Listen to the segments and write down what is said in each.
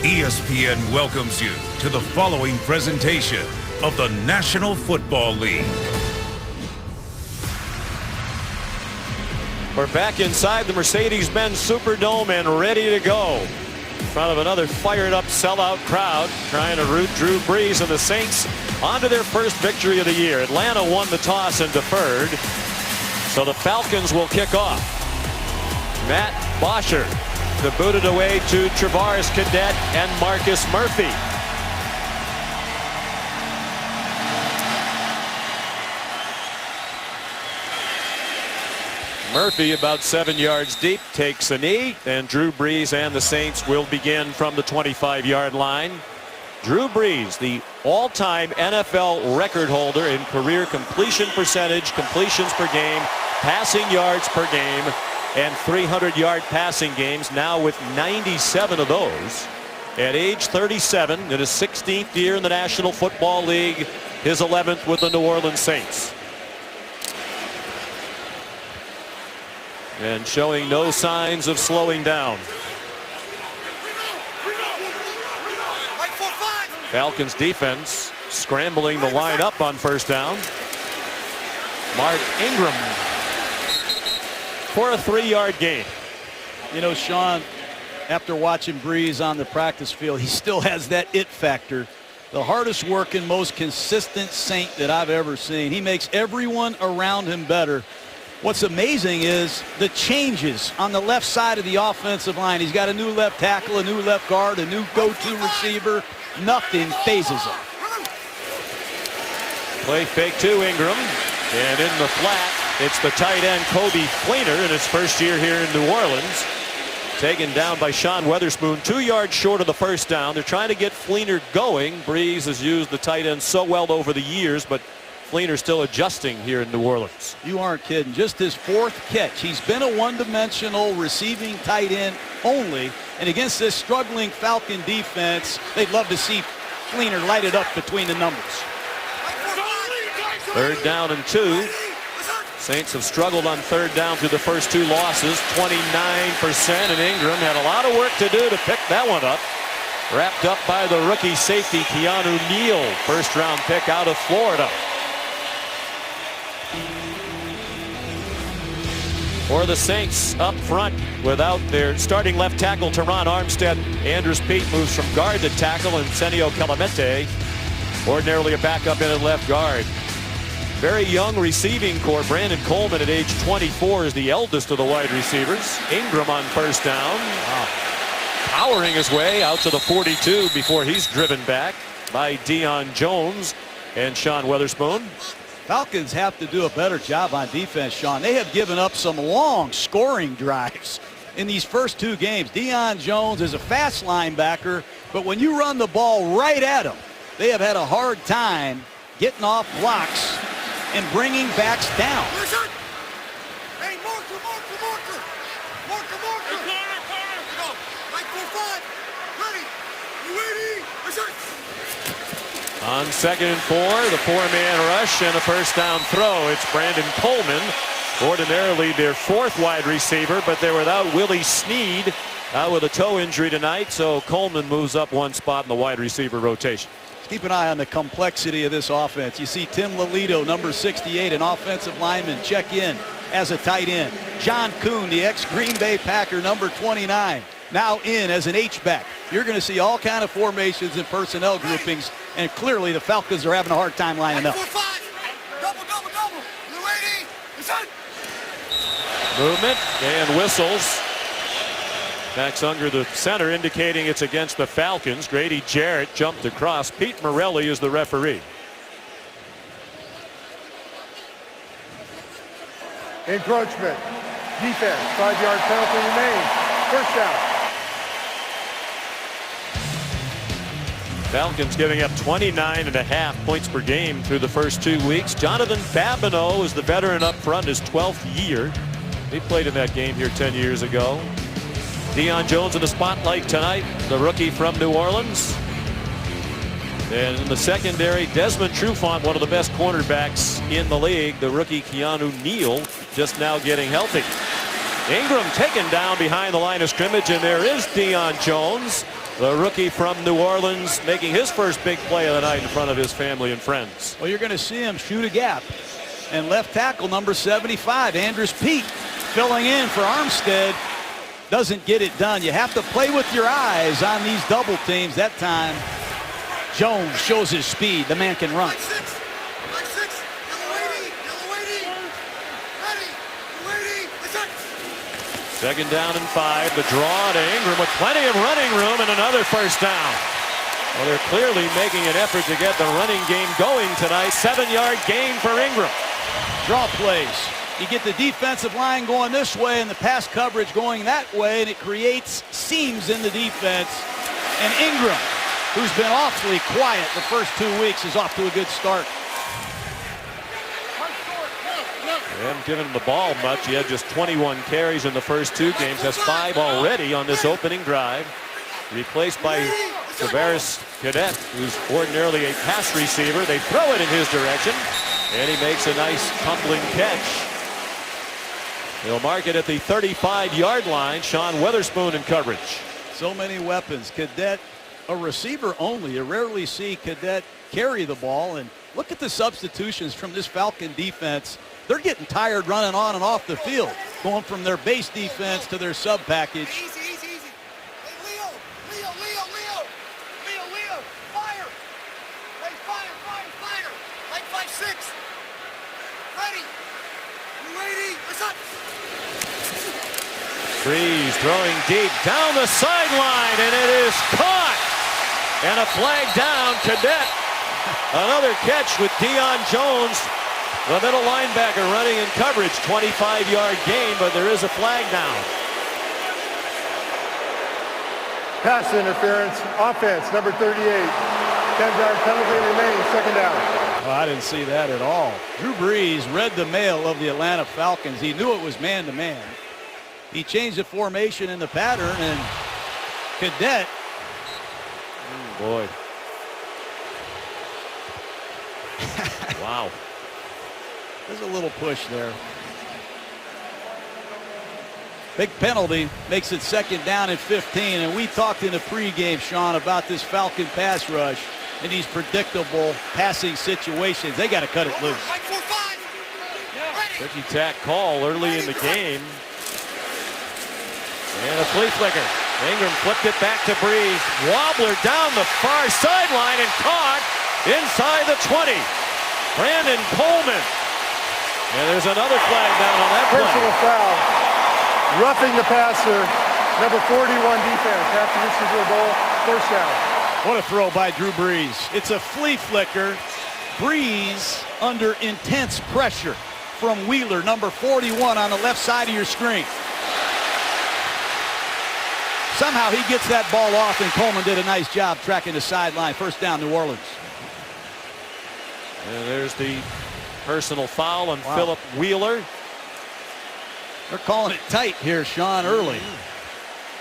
ESPN welcomes you to the following presentation of the National Football League. We're back inside the Mercedes-Benz Superdome and ready to go. In front of another fired-up sellout crowd trying to root Drew Brees and the Saints onto their first victory of the year. Atlanta won the toss and deferred, so the Falcons will kick off. Matt Bosher, the booted away to Travaris Cadet and Marcus Murphy. Murphy, about 7 yards deep, takes a knee, and Drew Brees and the Saints will begin from the 25-yard line. Drew Brees, the all-time NFL record holder in career completion percentage, completions per game, passing yards per game, and 300-yard passing games, now with 97 of those. At age 37, in his 16th year in the National Football League, his 11th with the New Orleans Saints. And showing no signs of slowing down. Falcons defense scrambling the line up on first down. Mark Ingram for a 3-yard gain. You know, Sean, after watching Brees on the practice field, he still has that it factor. The hardest working, most consistent Saint that I've ever seen. He makes everyone around him better. What's amazing is the changes on the left side of the offensive line. He's got a new left tackle, a new left guard, a new go-to receiver. Nothing phases him. Play fake to Ingram, and in the flat, it's the tight end Kobe Fleener in his first year here in New Orleans. Taken down by Sean Weatherspoon, 2 yards short of the first down. They're trying to get Fleener going. Brees has used the tight end so well over the years, but Fleener still adjusting here in New Orleans. You aren't kidding. Just his 4th catch. He's been a one-dimensional receiving tight end only. And against this struggling Falcon defense, they'd love to see Fleener light it up between the numbers. 3rd down and 2. Saints have struggled on 3rd down through the first 2 losses, 29%, and Ingram had a lot of work to do to pick that one up. Wrapped up by the rookie safety Keanu Neal, first-round pick out of Florida. For the Saints up front without their starting left tackle Teron Armstead, Andrus Peat moves from guard to tackle, and Senio Kelemete, ordinarily a backup in at left guard. Very young receiving core. Brandon Coleman at age 24 is the eldest of the wide receivers. Ingram on first down. Wow. Powering his way out to the 42 before he's driven back by Deion Jones and Sean Weatherspoon. Falcons have to do a better job on defense, Sean. They have given up some long scoring drives in these first 2 games. Deion Jones is a fast linebacker, but when you run the ball right at him, they have had a hard time getting off blocks and bringing backs down. Hey, marker. Right 4-5. Ready. You ready? On 2nd and 4, the 4-man rush and a first down throw. It's Brandon Coleman, ordinarily their 4th wide receiver, but they're without Willie Snead out with a toe injury tonight, so Coleman moves up 1 spot in the wide receiver rotation. Keep an eye on the complexity of this offense. You see Tim Lolito, number 68, an offensive lineman, check in as a tight end. John Kuhn, the ex-Green Bay Packer, number 29, now in as an H-back. You're going to see all kind of formations and personnel groupings, and clearly the Falcons are having a hard time lining up. 4-5. Double. You ready? Movement and whistles. Backs under the center, indicating it's against the Falcons. Grady Jarrett jumped across. Pete Morelli is the referee. Encroachment. Defense. 5-yard penalty remains. First down. Falcons giving up 29.5 points per game through the first 2 weeks. Jonathan Babineau is the veteran up front, his 12th year. He played in that game here 10 years ago. Deion Jones in the spotlight tonight, the rookie from New Orleans. And in the secondary, Desmond Trufant, one of the best cornerbacks in the league. The rookie Keanu Neal just now getting healthy. Ingram taken down behind the line of scrimmage, and there is Deion Jones. The rookie from New Orleans making his first big play of the night in front of his family and friends. Well, you're going to see him shoot a gap. And left tackle number 75, Andrus Peat, filling in for Armstead, doesn't get it done. You have to play with your eyes on these double teams. That time, Jones shows his speed. The man can run. Line six, yellow 80, ready, let's go. Second down and 5. The draw to Ingram with plenty of running room and another first down. Well, they're clearly making an effort to get the running game going tonight. 7-yard gain for Ingram. Draw plays. You get the defensive line going this way and the pass coverage going that way, and it creates seams in the defense. And Ingram, who's been awfully quiet the first 2 weeks, is off to a good start. They haven't given him the ball much. He had just 21 carries in the first 2 games. Has 5 already on this opening drive. Replaced by Tavares Cadet, who's ordinarily a pass receiver. They throw it in his direction, and he makes a nice tumbling catch. He'll mark it at the 35-yard line. Sean Weatherspoon in coverage. So many weapons. Cadet, a receiver only. You rarely see Cadet carry the ball. And look at the substitutions from this Falcon defense. They're getting tired running on and off the field, going from their base defense to their sub package. Easy. Hey, Leo, fire. Hey, fire. Like 5-6. Ready. You 80, let's up. Breeze throwing deep down the sideline, and it is caught. And a flag down. Cadet. Another catch with Deion Jones, the middle linebacker, running in coverage. 25-yard gain, but there is a flag down. Pass interference, offense, number 38. 10-yard penalty remaining, second down. Oh, I didn't see that at all. Drew Brees read the mail of the Atlanta Falcons. He knew it was man-to-man. He changed the formation and the pattern, and Cadet. Boy. Wow. There's a little push there. Big penalty makes it second down and 15. And we talked in the pregame, Sean, about this Falcon pass rush and these predictable passing situations. They got to cut it loose. Like 4-5. Ready. Ticky-tack call early in the game. And a flea flicker. Ingram flipped it back to Breeze. Wobbler down the far sideline and caught inside the 20. Brandon Coleman. And there's another flag down on that play. Personal foul. Roughing the passer. Number 41 defense. After this is a goal. First down. What a throw by Drew Brees. It's a flea flicker. Brees under intense pressure from Wheeler, number 41 on the left side of your screen. Somehow he gets that ball off, and Coleman did a nice job tracking the sideline. First down, New Orleans. And there's the personal foul on Philip Wheeler. They're calling it tight here, Sean, early.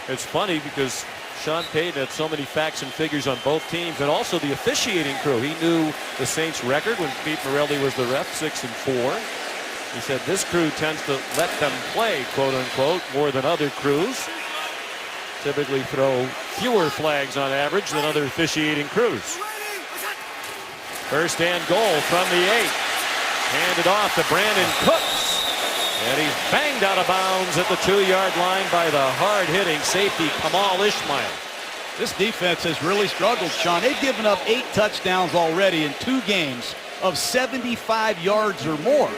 It's funny because Sean Payton had so many facts and figures on both teams, and also the officiating crew. He knew the Saints record when Pete Morelli was the ref, 6-4. He said this crew tends to let them play, quote unquote, more than other crews. Typically throw fewer flags on average than other officiating crews. First and goal from the 8. Handed off to Brandon Cooks. And he's banged out of bounds at the 2-yard line by the hard-hitting safety Kamal Ishmael. This defense has really struggled, Sean. They've given up 8 touchdowns already in 2 games of 75 yards or more.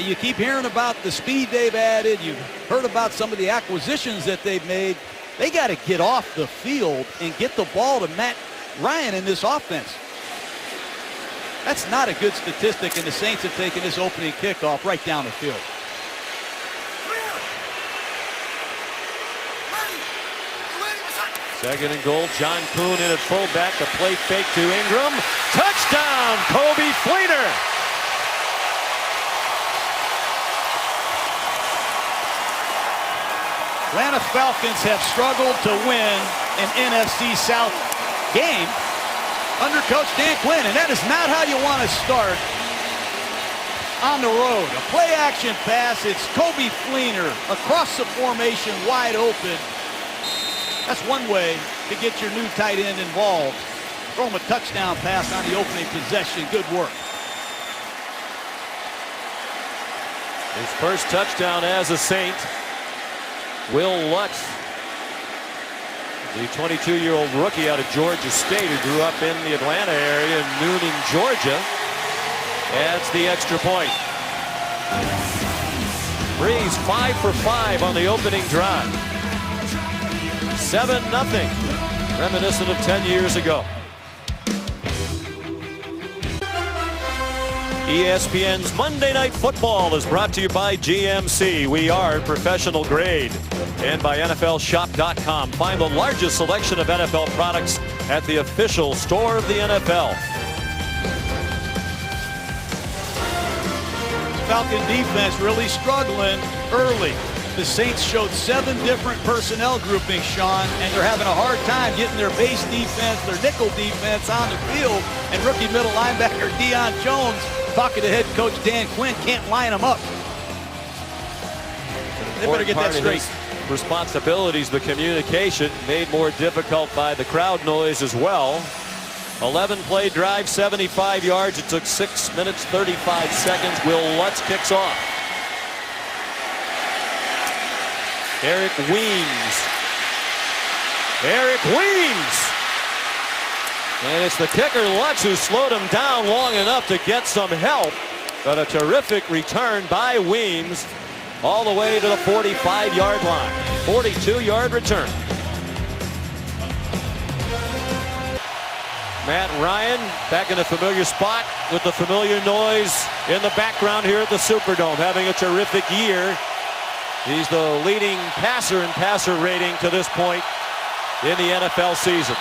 You keep hearing about the speed they've added. You've heard about some of the acquisitions that they've made. They got to get off the field and get the ball to Matt Ryan in this offense. That's not a good statistic, and the Saints have taken this opening kickoff right down the field. Second and goal. John Kuhn in at fullback. The play fake to Ingram. Touchdown, Kobe Fleener. Atlanta Falcons have struggled to win an NFC South game under Coach Dan Quinn, and that is not how you want to start on the road. A play-action pass. It's Kobe Fleener across the formation, wide open. That's one way to get your new tight end involved. Throw him a touchdown pass on the opening possession. Good work. His first touchdown as a Saint. Will Lutz, the 22-year-old rookie out of Georgia State who grew up in the Atlanta area in Noonan, Georgia, adds the extra point. Breeze 5 for 5 on the opening drive. 7-0, reminiscent of 10 years ago. ESPN's Monday Night Football is brought to you by GMC. We are professional grade. And by NFLShop.com. Find the largest selection of NFL products at the official store of the NFL. Falcon defense really struggling early. The Saints showed 7 different personnel groupings, Sean, and they're having a hard time getting their base defense, their nickel defense on the field. And rookie middle linebacker Deion Jones, talking to head coach Dan Quinn, can't line them up. They better get that straight. Responsibilities, the communication made more difficult by the crowd noise as well. 11-play drive, 75 yards. It took 6 minutes, 35 seconds. Will Lutz kicks off. Eric Weems. Eric Weems. And it's the kicker Lutz who slowed him down long enough to get some help. But a terrific return by Weems all the way to the 45-yard line. 42-yard return. Matt Ryan back in a familiar spot with the familiar noise in the background here at the Superdome, having a terrific year. He's the leading passer in passer rating to this point in the NFL season.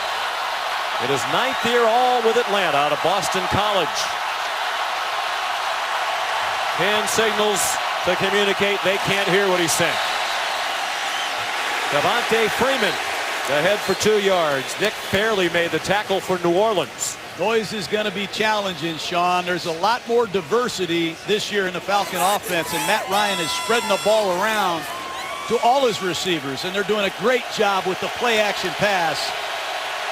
It is 9th year all with Atlanta out of Boston College. Hand signals to communicate they can't hear what he's saying. Devontae Freeman ahead for 2 yards. Nick Fairley made the tackle for New Orleans. Noise is going to be challenging, Sean. There's a lot more diversity this year in the Falcon offense, and Matt Ryan is spreading the ball around to all his receivers, and they're doing a great job with the play-action pass.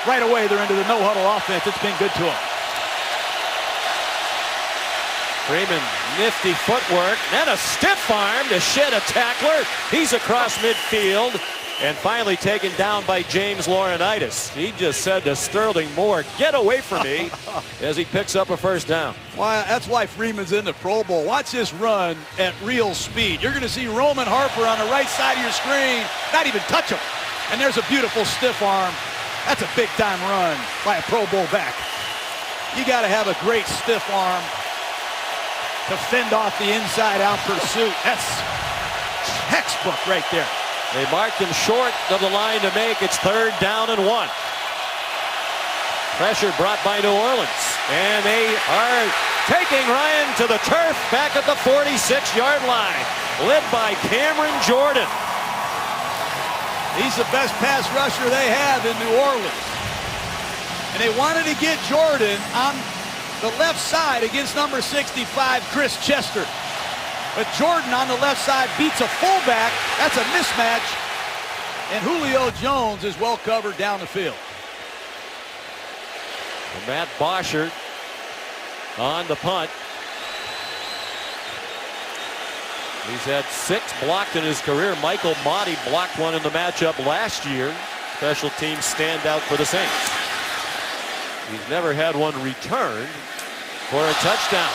Right away, they're into the no-huddle offense. It's been good to them. Freeman, nifty footwork, and a stiff arm to shed a tackler. He's across midfield and finally taken down by James Laurinaitis. He just said to Sterling Moore, get away from me, as he picks up a first down. Well, that's why Freeman's in the Pro Bowl. Watch this run at real speed. You're going to see Roman Harper on the right side of your screen, not even touch him. And there's a beautiful stiff arm. That's a big-time run by a Pro Bowl back. You got to have a great stiff arm to fend off the inside-out pursuit. That's textbook right there. They marked him short of the line to make. It's 3rd down and 1. Pressure brought by New Orleans. And they are taking Ryan to the turf back at the 46-yard line. Led by Cameron Jordan. He's the best pass rusher they have in New Orleans. And they wanted to get Jordan on the left side against number 65, Chris Chester. But Jordan on the left side beats a fullback. That's a mismatch. And Julio Jones is well covered down the field. And Matt Boschert on the punt. He's had 6 blocked in his career. Michael Motti blocked one in the matchup last year. Special teams standout for the Saints. He's never had one returned for a touchdown.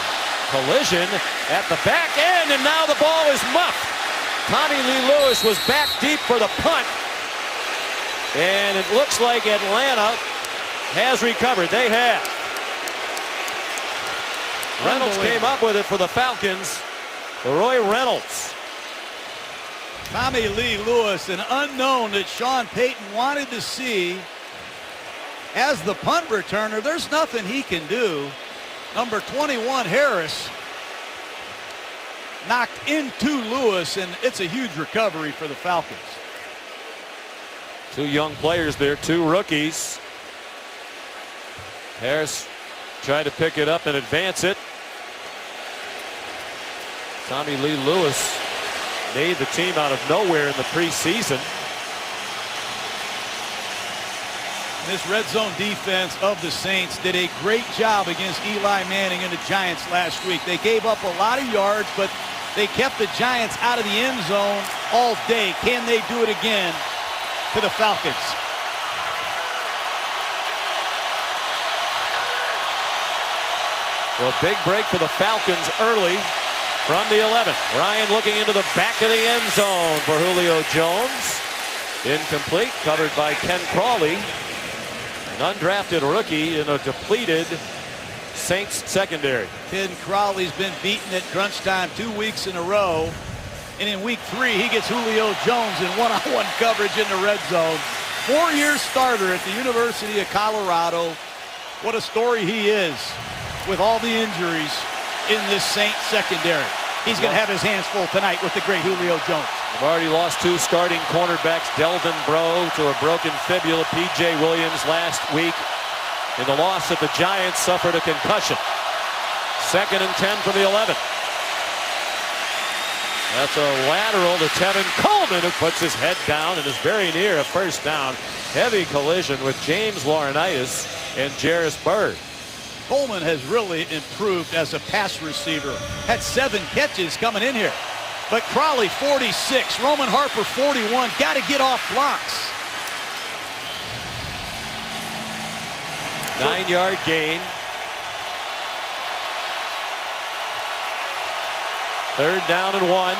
Collision at the back end, and now the ball is muffed. Tommy Lee Lewis was back deep for the punt. And it looks like Atlanta has recovered. They have. Reynolds came up with it for the Falcons. Roy Reynolds. Tommy Lee Lewis, an unknown that Sean Payton wanted to see as the punt returner. There's nothing he can do. Number 21, Harris, knocked into Lewis, and it's a huge recovery for the Falcons. 2 young players there, 2 rookies. Harris tried to pick it up and advance it. Tommy Lee Lewis made the team out of nowhere in the preseason. This red zone defense of the Saints did a great job against Eli Manning and the Giants last week. They gave up a lot of yards, but they kept the Giants out of the end zone all day. Can they do it again to the Falcons? Well, big break for the Falcons early from the 11. Ryan looking into the back of the end zone for Julio Jones. Incomplete, covered by Ken Crawley. An undrafted rookie in a depleted Saints secondary. Ken Crawley's been beaten at crunch time 2 weeks in a row. And in week 3, he gets Julio Jones in one-on-one coverage in the red zone. 4-year starter at the University of Colorado. What a story he is with all the injuries in this Saints secondary. He's going to have his hands full tonight with the great Julio Jones. They've already lost 2 starting cornerbacks, Delvin Breaux to a broken fibula, P.J. Williams last week. In the loss that the Giants suffered a concussion. 2nd and 10 from the 11. That's a lateral to Tevin Coleman, who puts his head down and is very near a first down. Heavy collision with James Laurinaitis and Jarris Byrd. Coleman has really improved as a pass receiver. Had 7 catches coming in here. But Crawley 46, Roman Harper 41. Got to get off blocks. 9-yard gain. 3rd down and 1.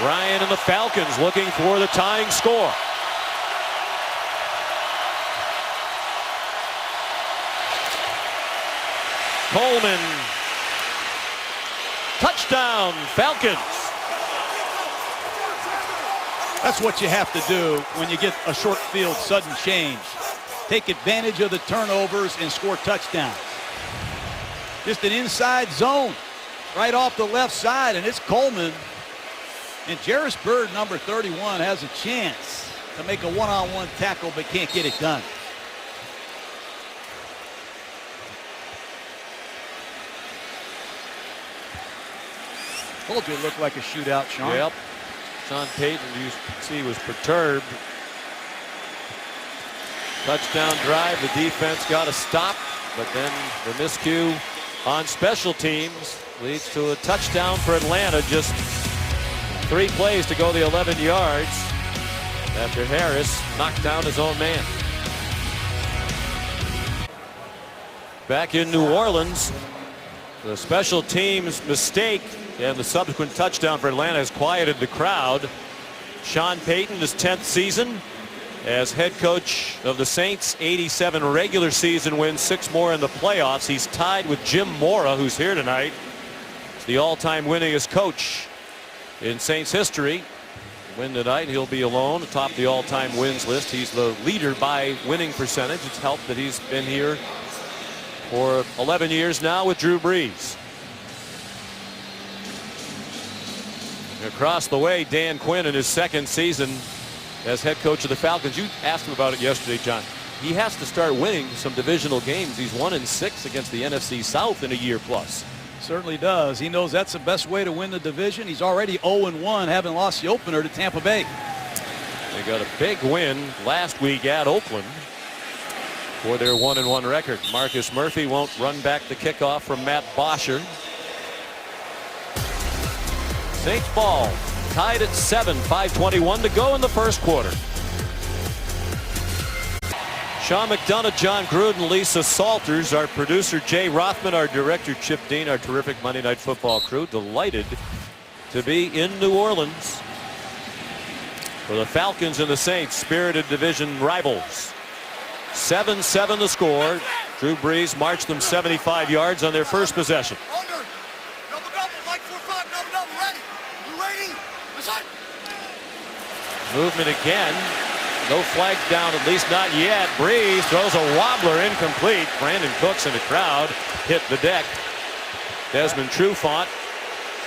Ryan and the Falcons looking for the tying score. Coleman. Touchdown, Falcons. That's what you have to do when you get a short field sudden change. Take advantage of the turnovers and score touchdowns. Just an inside zone right off the left side, and it's Coleman. And Jarris Byrd, number 31, has a chance to make a one-on-one tackle but can't get it done. Told you it looked like a shootout, Sean. Yep. Sean Payton, you see, was perturbed. Touchdown drive. The defense got a stop, but then the miscue on special teams leads to a touchdown for Atlanta. Just 3 plays to go the 11 yards after Harris knocked down his own man. Back in New Orleans, the special teams mistake and the subsequent touchdown for Atlanta has quieted the crowd. Sean Payton, his 10th season as head coach of the Saints, 87 regular season wins, 6 more in the playoffs. He's tied with Jim Mora, who's here tonight. He's the all-time winningest coach in Saints history. Win tonight, he'll be alone atop the all-time wins list. He's the leader by winning percentage. It's helped that he's been here for 11 years now with Drew Brees. Across the way, Dan Quinn in his 2nd season as head coach of the Falcons. You asked him about it yesterday, John. He has to start winning some divisional games. He's 1-6 against the NFC South in a year plus. Certainly does. He knows that's the best way to win the division. He's already 0-1, having lost the opener to Tampa Bay. They got a big win last week at Oakland for their 1-1 record. Marcus Murphy won't run back the kickoff from Matt Bosher. Saints ball tied at 7, 5:21 to go in the first quarter. Sean McDonough, John Gruden, Lisa Salters, our producer Jay Rothman, our director Chip Dean, our terrific Monday Night Football crew, delighted to be in New Orleans for the Falcons and the Saints, spirited division rivals. 7-7 the score. Drew Brees marched them 75 yards on their first possession. Under. Double, double. Like 4-5. Double, double. Ready. You ready? Listen. Movement again. No flags down, at least not yet. Brees throws a wobbler, incomplete. Brandon Cooks in the crowd hit the deck. Desmond Trufant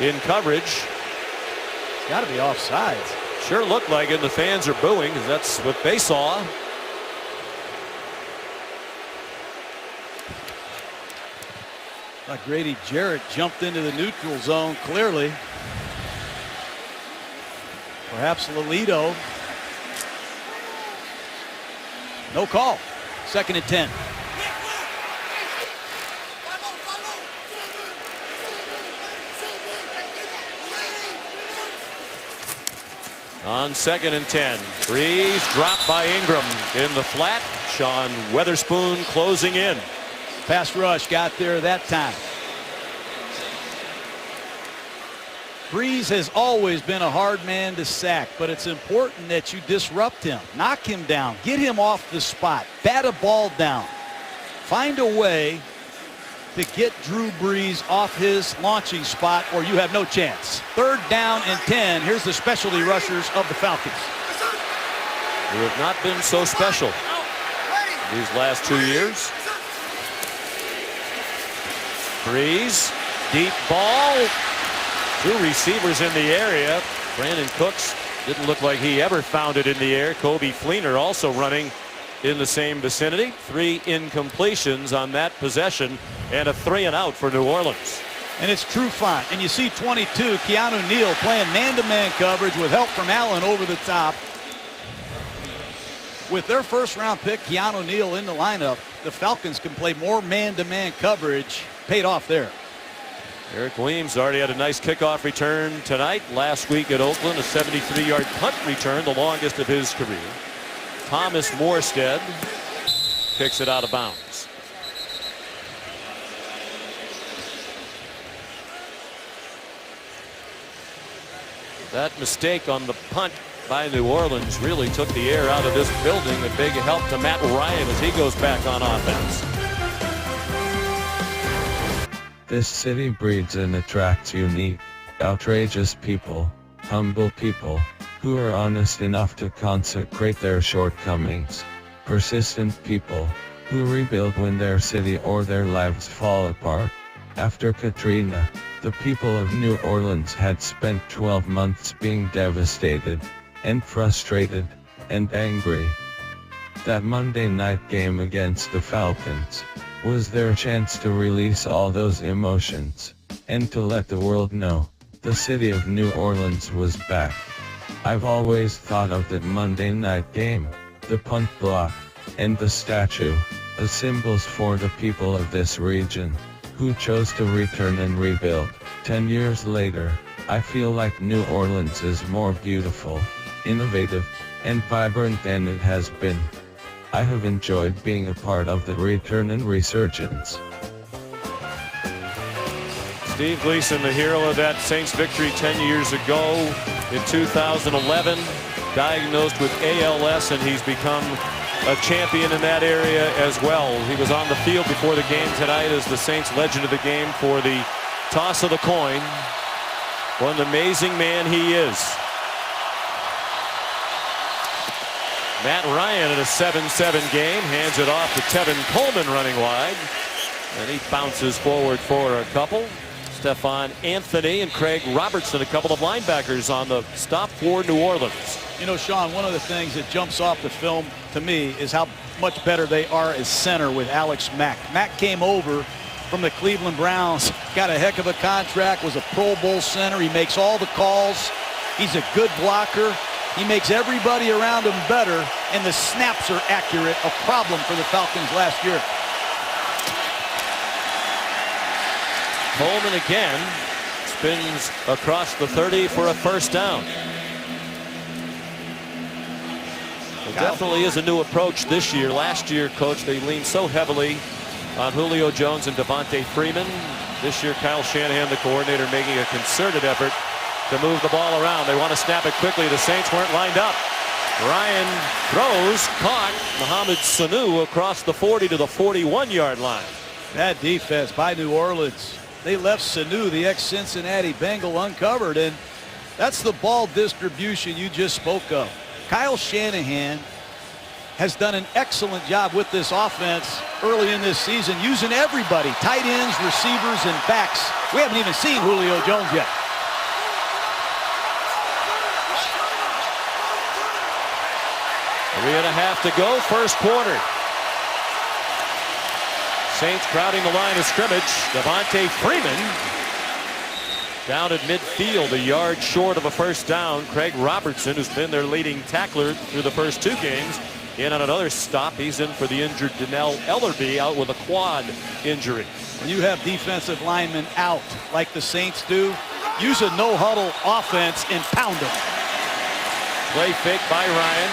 in coverage. It's got to be offsides. Sure looked like it, and the fans are booing because that's what they saw. Grady Jarrett jumped into the neutral zone clearly. Perhaps Lolito No call. 2nd and 10. On 2nd and 10. Breeze dropped by Ingram in the flat. Sean Weatherspoon closing in. Pass rush got there that time. Breeze has always been a hard man to sack, but it's important that you disrupt him, knock him down, get him off the spot, bat a ball down. Find a way to get Drew Brees off his launching spot or you have no chance. 3rd down and 10. Here's the specialty rushers of the Falcons. Who have not been so special these last 2 years. Breeze, deep ball. 2 receivers in the area. Brandon Cooks didn't look like he ever found it in the air. Kobe Fleener also running in the same vicinity. 3 incompletions on that possession and a 3 and out for New Orleans. And it's true font. And you see 22, Keanu Neal playing man-to-man coverage with help from Allen over the top. With their 1st-round pick, Keanu Neal in the lineup, the Falcons can play more man-to-man coverage. Paid off there. Eric Weems already had a nice kickoff return tonight. Last week at Oakland, a 73-yard punt return, the longest of his career. Thomas Morstead kicks it out of bounds. That mistake on the punt by New Orleans really took the air out of this building. A big help to Matt Ryan as he goes back on offense. This city breeds and attracts unique, outrageous people, humble people, who are honest enough to consecrate their shortcomings, persistent people, who rebuild when their city or their lives fall apart. After Katrina, the people of New Orleans had spent 12 months being devastated, and frustrated, and angry. That Monday night game against the Falcons was their chance to release all those emotions, and to let the world know, the city of New Orleans was back. I've always thought of that Monday night game, the punt block, and the statue, as symbols for the people of this region, who chose to return and rebuild. 10 years later, I feel like New Orleans is more beautiful, innovative, and vibrant than it has been. I have enjoyed being a part of the return and resurgence. Steve Gleason, the hero of that Saints victory 10 years ago in 2011, diagnosed with ALS, and he's become a champion in that area as well. He was on the field before the game tonight as the Saints legend of the game for the toss of the coin. What an amazing man he is. Matt Ryan in a 7-7 game hands it off to Tevin Coleman running wide, and he bounces forward for a couple. Stephon Anthony and Craig Robertson, a couple of linebackers on the stop for New Orleans. You know, Sean, one of the things that jumps off the film to me is how much better they are as center with Alex Mack. Mack came over from the Cleveland Browns, got a heck of a contract, was a Pro Bowl center. He makes all the calls. He's a good blocker. He makes everybody around him better, and the snaps are accurate, a problem for the Falcons last year. Coleman again spins across the 30 for a first down. It definitely is a new approach this year. Last year, Coach, they leaned so heavily on Julio Jones and Devontae Freeman. This year, Kyle Shanahan, the coordinator, making a concerted effort to move the ball around. They want to snap it quickly. The Saints weren't lined up. Ryan throws, caught Mohamed Sanu across the 40 to the 41-yard line. That defense by New Orleans. They left Sanu, the ex-Cincinnati Bengal, uncovered, and that's the ball distribution you just spoke of. Kyle Shanahan has done an excellent job with this offense early in this season, using everybody, tight ends, receivers, and backs. We haven't even seen Julio Jones yet. Three and a half to go, first quarter. Saints crowding the line of scrimmage. Devontae Freeman down at midfield, a yard short of a first down. Craig Robertson, who's been their leading tackler through the first two games, in on another stop. He's in for the injured Donnell Ellerbe, out with a quad injury. When you have defensive linemen out like the Saints do, use a no-huddle offense and pound them. Play fake by Ryan.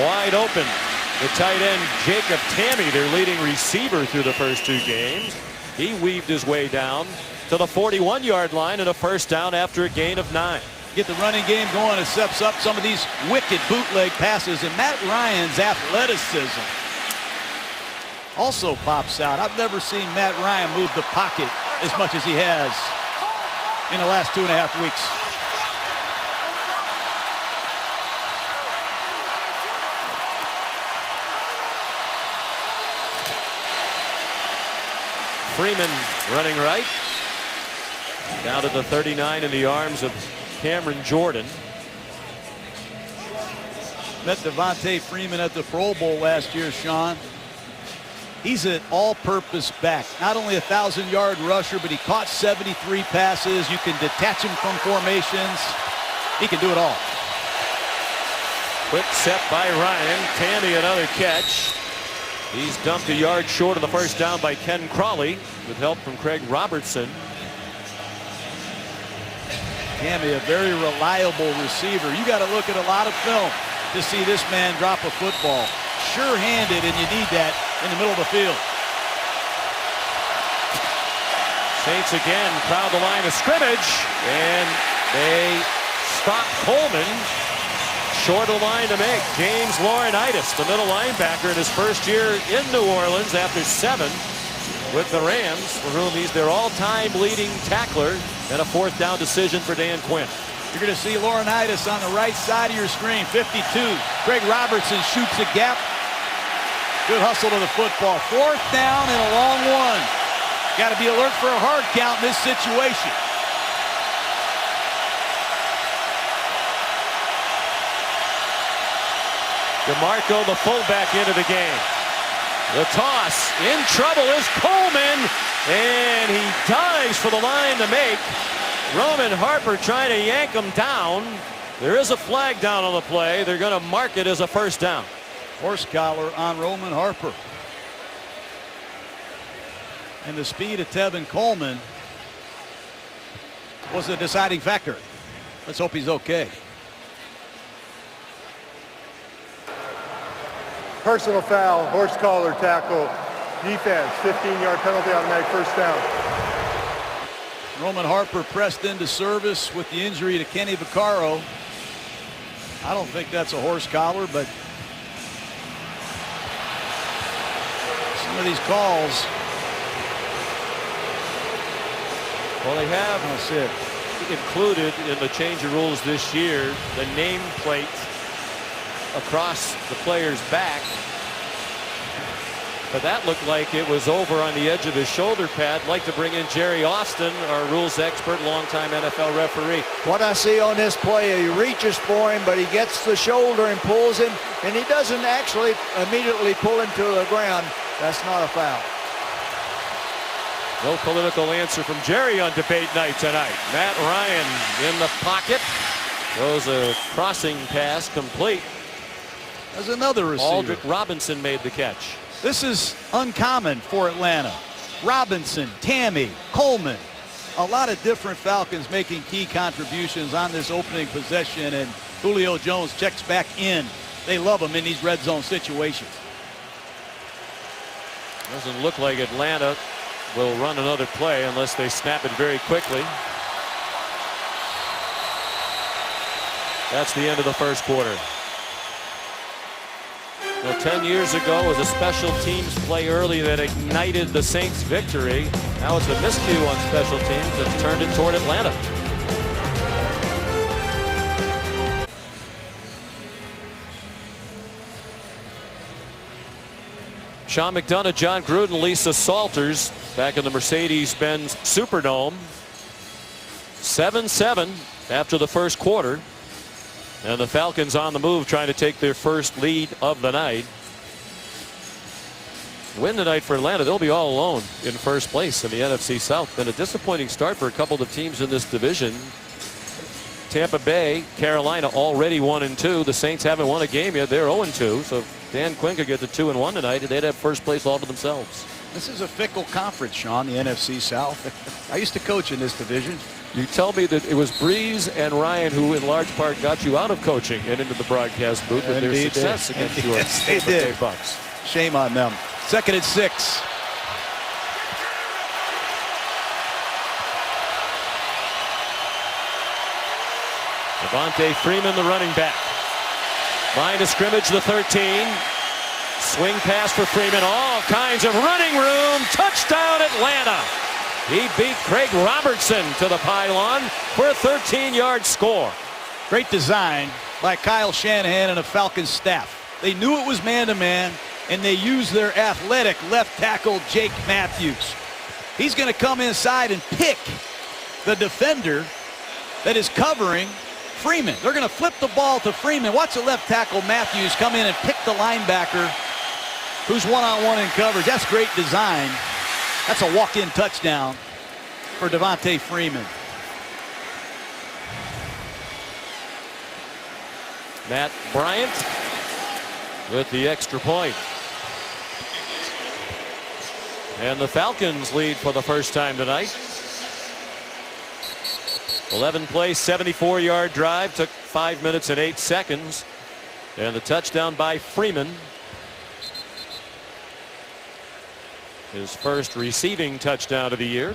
Wide open. The tight end, Jacob Tamme, their leading receiver through the first 2 games. He weaved his way down to the 41-yard line and a first down after a gain of 9. Get the running game going. It steps up some of these wicked bootleg passes, and Matt Ryan's athleticism also pops out. I've never seen Matt Ryan move the pocket as much as he has in the last 2.5 weeks. Freeman running right. Down to the 39 in the arms of Cameron Jordan. Met Devontae Freeman at the Pro Bowl last year, Sean. He's an all-purpose back. Not only a 1,000-yard rusher, but he caught 73 passes. You can detach him from formations. He can do it all. Quick set by Ryan. Tamme another catch. He's dumped a yard short of the first down by Ken Crawley with help from Craig Robertson. Tamme, a very reliable receiver. You got to look at a lot of film to see this man drop a football. Sure-handed, and you need that in the middle of the field. Saints again crowd the line of scrimmage, and they stop Coleman short of the line to make. James Laurinaitis, the middle linebacker, in his first year in New Orleans after 7 with the Rams, for whom he's their all-time leading tackler, and a 4th down decision for Dan Quinn. You're going to see Laurinaitis on the right side of your screen, 52. Craig Robertson shoots a gap. Good hustle to the football. 4th down and a long one. Got to be alert for a hard count in this situation. DeMarco, the fullback, into the game. The toss, in trouble is Coleman, and he dives for the line to make. Roman Harper trying to yank him down. There is a flag down on the play. They're going to mark it as a first down. Horse collar on Roman Harper. And the speed of Tevin Coleman was a deciding factor. Let's hope he's okay. Personal foul, horse collar tackle, defense, 15-yard penalty, automatic first down. Roman Harper pressed into service with the injury to Kenny Vaccaro. I don't think that's a horse collar, but some of these calls. Well, they have included in the change of rules this year the nameplate across the player's back, but that looked like it was over on the edge of his shoulder pad. I'd like to bring in Jerry Austin, our rules expert, longtime NFL referee. What I see on this play, he reaches for him, but he gets the shoulder and pulls him, and he doesn't actually immediately pull him to the ground. That's not a foul. No political answer from Jerry on debate night tonight. Matt Ryan in the pocket. Throws a crossing pass complete. There's another receiver. Aldrick Robinson made the catch. This is uncommon for Atlanta. Robinson, Tamme, Coleman. A lot of different Falcons making key contributions on this opening possession, and Julio Jones checks back in. They love him in these red zone situations. Doesn't look like Atlanta will run another play unless they snap it very quickly. That's the end of the first quarter. Well, 10 years ago was a special teams play early that ignited the Saints' victory. Now it's a miscue on special teams that's turned it toward Atlanta. Sean McDonough, John Gruden, Lisa Salters back in the Mercedes-Benz Superdome. 7-7 after the first quarter. And the Falcons on the move, trying to take their first lead of the night. Win tonight for Atlanta, they'll be all alone in first place in the NFC South. Been a disappointing start for a couple of teams in this division. Tampa Bay, Carolina already 1-2. The Saints haven't won a game yet. They're 0-2. So if Dan Quinn could get to 2-1 tonight, they'd have first place all to themselves. This is a fickle conference, Sean, the NFC South. I used to coach in this division. You tell me that it was Breeze and Ryan who in large part got you out of coaching and into the broadcast booth with their success against your Tampa Bay Bucks. Shame on them. 2nd and 6. Devontae Freeman, the running back. Line of scrimmage, the 13. Swing pass for Freeman. All kinds of running room. Touchdown, Atlanta. He beat Craig Robertson to the pylon for a 13-yard score. Great design by Kyle Shanahan and the Falcons staff. They knew it was man-to-man, and they used their athletic left tackle, Jake Matthews. He's going to come inside and pick the defender that is covering Freeman. They're going to flip the ball to Freeman. Watch the left tackle, Matthews, come in and pick the linebacker who's one-on-one in coverage. That's great design. That's a walk-in touchdown for Devontae Freeman. Matt Bryant with the extra point. And the Falcons lead for the first time tonight. 11-play, 74-yard drive. Took 5 minutes and 8 seconds. And the touchdown by Freeman. His first receiving touchdown of the year.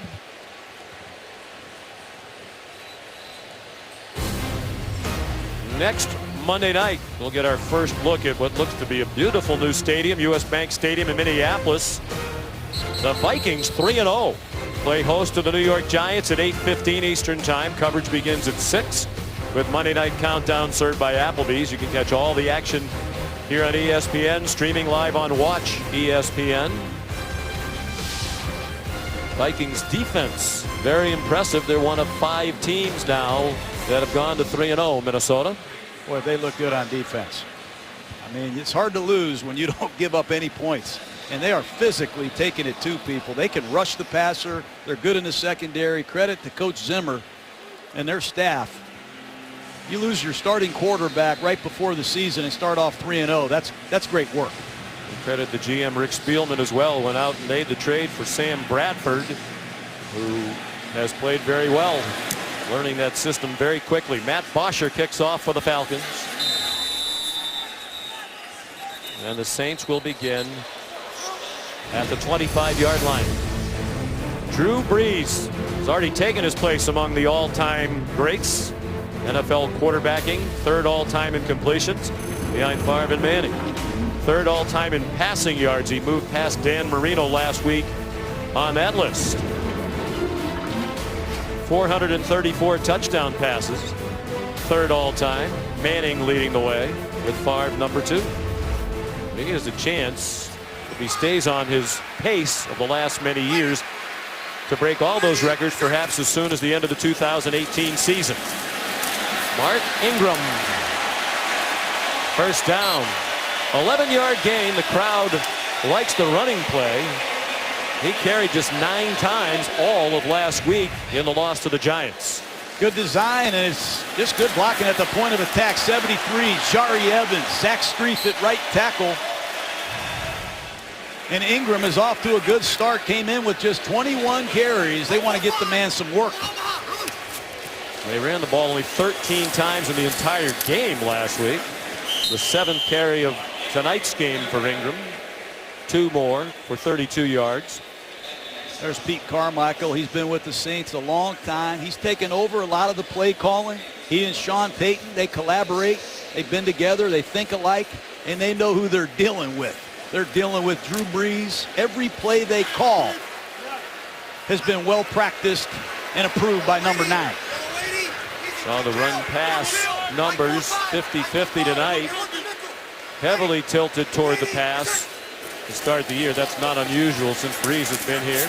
Next Monday night, we'll get our first look at what looks to be a beautiful new stadium, U.S. Bank Stadium in Minneapolis. The Vikings 3-0 play host to the New York Giants at 8:15 Eastern Time. Coverage begins at 6 with Monday Night Countdown served by Applebee's. You can catch all the action here on ESPN, streaming live on Watch ESPN. Vikings defense very impressive. They're one of 5 teams now that have gone to 3-0. Minnesota. Boy, they look good on defense. I mean, it's hard to lose when you don't give up any points. And they are physically taking it to people. They can rush the passer. They're good in the secondary. Credit to Coach Zimmer and their staff. You lose your starting quarterback right before the season and start off 3-0. That's great work. Credit the GM Rick Spielman as well. Went out and made the trade for Sam Bradford, who has played very well, learning that system very quickly. Matt Bosher kicks off for the Falcons. And the Saints will begin at the 25-yard line. Drew Brees has already taken his place among the all-time greats. NFL quarterbacking, 3rd all-time in completions behind Favre and Manning. 3rd all-time in passing yards. He moved past Dan Marino last week on that list. 434 touchdown passes. 3rd all-time. Manning leading the way with Favre number 2. He has a chance, if he stays on his pace of the last many years, to break all those records perhaps as soon as the end of the 2018 season. Mark Ingram. First down. 11-yard gain. The crowd likes the running play. He carried just 9 times all of last week in the loss to the Giants. Good design, and it's just good blocking at the point of attack. 73, Shari Evans, Zach Strief at right tackle. And Ingram is off to a good start. Came in with just 21 carries. They want to get the man some work. They ran the ball only 13 times in the entire game last week. The 7th carry of tonight's game for Ingram. 2 more for 32 yards. There's Pete Carmichael. He's been with the Saints a long time. He's taken over a lot of the play calling. He and Sean Payton, they collaborate. They've been together. They think alike, and they know who they're dealing with. They're dealing with Drew Brees. Every play they call has been well practiced and approved by number 9. Saw the run pass numbers 50-50 tonight. Heavily tilted toward the pass to start the year. That's not unusual since Brees has been here.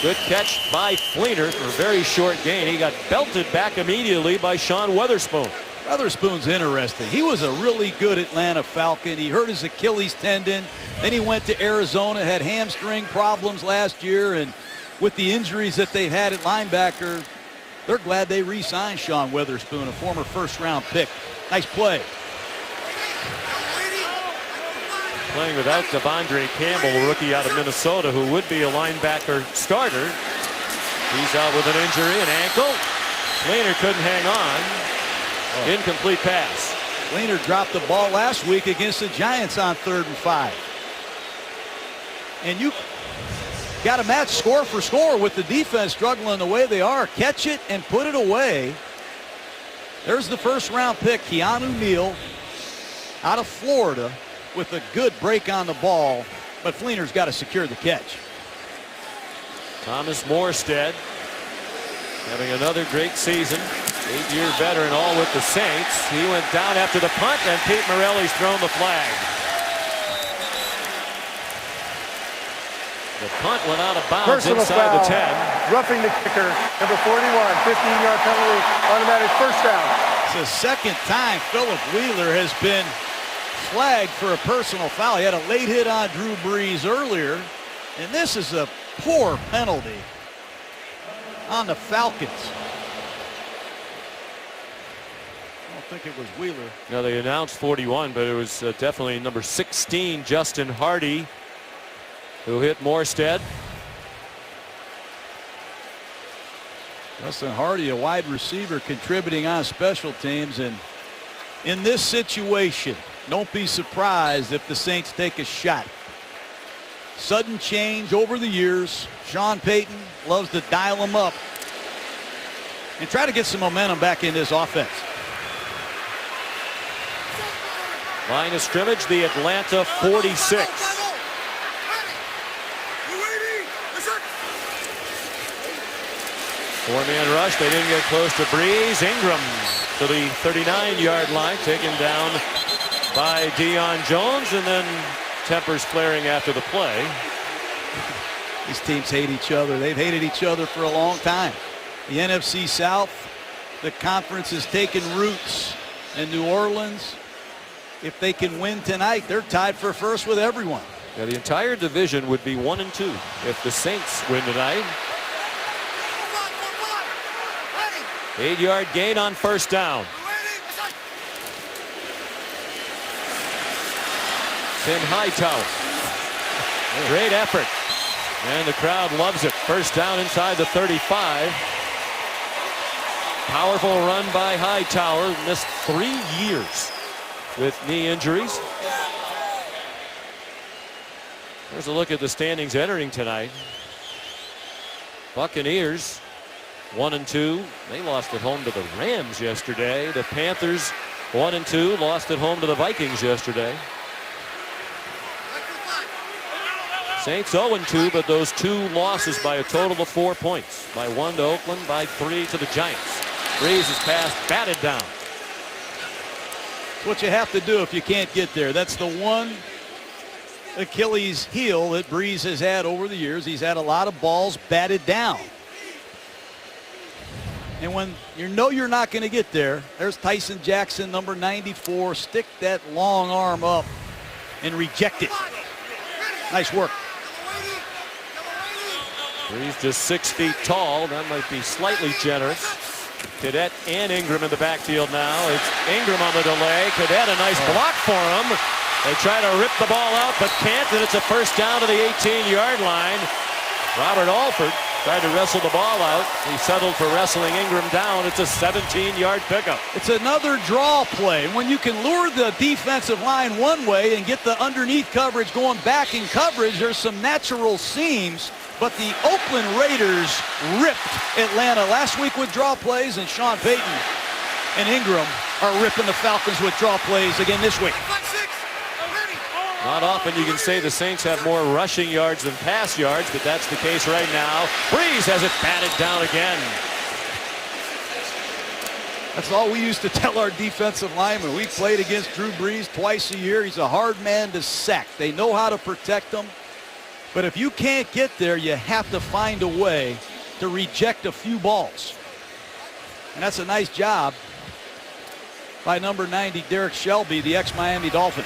Good catch by Fleener for a very short gain. He got belted back immediately by Sean Weatherspoon. Weatherspoon's interesting. He was a really good Atlanta Falcon. He hurt his Achilles tendon. Then he went to Arizona, had hamstring problems last year, and with the injuries that they've had at linebacker, they're glad they re-signed Sean Witherspoon, a former first-round pick. Nice play. Playing without Devondre Campbell, a rookie out of Minnesota, who would be a linebacker starter. He's out with an injury, an ankle. Fleener couldn't hang on. Incomplete pass. Fleener dropped the ball last week against the Giants on 3rd and 5. And you got to match score for score with the defense struggling the way they are. Catch it and put it away. There's the first-round pick, Keanu Neal, out of Florida, with a good break on the ball, but Fleener's got to secure the catch. Thomas Morstead having another great season. 8-year veteran, all with the Saints. He went down after the punt, and Pete Morelli's thrown the flag. The punt went out of bounds Personal inside foul. the 10. Roughing the kicker, number 41, 15-yard penalty, automatic first down. It's the second time Philip Wheeler has been flagged for a personal foul. He had a late hit on Drew Brees earlier, and this is a poor penalty on the Falcons. I don't think it was Wheeler. No, they announced 41, but it was definitely number 16, Justin Hardy, who hit Morstead. Justin Hardy, a wide receiver, contributing on special teams, and in this situation, don't be surprised if the Saints take a shot. Sudden change over the years. Sean Payton loves to dial them up and try to get some momentum back in this offense. Line of scrimmage, the Atlanta 46. Four-man rush. They didn't get close to Brees. Ingram to the 39-yard line, taken down by Deion Jones, and then tempers flaring after the play. These teams hate each other. They've hated each other for a long time. The NFC South, the conference has taken roots in New Orleans. If they can win tonight, they're tied for first with everyone. Yeah, the entire division would be 1-2 if the Saints win tonight. 8-yard gain on first down. Tim Hightower. Great effort. And the crowd loves it. First down inside the 35. Powerful run by Hightower. Missed 3 years with knee injuries. There's a look at the standings entering tonight. Buccaneers 1-2. They lost at home to the Rams yesterday. The Panthers 1-2, lost at home to the Vikings yesterday. Saints 0-2, but those 2 losses by a total of 4 points. By 1 to Oakland, by 3 to the Giants. Brees is passed, batted down. It's what you have to do if you can't get there. That's the one Achilles heel that Brees has had over the years. He's had a lot of balls batted down. And when you know you're not going to get there, there's Tyson Jackson, number 94. Stick that long arm up and reject it. Nice work. Brees just 6 feet tall. That might be slightly generous. Cadet and Ingram in the backfield now. It's Ingram on the delay. Cadet, a nice block for him. They try to rip the ball out, but can't, and it's a first down to the 18-yard line. Robert Alford tried to wrestle the ball out. He settled for wrestling Ingram down. It's a 17-yard pickup. It's another draw play. When you can lure the defensive line one way and get the underneath coverage going back in coverage, there's some natural seams. But the Oakland Raiders ripped Atlanta last week with draw plays, and Sean Payton and Ingram are ripping the Falcons with draw plays again this week. Not often you can say the Saints have more rushing yards than pass yards, but that's the case right now. Brees has it batted down again. That's all we used to tell our defensive linemen. We played against Drew Brees twice a year. He's a hard man to sack. They know how to protect him. But if you can't get there, you have to find a way to reject a few balls. And that's a nice job by number 90, Derek Shelby, the ex-Miami Dolphin.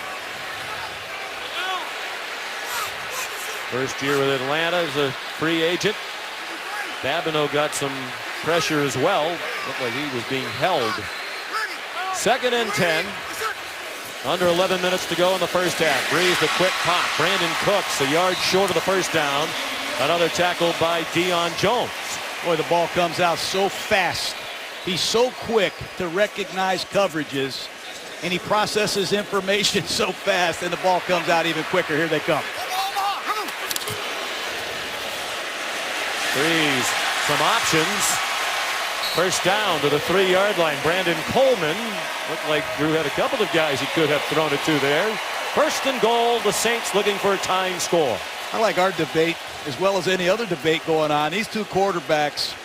First year with Atlanta as a free agent. Babineau got some pressure as well. Looked like he was being held. 2nd and 10. Under 11 minutes to go in the first half. Breeze the quick pop. Brandon Cooks a yard short of the first down. Another tackle by Deion Jones. Boy, the ball comes out so fast. He's so quick to recognize coverages, and he processes information so fast, and the ball comes out even quicker. Here they come. Breeze, some options. First down to the 3-yard line. Brandon Coleman. Looked like Drew had a couple of guys he could have thrown it to there. 1st and goal. The Saints looking for a tying score. I like our debate as well as any other debate going on. These two quarterbacks,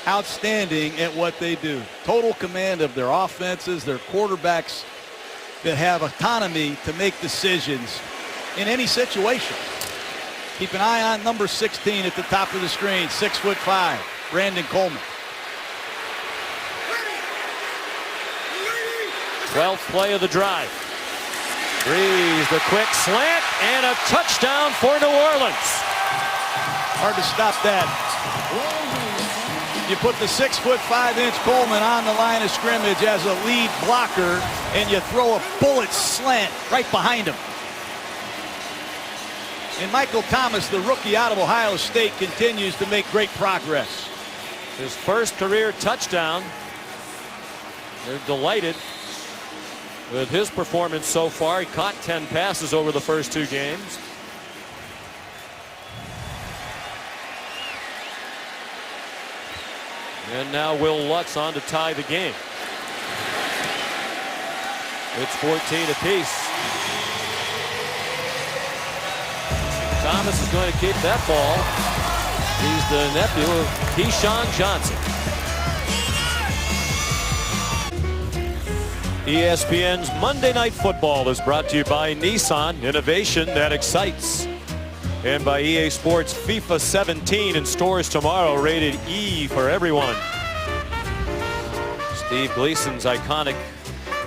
outstanding at what they do. Total command of their offenses. They're quarterbacks that have autonomy to make decisions in any situation. Keep an eye on number 16 at the top of the screen. 6'5", Brandon Coleman. 12th play of the drive. Breeze, the quick slant, and a touchdown for New Orleans. Hard to stop that. You put the 6'5" Coleman on the line of scrimmage as a lead blocker, and you throw a bullet slant right behind him. And Michael Thomas, the rookie out of Ohio State, continues to make great progress. His first career touchdown. They're delighted with his performance so far. He caught 10 passes over the first 2 games. And now Will Lutz on to tie the game. It's 14 apiece. Thomas is going to keep that ball. He's the nephew of Keyshawn Johnson. ESPN's Monday Night Football is brought to you by Nissan, innovation that excites. And by EA Sports FIFA 17 in stores tomorrow, rated E for everyone. Steve Gleason's iconic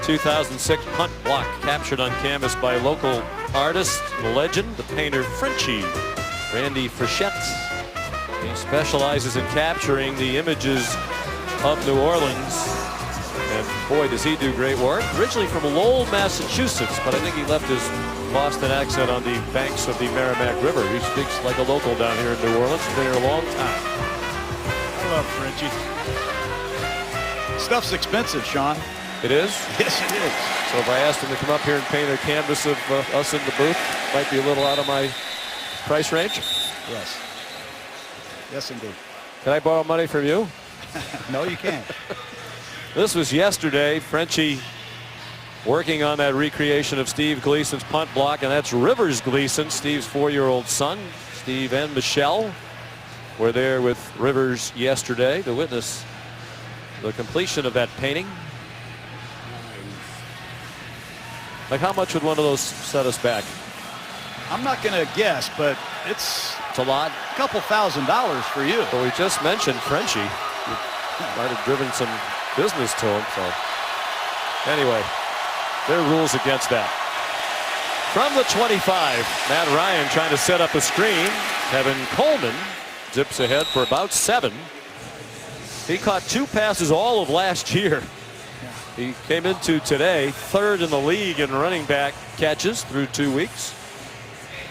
2006 punt block captured on canvas by local artist, legend, the painter Frenchie, Randy Frechette. He specializes in capturing the images of New Orleans. And boy, does he do great work. Originally from Lowell, Massachusetts, but I think he left his Boston accent on the banks of the Merrimack River. He speaks like a local down here in New Orleans. Been here a long time. I love Frenchie. Stuff's expensive, Sean. It is? Yes, it is. So if I asked him to come up here and paint a canvas of us in the booth, might be a little out of my price range? Yes. Yes, indeed. Can I borrow money from you? No, you can't. This was yesterday. Frenchie working on that recreation of Steve Gleason's punt block, and that's Rivers Gleason, Steve's 4-year-old son. Steve and Michelle were there with Rivers yesterday to witness the completion of that painting. Like, how much would one of those set us back? I'm not going to guess, but it's a lot. A couple $1,000s for you. Well, we just mentioned Frenchie. Might have driven some business to him. So anyway, there are rules against that. From the 25, Matt Ryan trying to set up a screen. Kevin Coleman zips ahead for about 7. He caught 2 passes all of last year. He came into today 3rd in the league in running back catches through 2 weeks.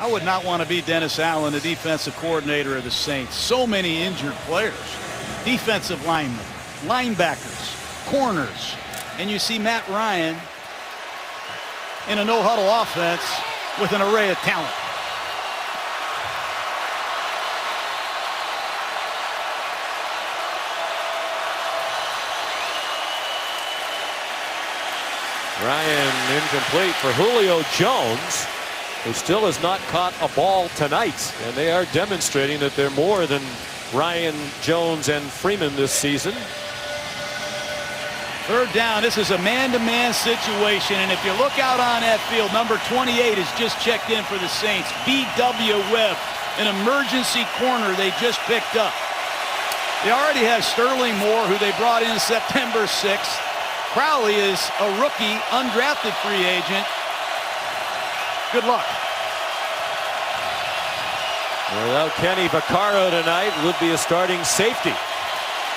I would not want to be Dennis Allen, the defensive coordinator of the Saints. So many injured players. Defensive linemen, linebackers, corners. And you see Matt Ryan in a no-huddle offense with an array of talent. Ryan incomplete for Julio Jones, who still has not caught a ball tonight. And they are demonstrating that they're more than Ryan, Jones, and Freeman this season. 3rd down. This is a man-to-man situation. And if you look out on that field, number 28 has just checked in for the Saints. B.W. Webb, an emergency corner they just picked up. They already have Sterling Moore, who they brought in September 6th. Crowley is a rookie, undrafted free agent. Good luck. Without Kenny Vaccaro tonight, would be a starting safety.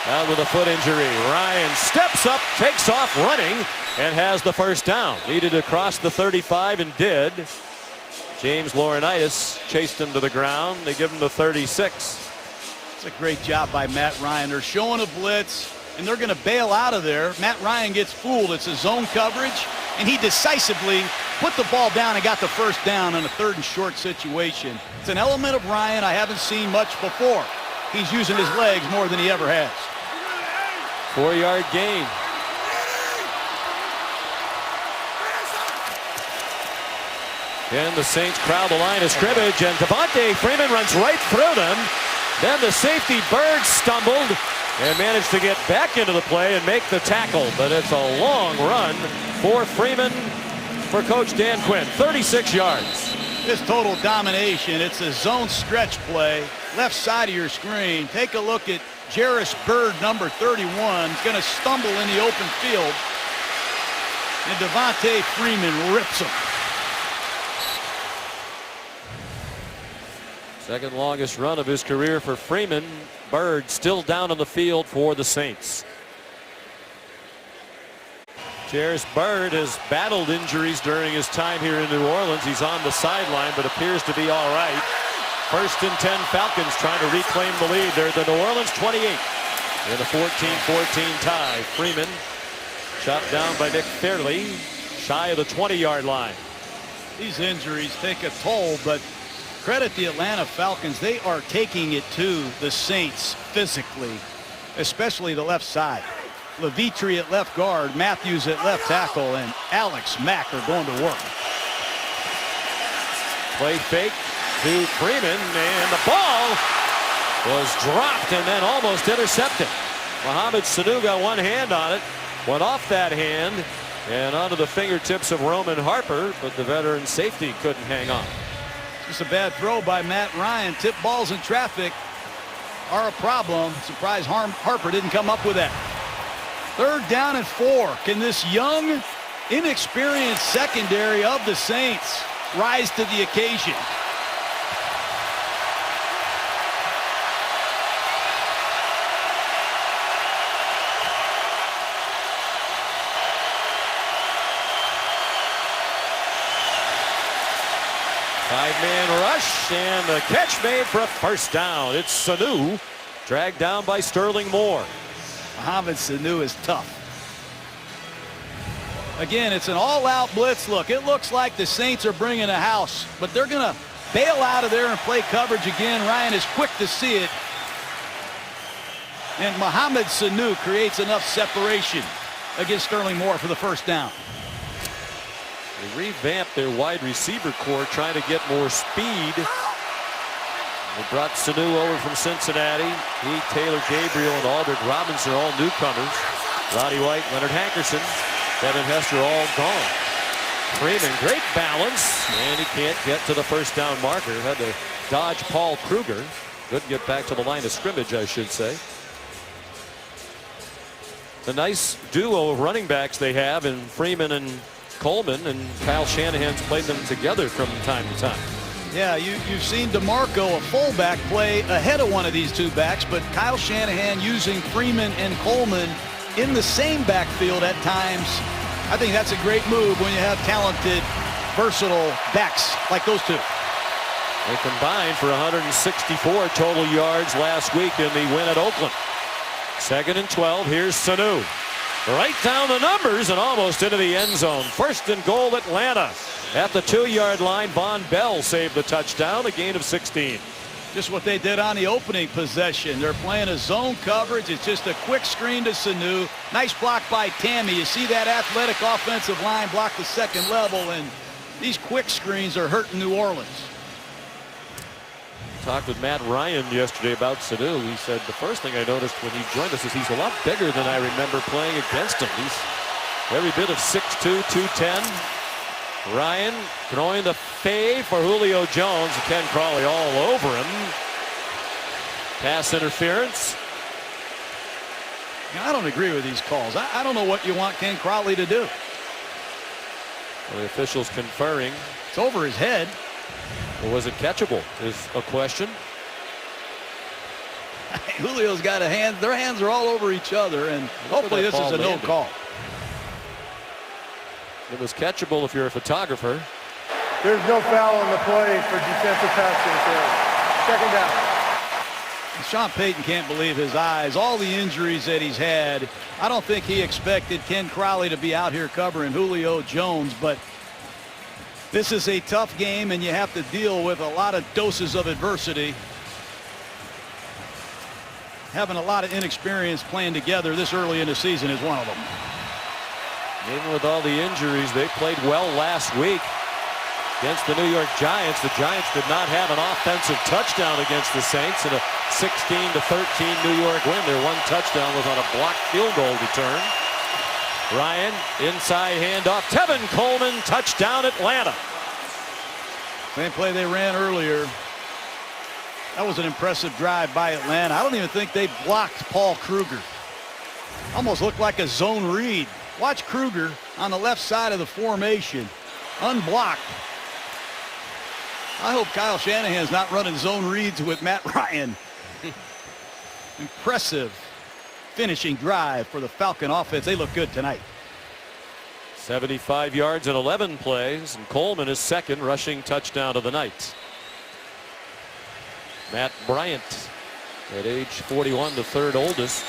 Out with a foot injury. Ryan steps up, takes off running, and has the first down. Needed to cross the 35 and did. James Laurinaitis chased him to the ground. They give him the 36. It's a great job by Matt Ryan. They're showing a blitz, and they're going to bail out of there. Matt Ryan gets fooled. It's a zone coverage, and he decisively put the ball down and got the first down in a 3rd and short situation. It's an element of Ryan I haven't seen much before. He's using his legs more than he ever has. 4-yard gain. And the Saints crowd the line of scrimmage, and Devontae Freeman runs right through them. Then the safety Bird stumbled and managed to get back into the play and make the tackle. But it's a long run for Freeman for Coach Dan Quinn. 36 yards. It's total domination. It's a zone stretch play. Left side of your screen. Take a look at Jarris Bird, number 31. He's going to stumble in the open field. And Devontae Freeman rips him. Second longest run of his career for Freeman. Bird still down on the field for the Saints. Jarris Bird has battled injuries during his time here in New Orleans. He's on the sideline, but appears to be all right. 1st and 10 Falcons trying to reclaim the lead. They're at the New Orleans 28 in a 14-14 tie. Freeman chopped down by Nick Fairley, shy of the 20-yard line. These injuries take a toll, but credit the Atlanta Falcons. They are taking it to the Saints physically, especially the left side. Levitri at left guard, Matthews at left tackle, and Alex Mack are going to work. Play fake to Freeman, and the ball was dropped and then almost intercepted. Mohamed Sanu got one hand on it, went off that hand and onto the fingertips of Roman Harper, but the veteran safety couldn't hang on. Just a bad throw by Matt Ryan. Tip balls in traffic are a problem. Surprised Harper didn't come up with that. 3rd down and 4. Can this young, inexperienced secondary of the Saints rise to the occasion? Five-man rush, and the catch made for a first down. It's Sanu, dragged down by Sterling Moore. Mohamed Sanu is tough. Again, it's an all-out blitz look. It looks like the Saints are bringing a house, but they're going to bail out of there and play coverage again. Ryan is quick to see it. And Mohamed Sanu creates enough separation against Sterling Moore for the first down. They revamped their wide receiver core, trying to get more speed. They brought Sanu over from Cincinnati. He, Taylor Gabriel, and Aldrick Robinson are all newcomers. Roddy White, Leonard Hankerson, Devin Hester all gone. Freeman, great balance, and he can't get to the first down marker. Had to dodge Paul Kruger. Couldn't get back to the line of scrimmage, I should say. The nice duo of running backs they have in Freeman and Coleman, and Kyle Shanahan's played them together from time to time. Yeah, you've seen DeMarco, a fullback, play ahead of one of these two backs, but Kyle Shanahan using Freeman and Coleman in the same backfield at times. I think that's a great move when you have talented, versatile backs like those two. They combined for 164 total yards last week in the win at Oakland. 2nd and 12. Here's Sanu. Right down the numbers and almost into the end zone. 1st and goal, Atlanta. At the 2-yard line, Von Bell saved the touchdown, a gain of 16. Just what they did on the opening possession. They're playing a zone coverage. It's just a quick screen to Sanu. Nice block by Tammy. You see that athletic offensive line block the second level, and these quick screens are hurting New Orleans. Talked with Matt Ryan yesterday about Sanu. He said the first thing I noticed when he joined us is he's a lot bigger than I remember playing against him. He's every bit of 6'2", 210. Ryan throwing the fade for Julio Jones. Ken Crawley all over him. Pass interference. I don't agree with these calls. I don't know what you want Ken Crawley to do. Well, the officials conferring. It's over his head. Or was it catchable is a question. Julio's got a hand. Their hands are all over each other, and hopefully this is a no call. It was catchable if you're a photographer. There's no foul on the play for defensive pass interference. Second down. Sean Payton can't believe his eyes. All the injuries that he's had. I don't think he expected Ken Crowley to be out here covering Julio Jones, but this is a tough game, and you have to deal with a lot of doses of adversity. Having a lot of inexperience playing together this early in the season is one of them. Even with all the injuries, they played well last week against the New York Giants. The Giants did not have an offensive touchdown against the Saints in a 16-13 New York win. Their one touchdown was on a blocked field goal return. Ryan, inside handoff. Tevin Coleman, touchdown Atlanta. Same play they ran earlier. That was an impressive drive by Atlanta. I don't even think they blocked Paul Kruger. Almost looked like a zone read. Watch Kruger on the left side of the formation, unblocked. I hope Kyle Shanahan's not running zone reads with Matt Ryan. Impressive finishing drive for the Falcon offense. They look good tonight. 75 yards in 11 plays, and Coleman is second rushing touchdown of the night. Matt Bryant, at age 41, the third oldest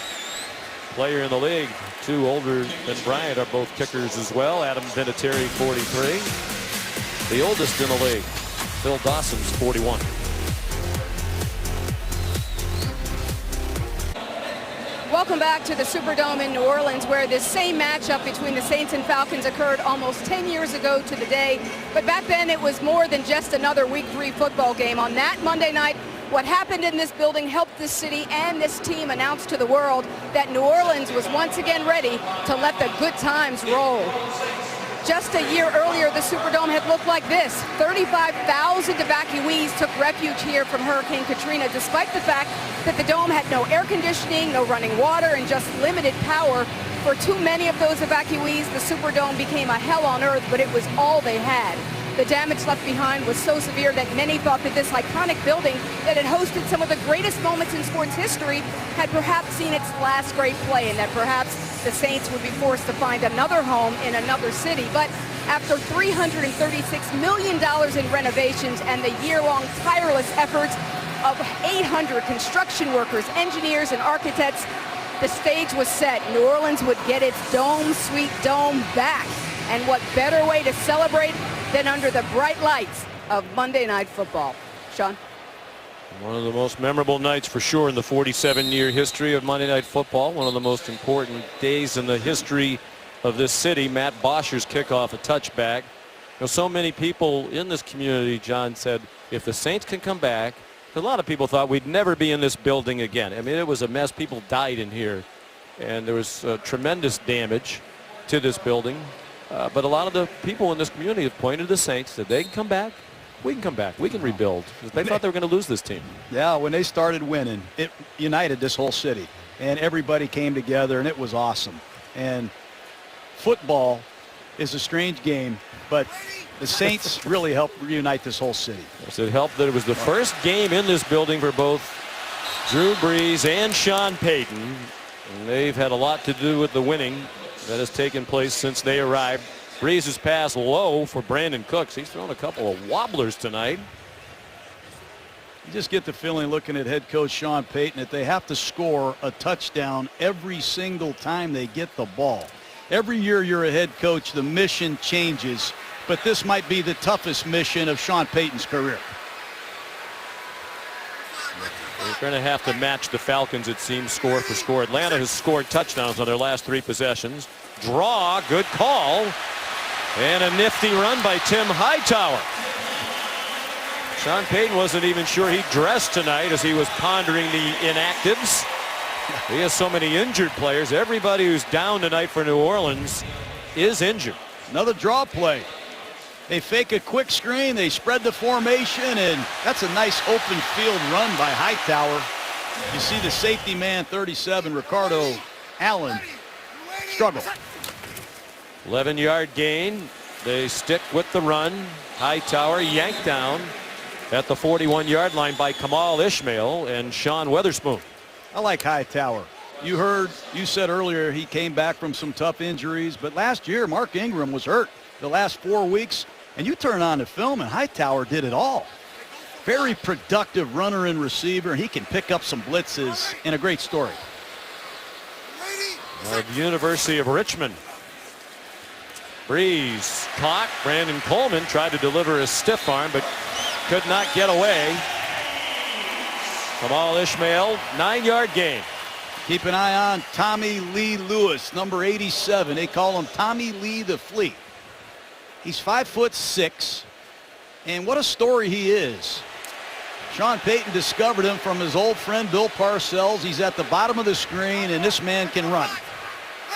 player in the league. Two older than Bryant are both kickers as well. Adam Vinatieri, 43. The oldest in the league. Phil Dawson's 41. Welcome back to the Superdome in New Orleans, where this same matchup between the Saints and Falcons occurred almost 10 years ago to the day. But back then it was more than just another Week 3 football game. On that Monday night, what happened in this building helped this city and this team announce to the world that New Orleans was once again ready to let the good times roll. Just a year earlier, the Superdome had looked like this. 35,000 evacuees took refuge here from Hurricane Katrina, despite the fact that the dome had no air conditioning, no running water, and just limited power. For too many of those evacuees, the Superdome became a hell on earth, but it was all they had. The damage left behind was so severe that many thought that this iconic building that had hosted some of the greatest moments in sports history had perhaps seen its last great play, and that perhaps the Saints would be forced to find another home in another city. But after $336 million in renovations and the year-long tireless efforts of 800 construction workers, engineers, and architects, the stage was set. New Orleans would get its dome, sweet dome back. And what better way to celebrate than under the bright lights of Monday Night Football. Sean? One of the most memorable nights for sure in the 47-year history of Monday Night Football. One of the most important days in the history of this city. Matt Bosher's kickoff, a touchback. You know, so many people in this community, John, said if the Saints can come back, a lot of people thought we'd never be in this building again. I mean, it was a mess. People died in here, and there was tremendous damage to this building. But a lot of the people in this community have pointed to the Saints that they can come back. We can come back. We can rebuild. They thought they were going to lose this team. Yeah, when they started winning, it united this whole city. And everybody came together, and it was awesome. And football is a strange game, but the Saints really helped reunite this whole city. Yes, it helped that it was the first game in this building for both Drew Brees and Sean Payton. And they've had a lot to do with the winning that has taken place since they arrived. Brees' pass low for Brandon Cooks. He's thrown a couple of wobblers tonight. You just get the feeling looking at head coach Sean Payton that they have to score a touchdown every single time they get the ball. Every year you're a head coach, the mission changes, but this might be the toughest mission of Sean Payton's career. They're going to have to match the Falcons, it seems, score for score. Atlanta has scored touchdowns on their last 3 possessions. Draw, good call. And a nifty run by Tim Hightower. Sean Payton wasn't even sure he dressed tonight as he was pondering the inactives. He has so many injured players. Everybody who's down tonight for New Orleans is injured. Another draw play. They fake a quick screen, they spread the formation, and that's a nice open field run by Hightower. You see the safety man, 37, Ricardo Allen, struggle. 11-yard gain. They stick with the run. Hightower yanked down at the 41-yard line by Kamal Ishmael and Sean Weatherspoon. I like Hightower. You said earlier he came back from some tough injuries, but last year Mark Ingram was hurt the last 4 weeks, and you turn on the film and Hightower did it all. Very productive runner and receiver. He can pick up some blitzes, and a great story. Of the University of Richmond. Breeze caught. Brandon Coleman tried to deliver a stiff arm, but could not get away. Kamal Ishmael, 9-yard gain. Keep an eye on Tommy Lee Lewis, number 87. They call him Tommy Lee the Fleet. He's 5'6", and what a story he is. Sean Payton discovered him from his old friend Bill Parcells. He's at the bottom of the screen, and this man can run.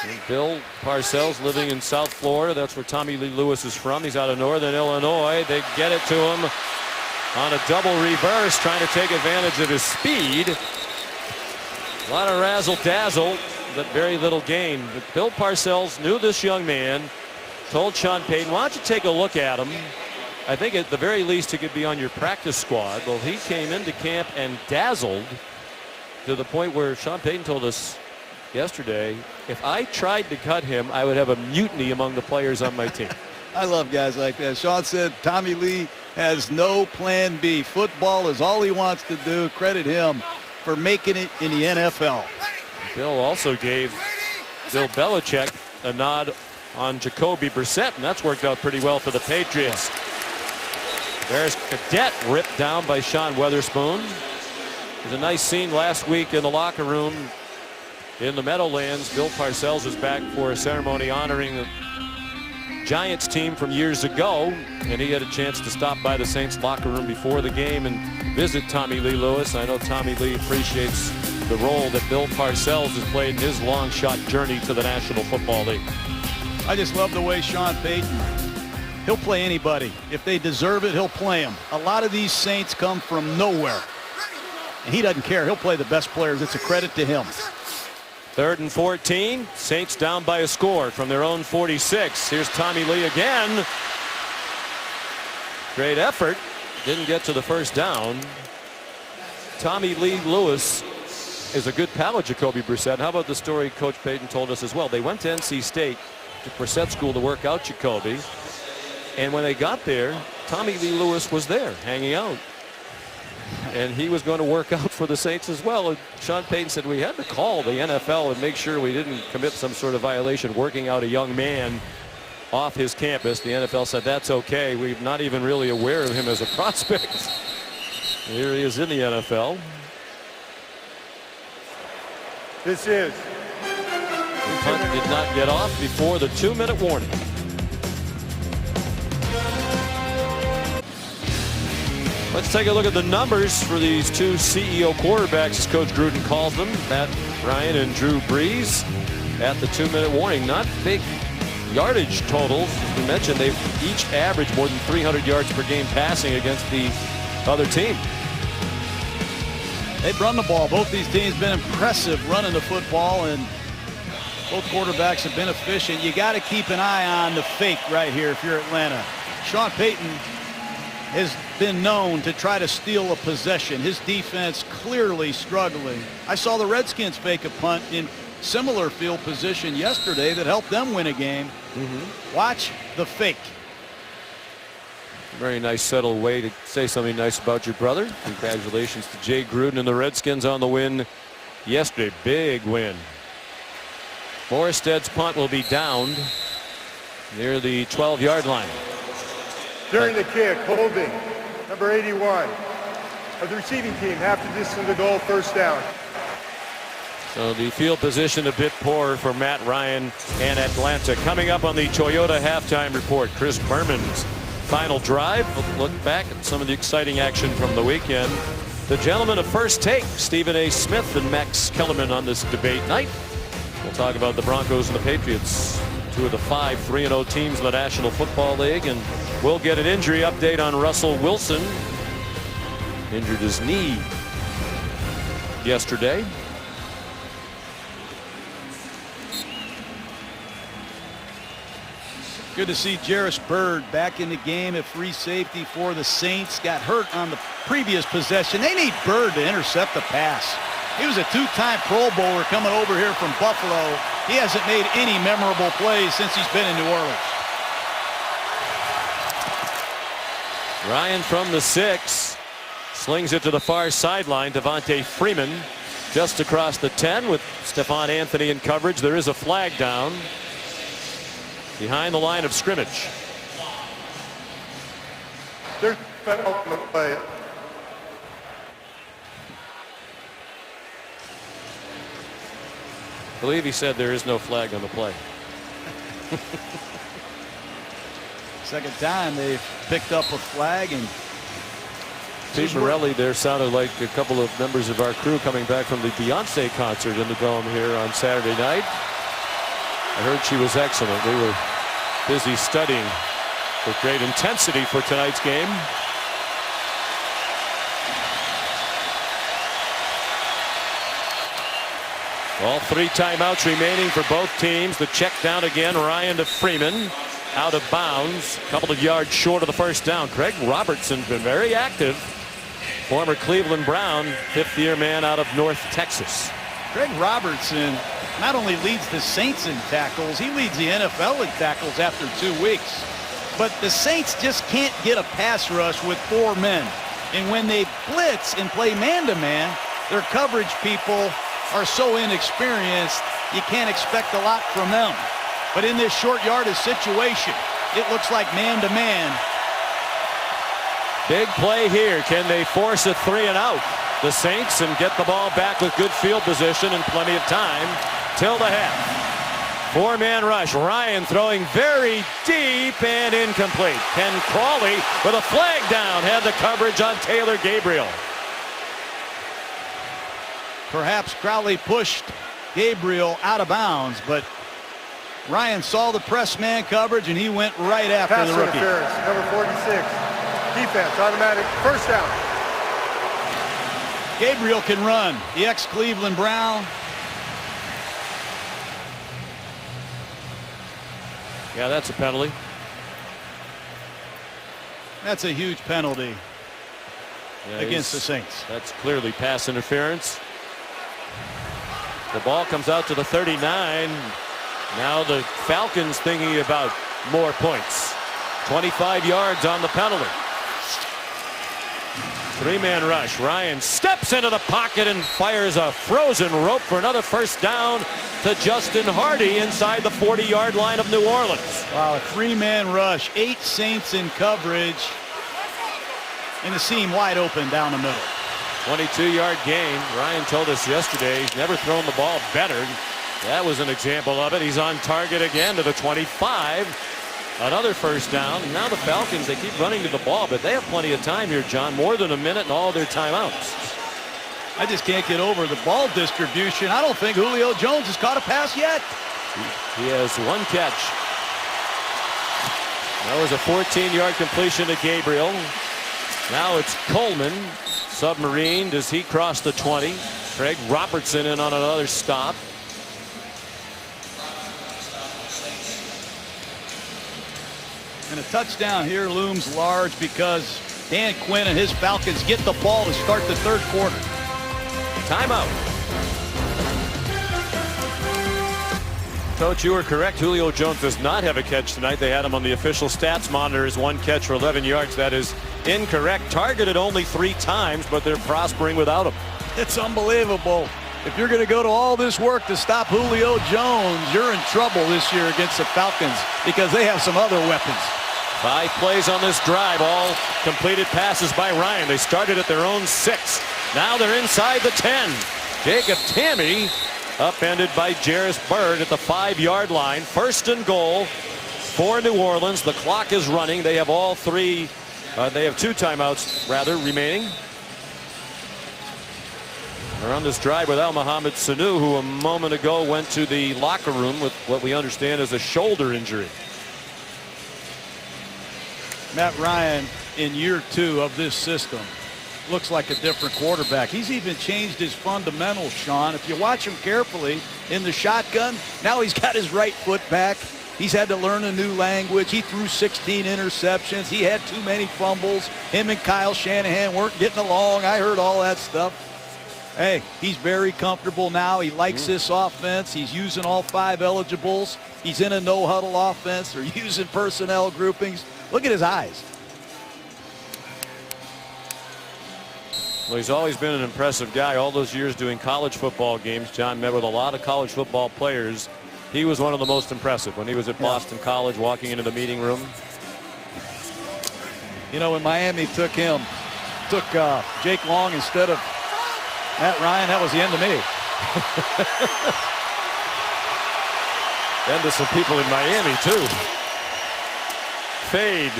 And Bill Parcells living in South Florida. That's where Tommy Lee Lewis is from. He's out of Northern Illinois. They get it to him on a double reverse, trying to take advantage of his speed. A lot of razzle-dazzle, but very little gain. But Bill Parcells knew this young man, told Sean Payton, why don't you take a look at him? I think at the very least he could be on your practice squad. Well, he came into camp and dazzled to the point where Sean Payton told us yesterday, if I tried to cut him, I would have a mutiny among the players on my team. I love guys like that. Sean said Tommy Lee has no plan B. Football is all he wants to do. Credit him for making it in the NFL. Bill also gave Bill Belichick a nod on Jacoby Brissett, and that's worked out pretty well for the Patriots. There's Cadet ripped down by Sean Weatherspoon. It was a nice scene last week in the locker room in the Meadowlands. Bill Parcells was back for a ceremony honoring the Giants team from years ago, and he had a chance to stop by the Saints locker room before the game and visit Tommy Lee Lewis. I know Tommy Lee appreciates the role that Bill Parcells has played in his long shot journey to the National Football League. I just love the way Sean Payton, he'll play anybody. If they deserve it, he'll play them. A lot of these Saints come from nowhere, and he doesn't care. He'll play the best players. It's a credit to him. 3rd and 14. Saints down by a score from their own 46. Here's Tommy Lee again. Great effort. Didn't get to the first down. Tommy Lee Lewis is a good pal of Jacoby Brissett. How about the story Coach Payton told us as well? They went to NC State, to Brissett School, to work out Jacoby. And when they got there, Tommy Lee Lewis was there hanging out. And he was going to work out for the Saints as well. And Sean Payton said we had to call the NFL and make sure we didn't commit some sort of violation working out a young man off his campus. The NFL said that's okay. We're not even really aware of him as a prospect. Here he is in the NFL. This is. The punt did not get off before the 2-minute warning. Let's take a look at the numbers for these two CEO quarterbacks, as Coach Gruden calls them, Matt Ryan and Drew Brees, at the 2-minute warning. Not big yardage totals. As we mentioned, they've each averaged more than 300 yards per game passing against the other team. They've run the ball. Both these teams have been impressive running the football, and both quarterbacks have been efficient. You got to keep an eye on the fake right here if you're Atlanta. Sean Payton has been known to try to steal a possession. His defense clearly struggling. I saw the Redskins fake a punt in similar field position yesterday that helped them win a game. Watch the fake. Very nice, settled way to say something nice about your brother. Congratulations to Jay Gruden and the Redskins on the win yesterday. Big win. Morstead's punt will be downed near the 12-yard line. During the kick, holding, number 81 of the receiving team, half the distance of the goal, first down. So the field position a bit poor for Matt Ryan and Atlanta. Coming up on the Toyota halftime report, Chris Berman's final drive. We'll look back at some of the exciting action from the weekend. The gentlemen of First Take, Stephen A. Smith and Max Kellerman, on this debate night. We'll talk about the Broncos and the Patriots, two of the 5 3-0 teams in the National Football League, and we'll get an injury update on Russell Wilson. Injured his knee yesterday. Good to see Jarris Byrd back in the game at free safety for the Saints. Got hurt on the previous possession. They need Byrd to intercept the pass. He was a two-time Pro Bowler coming over here from Buffalo. He hasn't made any memorable plays since he's been in New Orleans. Ryan from the 6 slings it to the far sideline. Devontae Freeman just across the 10 with Stephon Anthony in coverage. There is a flag down behind the line of scrimmage. There's penalty on the play. I believe he said there is no flag on the play. Second time they've picked up a flag. And Pete Morelli there sounded like a couple of members of our crew coming back from the Beyonce concert in the Dome here on Saturday night. I heard she was excellent. They were busy studying with great intensity for tonight's game. All 3 timeouts remaining for both teams. The check down again. Ryan to Freeman. Out of bounds. A couple of yards short of the first down. Craig Robertson's been very active. Former Cleveland Brown, 5th-year man out of North Texas. Craig Robertson not only leads the Saints in tackles, he leads the NFL in tackles after 2 weeks. But the Saints just can't get a pass rush with 4 men. And when they blitz and play man-to-man, their coverage people are so inexperienced, you can't expect a lot from them. But in this short yardage situation, it looks like man-to-man. Big play here. Can they force a 3 and out? The Saints and get the ball back with good field position and plenty of time till the half. 4-man rush. Ryan throwing very deep and incomplete. Ken Crawley with a flag down had the coverage on Taylor Gabriel. Perhaps Crowley pushed Gabriel out of bounds, but Ryan saw the press man coverage and he went right after Pass the rookie. interference, number 46. Defense, automatic, first down. Gabriel can run. The ex-Cleveland Brown. Yeah, that's a penalty. That's a huge penalty against the Saints. That's clearly pass interference. The ball comes out to the 39. Now the Falcons thinking about more points. 25 yards on the penalty. 3-man rush. Ryan steps into the pocket and fires a frozen rope for another first down to Justin Hardy inside the 40-yard line of New Orleans. Wow, a 3-man rush. 8 Saints in coverage. And the seam wide open down the middle. 22-yard gain. Ryan told us yesterday he's never thrown the ball better. That was an example of it. He's on target again to the 25. Another first down. And now the Falcons, they keep running to the ball, but they have plenty of time here, John. More than a minute in all their timeouts. I just can't get over the ball distribution. I don't think Julio Jones has caught a pass yet. He has 1 catch. That was a 14-yard completion to Gabriel. Now it's Coleman. Submarine. Does he cross the 20? Craig Robertson in on another stop. And a touchdown here looms large because Dan Quinn and his Falcons get the ball to start the 3rd quarter. Timeout. Coach, you were correct. Julio Jones does not have a catch tonight. They had him on the official stats monitor as 1 catch for 11 yards. That is incorrect. Targeted only 3 times, but they're prospering without him. It's unbelievable. If you're going to go to all this work to stop Julio Jones, you're in trouble this year against the Falcons because they have some other weapons. 5 plays on this drive, all completed passes by Ryan. They started at their own 6. Now they're inside the 10. Jacob Tamme upended by Jarris Byrd at the 5-yard line. 1st and goal for New Orleans. The clock is running. They have all 3. They have 2 timeouts rather remaining. They're on this drive without Mohamed Sanu, who a moment ago went to the locker room with what we understand is a shoulder injury. Matt Ryan in year 2 of this system looks like a different quarterback. He's even changed his fundamentals, Sean. If you watch him carefully in the shotgun, now he's got his right foot back. He's had to learn a new language. He threw 16 interceptions. He had too many fumbles. Him and Kyle Shanahan weren't getting along. I heard all that stuff. Hey, he's very comfortable now. He likes this offense. He's using all 5 eligibles. He's in a no-huddle offense. They're using personnel groupings. Look at his eyes. Well, he's always been an impressive guy. All those years doing college football games, John met with a lot of college football players. He was one of the most impressive when he was at Boston College, walking into the meeting room. You know, when Miami took Jake Long instead of Matt Ryan, that was the end of me. And to some people in Miami, too. Fade.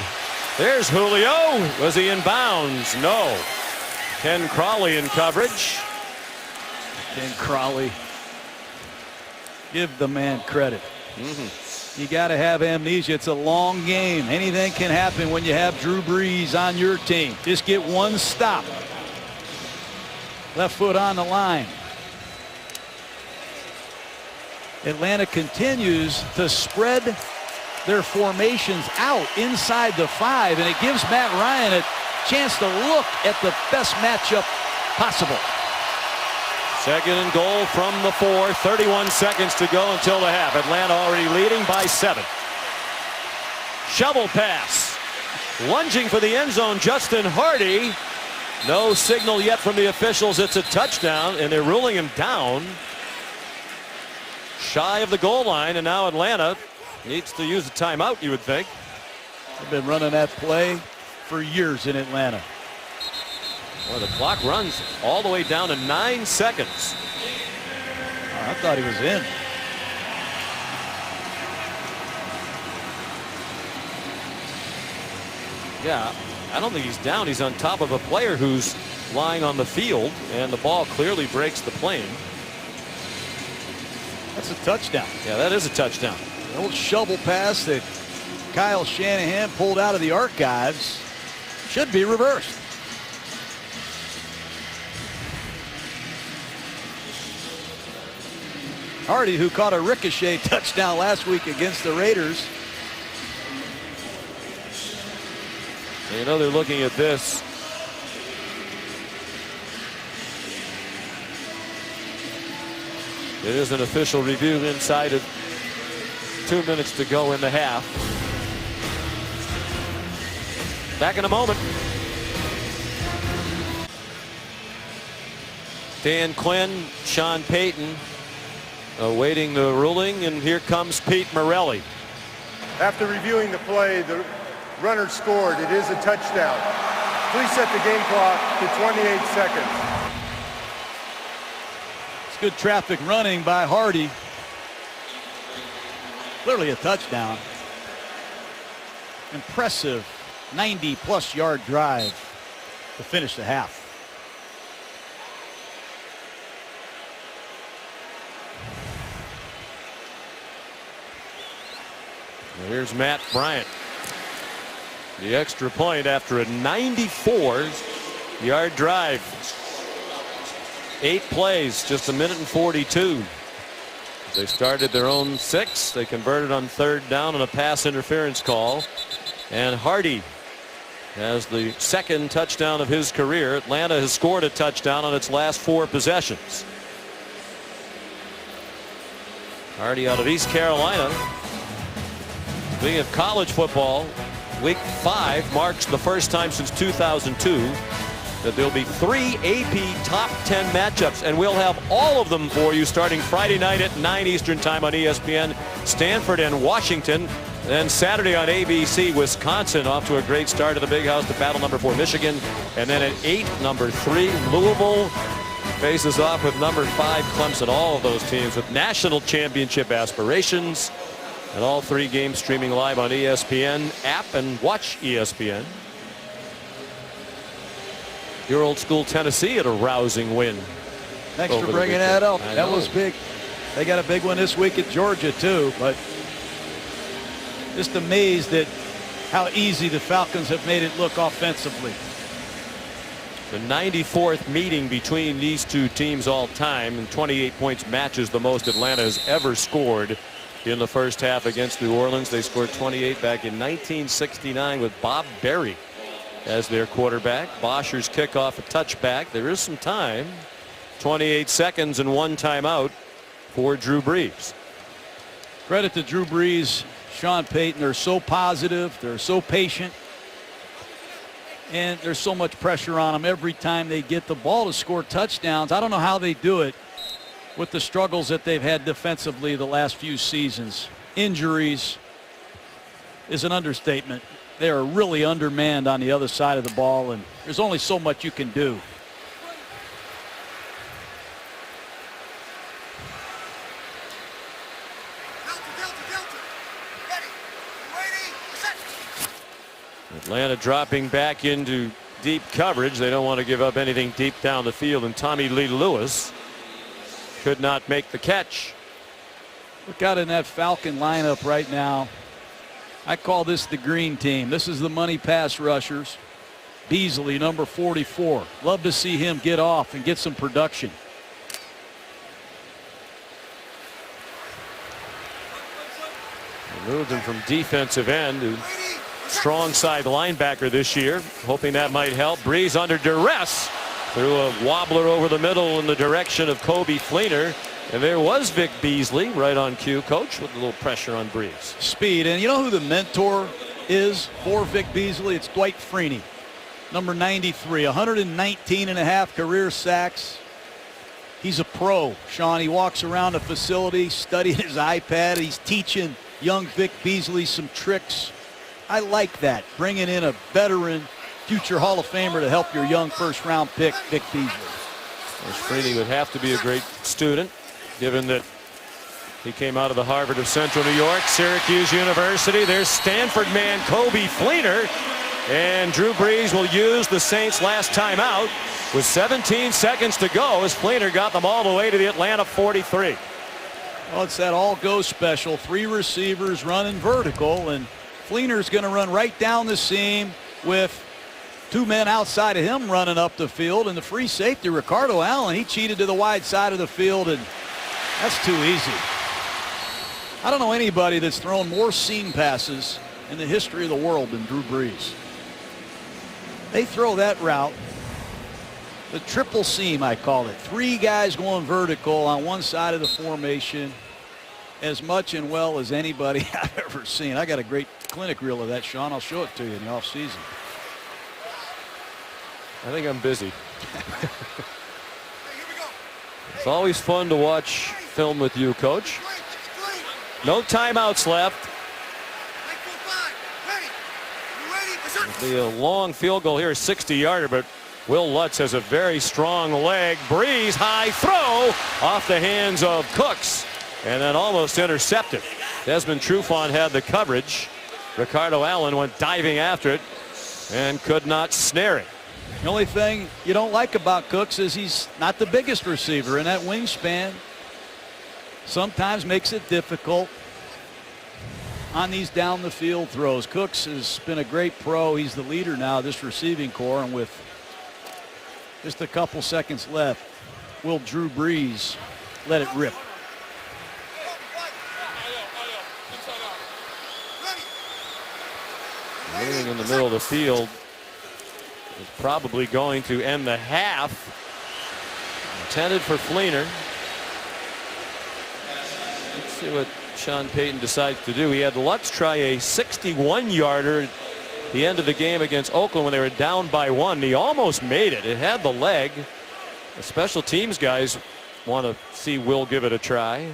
There's Julio. Was he in bounds? No. Ken Crawley in coverage. Ken Crawley. Give the man credit. You got to have amnesia. It's a long game. Anything can happen when you have Drew Brees on your team. Just get one stop. Left foot on the line. Atlanta continues to spread their formations out inside the 5, and it gives Matt Ryan a chance to look at the best matchup possible. 2nd and goal from the 4. 31 seconds to go until the half. Atlanta already leading by 7. Shovel pass. Lunging for the end zone, Justin Hardy. No signal yet from the officials. It's a touchdown, and they're ruling him down. Shy of the goal line, and now Atlanta needs to use a timeout, you would think. They've been running that play for years in Atlanta. Well, the clock runs all the way down to 9 seconds. I thought he was in. Yeah, I don't think he's down. He's on top of a player who's lying on the field, and the ball clearly breaks the plane. That's a touchdown. Yeah, that is a touchdown. The old shovel pass that Kyle Shanahan pulled out of the archives should be reversed. Hardy, who caught a ricochet touchdown last week against the Raiders. And you know they're looking at this. It is an official review inside of 2 minutes to go in the half. Back in a moment. Dan Quinn, Sean Payton awaiting the ruling, and here comes Pete Morelli. After reviewing the play, the runner scored. It is a touchdown. Please set the game clock to 28 seconds. It's good traffic running by Hardy. Clearly a touchdown. Impressive 90-plus yard drive to finish the half. Here's Matt Bryant. The extra point after a 94-yard drive. 8 plays, just 1:42. They started their own 6. They converted on 3rd down on a pass interference call. And Hardy has the 2nd touchdown of his career. Atlanta has scored a touchdown on its last 4 possessions. Hardy out of East Carolina. Speaking of college football, week 5 marks the first time since 2002 that there'll be 3 AP top 10 matchups, and we'll have all of them for you starting Friday night at 9 Eastern time on ESPN. Stanford and Washington. Then Saturday on ABC, Wisconsin off to a great start at the Big House to battle number 4 Michigan. And then at 8, number 3 Louisville faces off with number 5 Clemson. All of those teams with national championship aspirations. And all 3 games streaming live on ESPN app and watch ESPN. Your old school Tennessee had a rousing win. Thanks for bringing that up. That was big. They got a big one this week at Georgia too, but just amazed at how easy the Falcons have made it look offensively. The 94th meeting between these 2 teams all time, and 28 points matches the most Atlanta has ever scored in the first half against New Orleans. They scored 28 back in 1969 with Bob Berry as their quarterback. Bosher's kickoff a touchback. There is some time. 28 seconds and 1 timeout for Drew Brees. Credit to Drew Brees, Sean Payton. They're so positive. They're so patient. And there's so much pressure on them every time they get the ball to score touchdowns. I don't know how they do it with the struggles that they've had defensively the last few seasons. Injuries is an understatement. They are really undermanned on the other side of the ball, and there's only so much you can do. Atlanta dropping back into deep coverage. They don't want to give up anything deep down the field, and Tommy Lee Lewis could not make the catch. Look out in that Falcon lineup right now. I call this the green team. This is the money pass rushers. Beasley, number 44. Love to see him get off and get some production. They moved him from defensive end to strong side linebacker this year, hoping that might help. Brees under duress, threw a wobbler over the middle in the direction of Kobe Fleener, and there was Vic Beasley right on cue, coach, with a little pressure on Brees. Speed, and you know who the mentor is for Vic Beasley? It's Dwight Freeney, number 93, 119 and a half career sacks. He's a pro, Sean. He walks around the facility studying his iPad. He's teaching young Vic Beasley some tricks. I like that, bringing in a veteran, future Hall of Famer to help your young first-round pick, Vic Beasley. Freeney would have to be a great student, given that he came out of the Harvard of Central New York, Syracuse University. There's Stanford man Kobe Fleener, and Drew Brees will use the Saints' last time out with 17 seconds to go as Fleener got them all the way to the Atlanta 43. Well, it's that all-go special. 3 receivers running vertical, and Fleener's going to run right down the seam with 2 men outside of him running up the field, and the free safety, Ricardo Allen, he cheated to the wide side of the field, and that's too easy. I don't know anybody that's thrown more seam passes in the history of the world than Drew Brees. They throw that route, the triple seam, I call it. 3 guys going vertical on one side of the formation, as much and well as anybody I've ever seen. I got a great clinic reel of that, Sean. I'll show it to you in the offseason. I think I'm busy. It's always fun to watch film with you, Coach. No timeouts left. The long field goal here is 60-yarder, but Will Lutz has a very strong leg. Brees, high throw off the hands of Cooks, and then almost intercepted. Desmond Trufant had the coverage. Ricardo Allen went diving after it and could not snare it. The only thing you don't like about Cooks is he's not the biggest receiver, and that wingspan sometimes makes it difficult on these down the field throws. Cooks has been a great pro. He's the leader now of this receiving corps, and with just a couple seconds left, will Drew Brees let it rip? Moving in the middle of the field is probably going to end the half. Intended for Fleener. Let's see what Sean Payton decides to do. He had Lutz try a 61-yarder at the end of the game against Oakland when they were down by 1. He almost made it. It had the leg. The special teams guys want to see Will give it a try.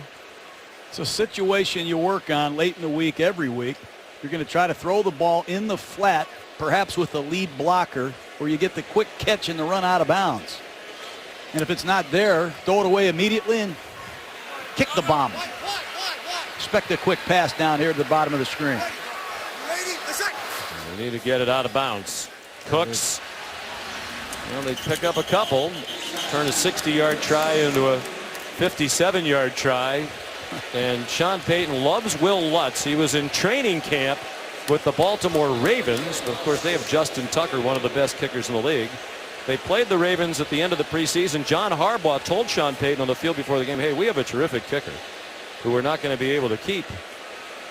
It's a situation you work on late in the week every week. You're going to try to throw the ball in the flat, perhaps with a lead blocker, where you get the quick catch and the run out of bounds. And if it's not there, throw it away immediately and kick the bomb. Expect a quick pass down here at the bottom of the screen. They need to get it out of bounds. Cooks, well, they pick up a couple, turn a 60-yard try into a 57-yard try. And Sean Payton loves Will Lutz. He was in training camp with the Baltimore Ravens. Of course, they have Justin Tucker, one of the best kickers in the league. They played the Ravens at the end of the preseason. John Harbaugh told Sean Payton on the field before the game, hey, we have a terrific kicker who we're not going to be able to keep.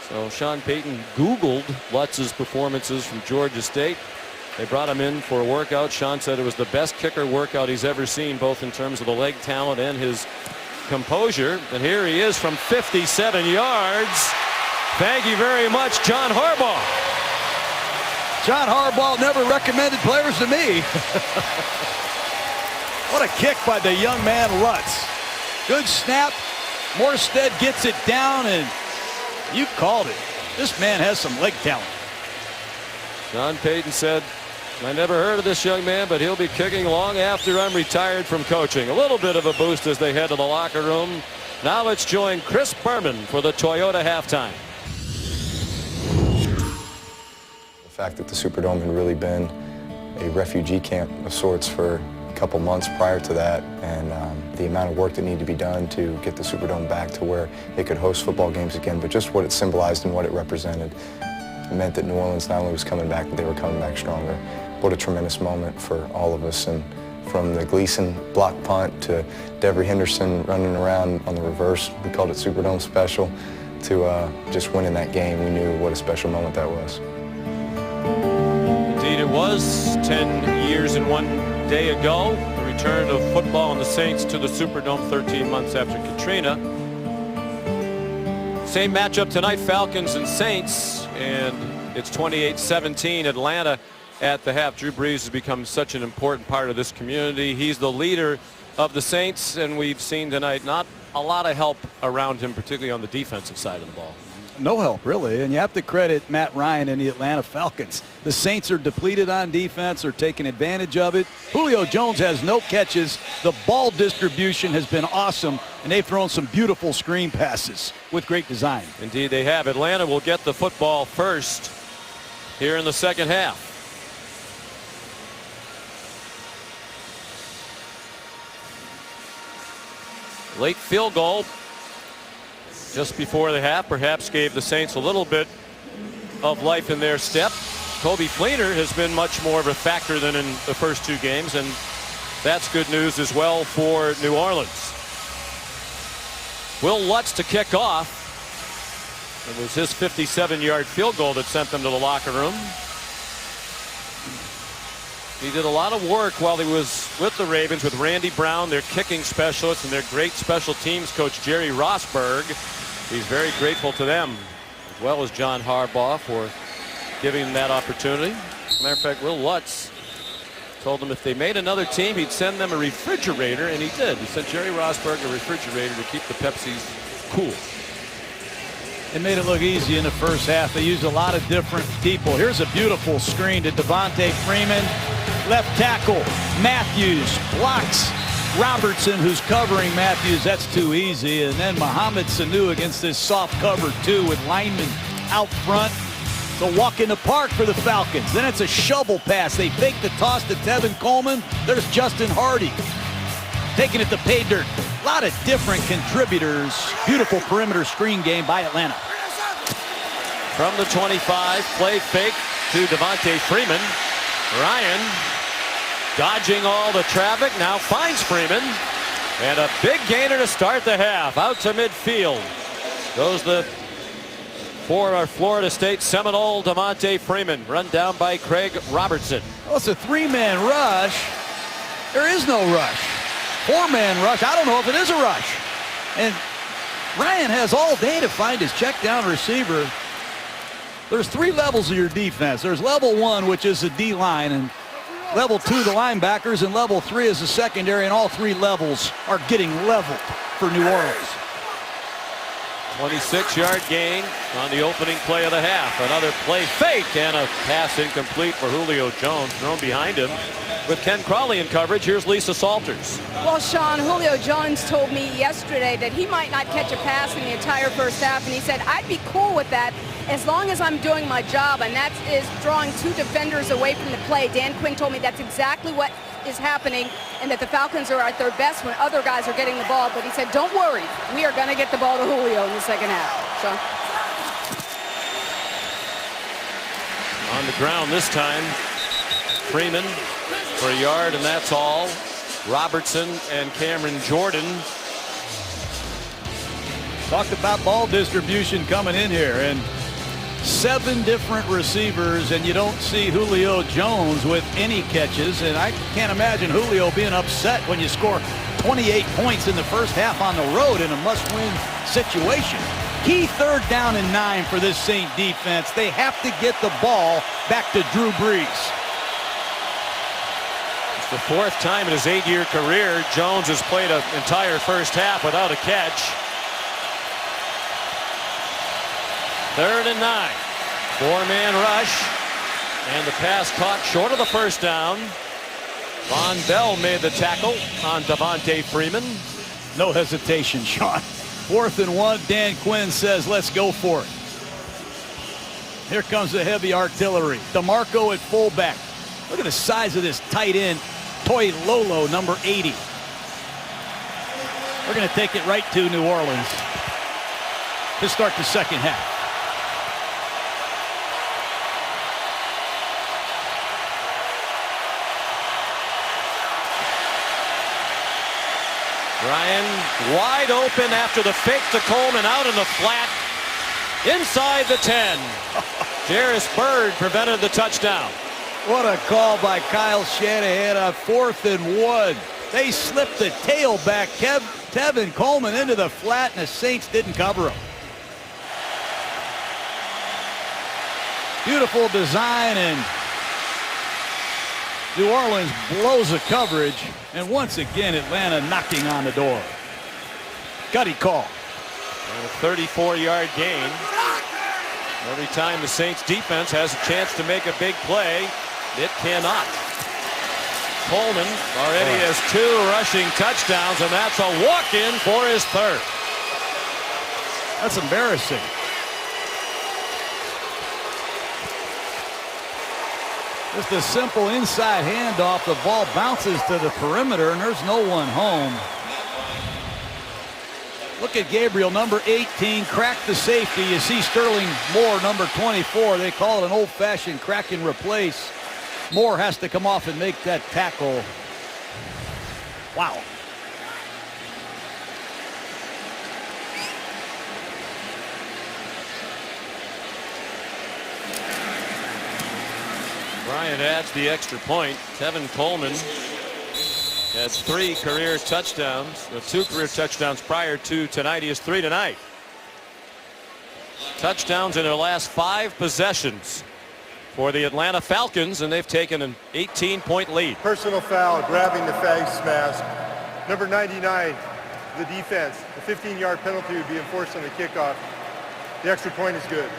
So Sean Payton Googled Lutz's performances from Georgia State. They brought him in for a workout. Sean said it was the best kicker workout he's ever seen, both in terms of the leg talent and his composure. And here he is from 57 yards. Thank you very much, John Harbaugh. John Harbaugh never recommended players to me. What a kick by the young man Lutz. Good snap. Morstead gets it down, and you called it. This man has some leg talent. John Payton said, I never heard of this young man, but he'll be kicking long after I'm retired from coaching. A little bit of a boost as they head to the locker room. Now let's join Chris Berman for the Toyota halftime. The fact that the Superdome had really been a refugee camp of sorts for a couple months prior to that, and the amount of work that needed to be done to get the Superdome back to where it could host football games again, but just what it symbolized and what it represented. It meant that New Orleans not only was coming back, but they were coming back stronger. What a tremendous moment for all of us, and from the Gleason block punt to Devery Henderson running around on the reverse, we called it Superdome special, to just winning that game. We knew what a special moment that was. Indeed it was. 10 years and 1 day ago, the return of football and the Saints to the Superdome 13 months after Katrina. Same matchup tonight, Falcons and Saints, and it's 28-17 Atlanta at the half. Drew Brees has become such an important part of this community. He's the leader of the Saints, and we've seen tonight not a lot of help around him, particularly on the defensive side of the ball. No help, really, and you have to credit Matt Ryan and the Atlanta Falcons. The Saints are depleted on defense, are taking advantage of it. Julio Jones has no catches. The ball distribution has been awesome, and they've thrown some beautiful screen passes with great design. Indeed they have. Atlanta will get the football first here in the second half. Late field goal just before the half perhaps gave the Saints a little bit of life in their step. Kobe Fleener has been much more of a factor than in the first two games, and that's good news as well for New Orleans. Will Lutz to kick off. It was his 57-yard field goal that sent them to the locker room. He did a lot of work while he was with the Ravens with Randy Brown, their kicking specialist, and their great special teams coach Jerry Rossberg. He's very grateful to them, as well as John Harbaugh, for giving him that opportunity. As a matter of fact, Will Lutz told them if they made another team, he'd send them a refrigerator, and he did. He sent Jerry Rossberg a refrigerator to keep the Pepsis cool. They made it look easy in the first half. They used a lot of different people. Here's a beautiful screen to Devontae Freeman. Left tackle Matthews blocks Robertson, who's covering Matthews. That's too easy. And then Mohamed Sanu against this soft cover two with linemen out front. So walk in the park for the Falcons. Then it's a shovel pass. They fake the toss to Tevin Coleman. There's Justin Hardy taking it to pay dirt. A lot of different contributors. Beautiful perimeter screen game by Atlanta. From the 25, play fake to Devontae Freeman. Ryan dodging all the traffic, now finds Freeman. And a big gainer to start the half. Out to midfield goes the for our Florida State Seminole Devontae Freeman, run down by Craig Robertson. Well, it's a three-man rush. There is no rush. Four-man rush. I don't know if it is a rush. And Ryan has all day to find his check down receiver. There's three levels of your defense. There's level one, which is the D-line, and level two, the linebackers, and level three is the secondary, and all three levels are getting leveled for New Orleans. 26-yard gain on the opening play of the half. Another play fake and a pass incomplete for Julio Jones, thrown behind him with Ken Crawley in coverage. Here's Lisa Salters. Well, Sean, Julio Jones told me yesterday that he might not catch a pass in the entire first half, and he said, I'd be cool with that as long as I'm doing my job, and that is drawing two defenders away from the play. Dan Quinn told me that's exactly what is happening, and that the Falcons are at their best when other guys are getting the ball. But he said, don't worry, we are going to get the ball to Julio in the second half. Sean? On the ground this time, Freeman for a yard, and that's all. Robertson and Cameron Jordan. Talked about ball distribution coming in here, and 7 different receivers, and you don't see Julio Jones with any catches. And I can't imagine Julio being upset when you score 28 points in the first half on the road in a must-win situation. Key 3rd down and 9 for this Saint defense. They have to get the ball back to Drew Brees. It's the 4th time in his 8-year career Jones has played an entire first half without a catch. 3rd and 9. 4-man rush. And the pass caught short of the first down. Von Bell made the tackle on Devontae Freeman. No hesitation, Sean. 4th and 1. Dan Quinn says, let's go for it. Here comes the heavy artillery. DeMarco at fullback. Look at the size of this tight end. Toy Lolo, number 80. We're going to take it right to New Orleans to start the second half. Ryan wide open after the fake to Coleman, out in the flat. Inside the 10. Jarris Byrd prevented the touchdown. What a call by Kyle Shanahan on 4th and 1. They slipped the tailback Tevin Coleman into the flat, and the Saints didn't cover him. Beautiful design, and New Orleans blows the coverage, and once again Atlanta knocking on the door. Gutty call. And a 34-yard gain. Every time the Saints defense has a chance to make a big play, it cannot. Coleman already has 2 rushing touchdowns, and that's a walk-in for his 3rd. That's embarrassing. Just a simple inside handoff. The ball bounces to the perimeter, and there's no one home. Look at Gabriel, number 18, cracked the safety. You see Sterling Moore, number 24. They call it an old-fashioned crack and replace. Moore has to come off and make that tackle. Wow. Bryant adds the extra point. Tevin Coleman has 3 career touchdowns, 2 career touchdowns prior to tonight. He has 3 tonight. Touchdowns in their last 5 possessions for the Atlanta Falcons, and they've taken an 18-point lead. Personal foul, grabbing the face mask. Number 99, the defense. The 15-yard penalty would be enforced on the kickoff. The extra point is good.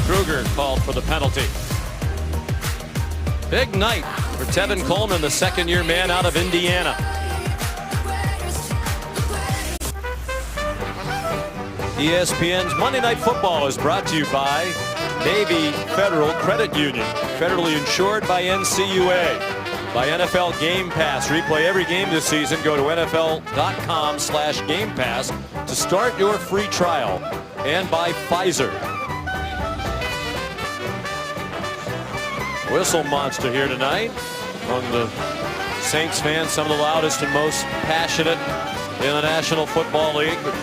Kruger called for the penalty. Big night for Tevin Coleman, the 2nd-year man out of Indiana. ESPN's Monday Night Football is brought to you by Navy Federal Credit Union, federally insured by NCUA. By NFL Game Pass. Replay every game this season. Go to NFL.com/Game Pass to start your free trial. And by Pfizer. Whistle monster here tonight among the Saints fans, some of the loudest and most passionate in the National Football League, but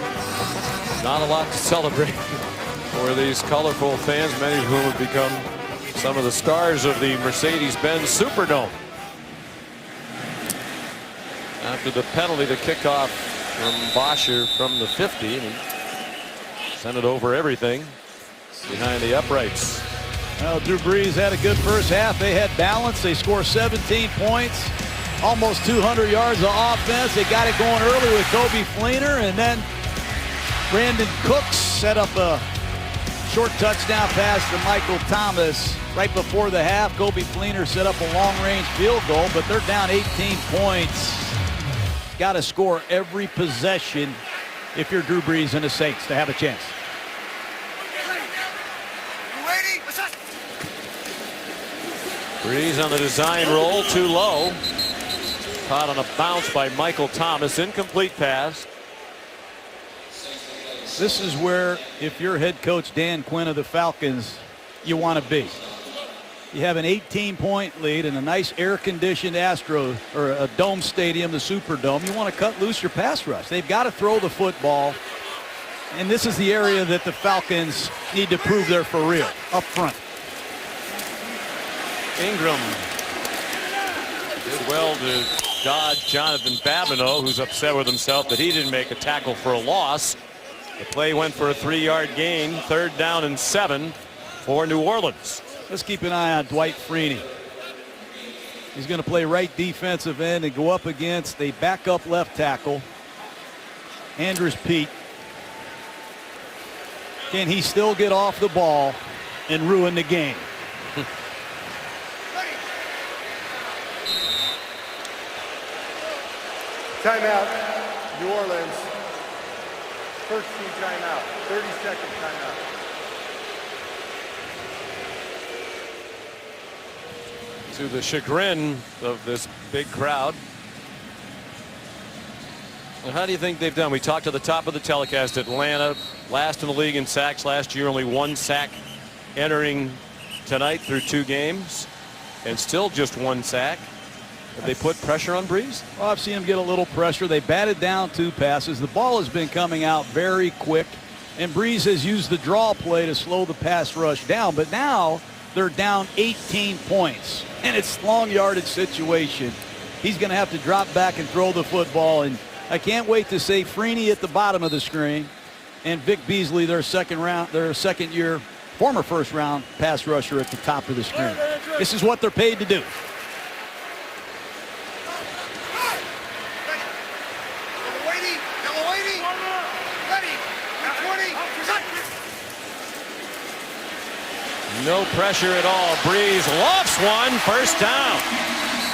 not a lot to celebrate for these colorful fans, many of whom have become some of the stars of the Mercedes-Benz Superdome. After the penalty, the kickoff from Bosher from the 50, and he sent it over everything behind the uprights. Well, Drew Brees had a good first half. They had balance. They scored 17 points, almost 200 yards of offense. They got it going early with Kobe Fleener, and then Brandon Cooks set up a short touchdown pass to Michael Thomas right before the half. Kobe Fleener set up a long-range field goal, but they're down 18 points. Got to score every possession if you're Drew Brees and the Saints to have a chance. Brees on the design roll, too low. Caught on a bounce by Michael Thomas. Incomplete pass. This is where, if you're head coach Dan Quinn of the Falcons, you want to be. You have an 18-point lead in a nice air-conditioned Astro or a dome stadium, the Superdome. You want to cut loose your pass rush. They've got to throw the football. And this is the area that the Falcons need to prove they're for real, up front. Ingram did well to dodge Jonathan Babineau, who's upset with himself that he didn't make a tackle for a loss. The play went for a 3-yard gain, 3rd down and 7 for New Orleans. Let's keep an eye on Dwight Freeney. He's going to play right defensive end and go up against a backup left tackle, Andrus Peat. Can he still get off the ball and ruin the game? Timeout, New Orleans. First team timeout, 30-second timeout. To the chagrin of this big crowd. And how do you think they've done? We talked at the top of the telecast. Atlanta, last in the league in sacks last year, only 1 sack entering tonight through 2 games, and still just 1 sack. Have they put pressure on Brees? Well, I've seen him get a little pressure. They batted down 2 passes. The ball has been coming out very quick, and Brees has used the draw play to slow the pass rush down. But now they're down 18 points, and it's long yardage situation. He's going to have to drop back and throw the football, and I can't wait to say Freeney at the bottom of the screen and Vic Beasley, their second-year, former first-round pass rusher at the top of the screen. This is what they're paid to do. No pressure at all. Brees lofts one, 1st down.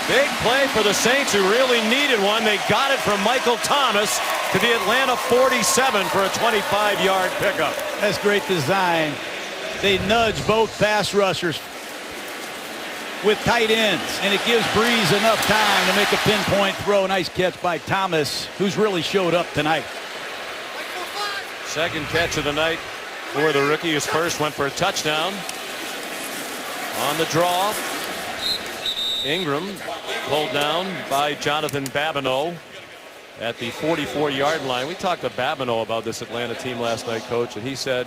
Big play for the Saints, who really needed one. They got it from Michael Thomas to the Atlanta 47 for a 25-yard pickup. That's great design. They nudge both pass rushers with tight ends, and it gives Brees enough time to make a pinpoint throw. Nice catch by Thomas, who's really showed up tonight. 2nd catch of the night for the rookie. His first went for a touchdown. On the draw, Ingram pulled down by Jonathan Babineau at the 44-yard line. We talked to Babineau about this Atlanta team last night, Coach, and he said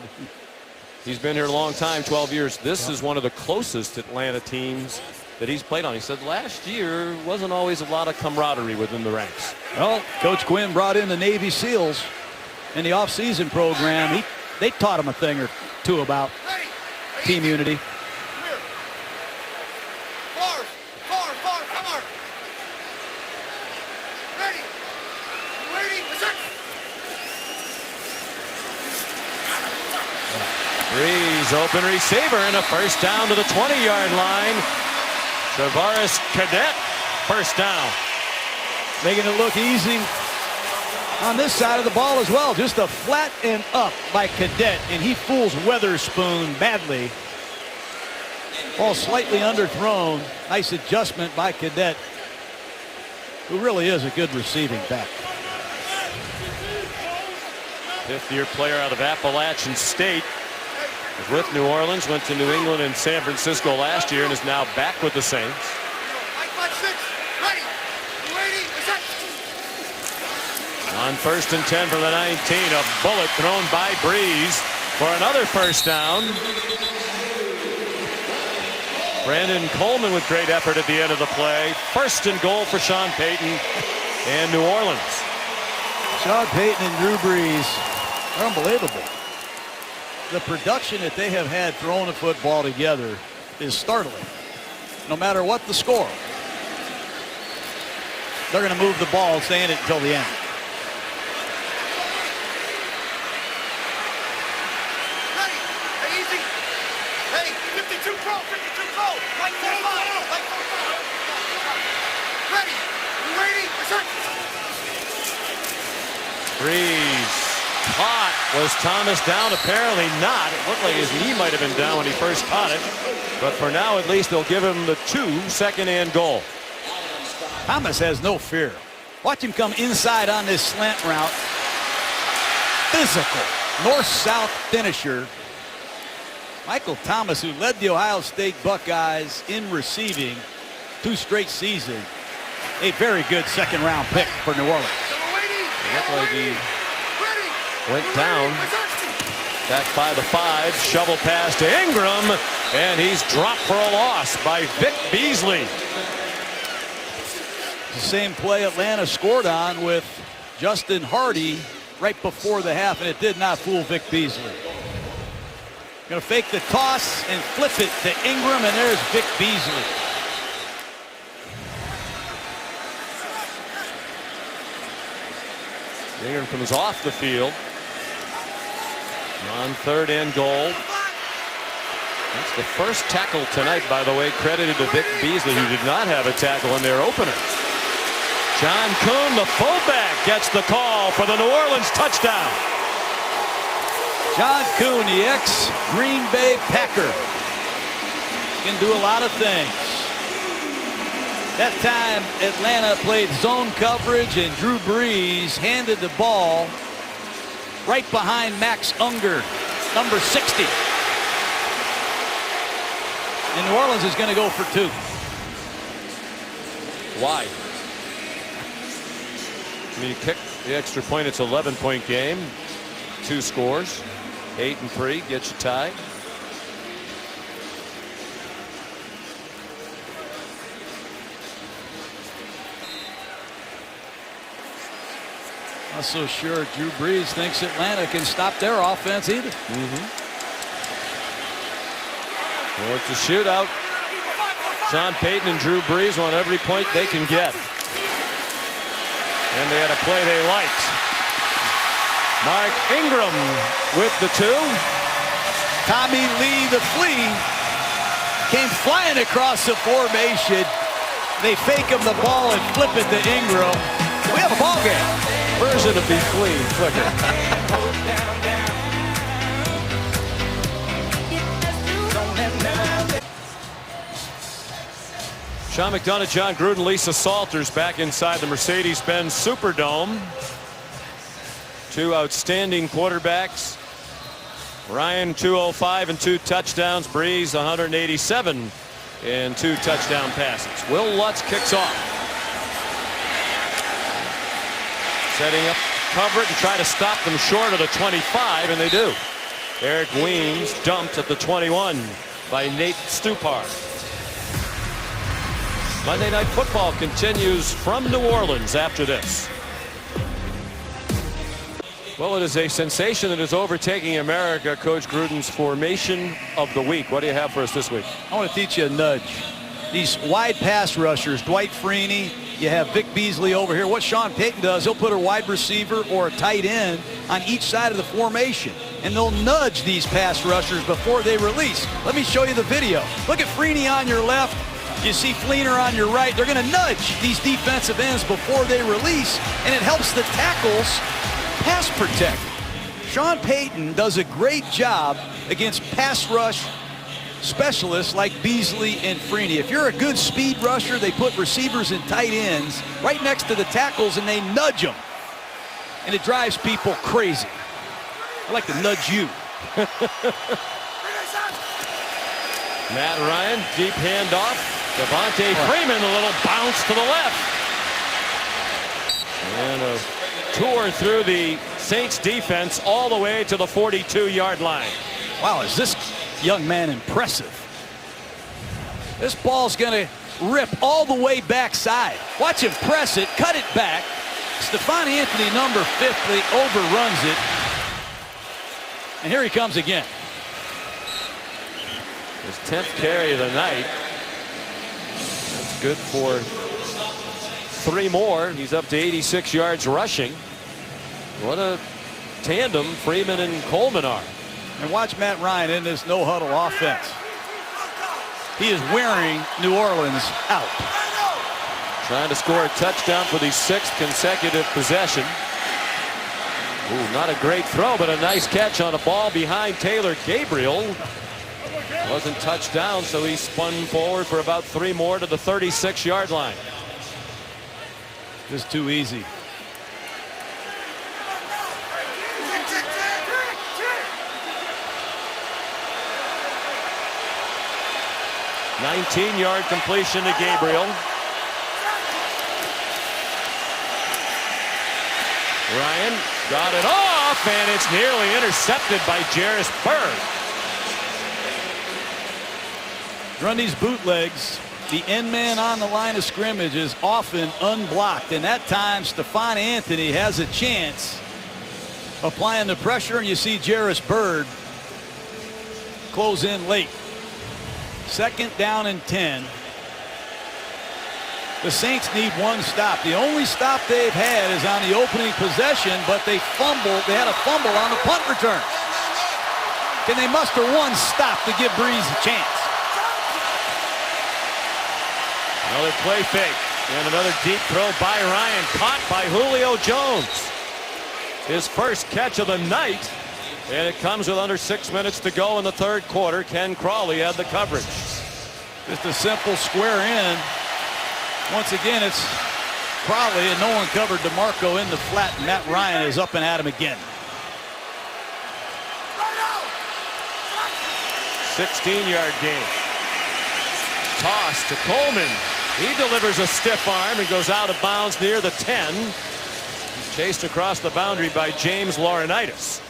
he's been here a long time, 12 years. This is one of the closest Atlanta teams that he's played on. He said last year wasn't always a lot of camaraderie within the ranks. Well, Coach Quinn brought in the Navy SEALs in the offseason program. They taught him a thing or two about team unity. Brees, open receiver, and a 1st down to the 20-yard line. Travaris Cadet, 1st down. Making it look easy on this side of the ball as well. Just a flat and up by Cadet, and he fools Weatherspoon badly. Ball slightly underthrown. Nice adjustment by Cadet, who really is a good receiving back. 5th-year player out of Appalachian State. Was with New Orleans, went to New England and San Francisco last year, and is now back with the Saints. On 1st and 10 from the 19, a bullet thrown by Brees for another 1st down. Brandon Coleman with great effort at the end of the play. 1st and goal for Sean Payton and New Orleans. Sean Payton and Drew Brees are unbelievable. The production that they have had throwing the football together is startling. No matter what the score, they're going to move the ball, saying it until the end. Ready. Hey, easy. Hey, 52 pro, 52 pro. Like 4-5. Like 4-5. Ready. You ready? Brees caught. Was Thomas down? Apparently not. It looked like his knee might have been down when he first caught it. But for now, at least, they'll give him the 2 2nd and goal. Thomas has no fear. Watch him come inside on this slant route. Physical, north-south finisher. Michael Thomas, who led the Ohio State Buckeyes in receiving 2 straight seasons. A very good 2nd-round pick for New Orleans. It looked like he went down. Back by the 5. Shovel pass to Ingram. And he's dropped for a loss by Vic Beasley. The same play Atlanta scored on with Justin Hardy right before the half, and it did not fool Vic Beasley. Going to fake the toss and flip it to Ingram, and there's Vic Beasley. Ingram comes off the field. On 3rd and goal. That's the first tackle tonight, by the way, credited to Vic Beasley, who did not have a tackle in their opener. John Kuhn, the fullback, gets the call for the New Orleans touchdown. John Kuhn, the ex-Green Bay Packer, can do a lot of things. That time, Atlanta played zone coverage, and Drew Brees handed the ball right behind Max Unger, number 60. And New Orleans is going to go for 2. Why? I mean, you kick the extra point, it's an 11-point game. 2 scores. 8-3 gets you tied. Not so sure Drew Brees thinks Atlanta can stop their offense either. Well, it's a shootout. Sean Payton and Drew Brees want every point they can get. And they had a play they liked. Mark Ingram with the 2. Tommy Lee, the flea, came flying across the formation. They fake him the ball and flip it to Ingram. We have a ball game. Version of the flea flicker. Sean McDonough, John Gruden, Lisa Salters back inside the Mercedes-Benz Superdome. 2 outstanding quarterbacks. Ryan 205 and 2 touchdowns. Brees 187 and 2 touchdown passes. Will Lutz kicks off. Setting up, cover it and try to stop them short of the 25, and they do. Eric Weems dumped at the 21 by Nate Stupar. Monday Night Football continues from New Orleans after this. Well, it is a sensation that is overtaking America. Coach Gruden's formation of the week. What do you have for us this week? I want to teach you a nudge. These wide pass rushers, Dwight Freeney, you have Vic Beasley over here. What Sean Payton does, he'll put a wide receiver or a tight end on each side of the formation, and they'll nudge these pass rushers before they release. Let me show you the video. Look at Freeney on your left. You see Fleener on your right. They're going to nudge these defensive ends before they release, and it helps the tackles pass protect. Sean Payton does a great job against pass rush specialists like Beasley and Freeney. If you're a good speed rusher, they put receivers and tight ends right next to the tackles and they nudge them. And it drives people crazy. I like to nudge you. Matt Ryan, deep handoff. Devontae Freeman, a little bounce to the left. And a tour through the Saints defense all the way to the 42-yard line. Wow, is this young man impressive? This ball's going to rip all the way backside. Watch him press it, cut it back. Stephon Anthony, number 50, overruns it. And here he comes again. His 10th carry of the night. That's good for 3 more. He's up to 86 yards rushing. What a tandem Freeman and Coleman are. And watch Matt Ryan in this no-huddle offense. He is wearing New Orleans out. Trying to score a touchdown for the 6th consecutive possession. Ooh, not a great throw, but a nice catch on a ball behind Taylor Gabriel. Wasn't touched down, so he spun forward for about 3 more to the 36-yard line. Just too easy. $19-yard completion to Gabriel. Ryan got it off. off, and it's nearly intercepted by Jairus Byrd. Run these bootlegs. The end man on the line of scrimmage is often unblocked, and that time Stephon Anthony has a chance applying the pressure, and you see Jairus Byrd close in late. 2nd down and 10. The Saints need one stop. The only stop they've had is on the opening possession, but they fumbled. They had a fumble on the punt return. Can they muster one stop to give Breeze a chance? Another play fake and another deep throw by Ryan, caught by Julio Jones. His first catch of the night, and it comes with under 6 minutes to go in the 3rd quarter. Ken Crawley had the coverage. Just a simple square in. Once again, it's Crawley, and no one covered DeMarco in the flat. And Matt Ryan is up and at him again. 16-yard gain. Toss to Coleman. He delivers a stiff arm and goes out of bounds near the 10. He's chased across the boundary by James Laurinaitis.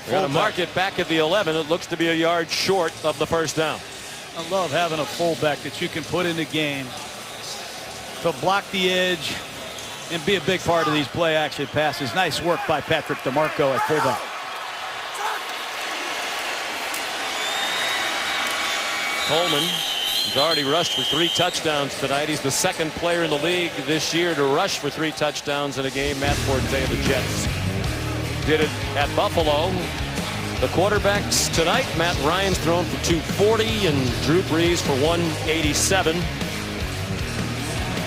We're going to mark it back at the 11. It looks to be a yard short of the first down. I love having a fullback that you can put in the game to block the edge and be a big part of these play action passes. Nice work by Patrick DeMarco at fullback. Coleman has already rushed for 3 touchdowns tonight. He's the 2nd player in the league this year to rush for 3 touchdowns in a game. Matt Forte of the Jets did it at Buffalo. The quarterbacks tonight, Matt Ryan's thrown for 240 and Drew Brees for 187.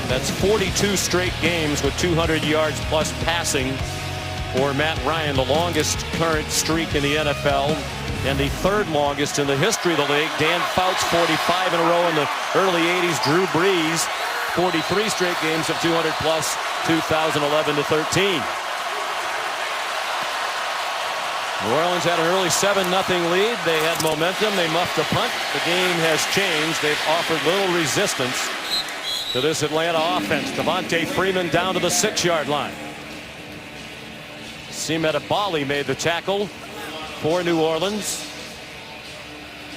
That's 42 straight games with 200 yards plus passing for Matt Ryan, the longest current streak in the NFL and the 3rd longest in the history of the league. Dan Fouts 45 in a row in the early 80s. Drew Brees 43 straight games of 200 plus, 2011 to 13. New Orleans had an early 7-0 lead. They had momentum. They muffed a punt. The game has changed. They've offered little resistance to this Atlanta offense. Devontae Freeman down to the 6-yard line. Seamet Abali made the tackle for New Orleans.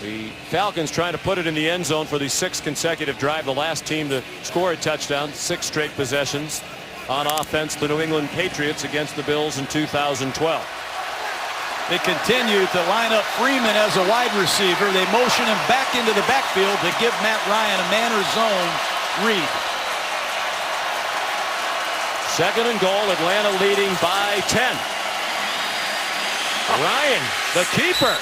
The Falcons trying to put it in the end zone for the 6th consecutive drive. The last team to score a touchdown, 6 straight possessions on offense. The New England Patriots against the Bills in 2012. They continue to line up Freeman as a wide receiver. They motion him back into the backfield to give Matt Ryan a man or zone read. 2nd and goal, Atlanta leading by 10. Ryan, the keeper.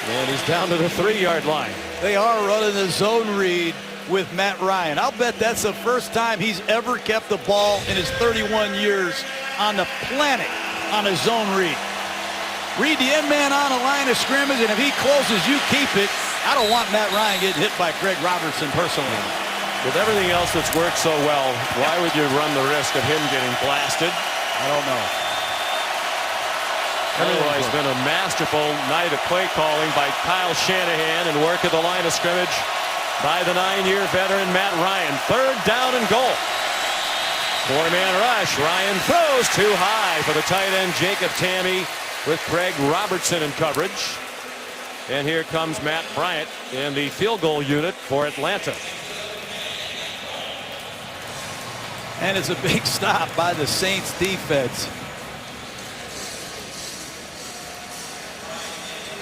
And he's down to the 3-yard line. They are running the zone read with Matt Ryan. I'll bet that's the first time he's ever kept the ball in his 31 years on the planet on a zone read. Read the end man on a line of scrimmage, and if he closes, you keep it. I don't want Matt Ryan getting hit by Greg Robertson personally. With everything else that's worked so well, why would you run the risk of him getting blasted? I don't know. Otherwise, been a masterful night of play calling by Kyle Shanahan and work at the line of scrimmage by the 9-year veteran Matt Ryan. 3rd down and goal. 4-man rush. Ryan throws too high for the tight end Jacob Tamme with Craig Robertson in coverage. And here comes Matt Bryant in the field goal unit for Atlanta. And it's a big stop by the Saints defense.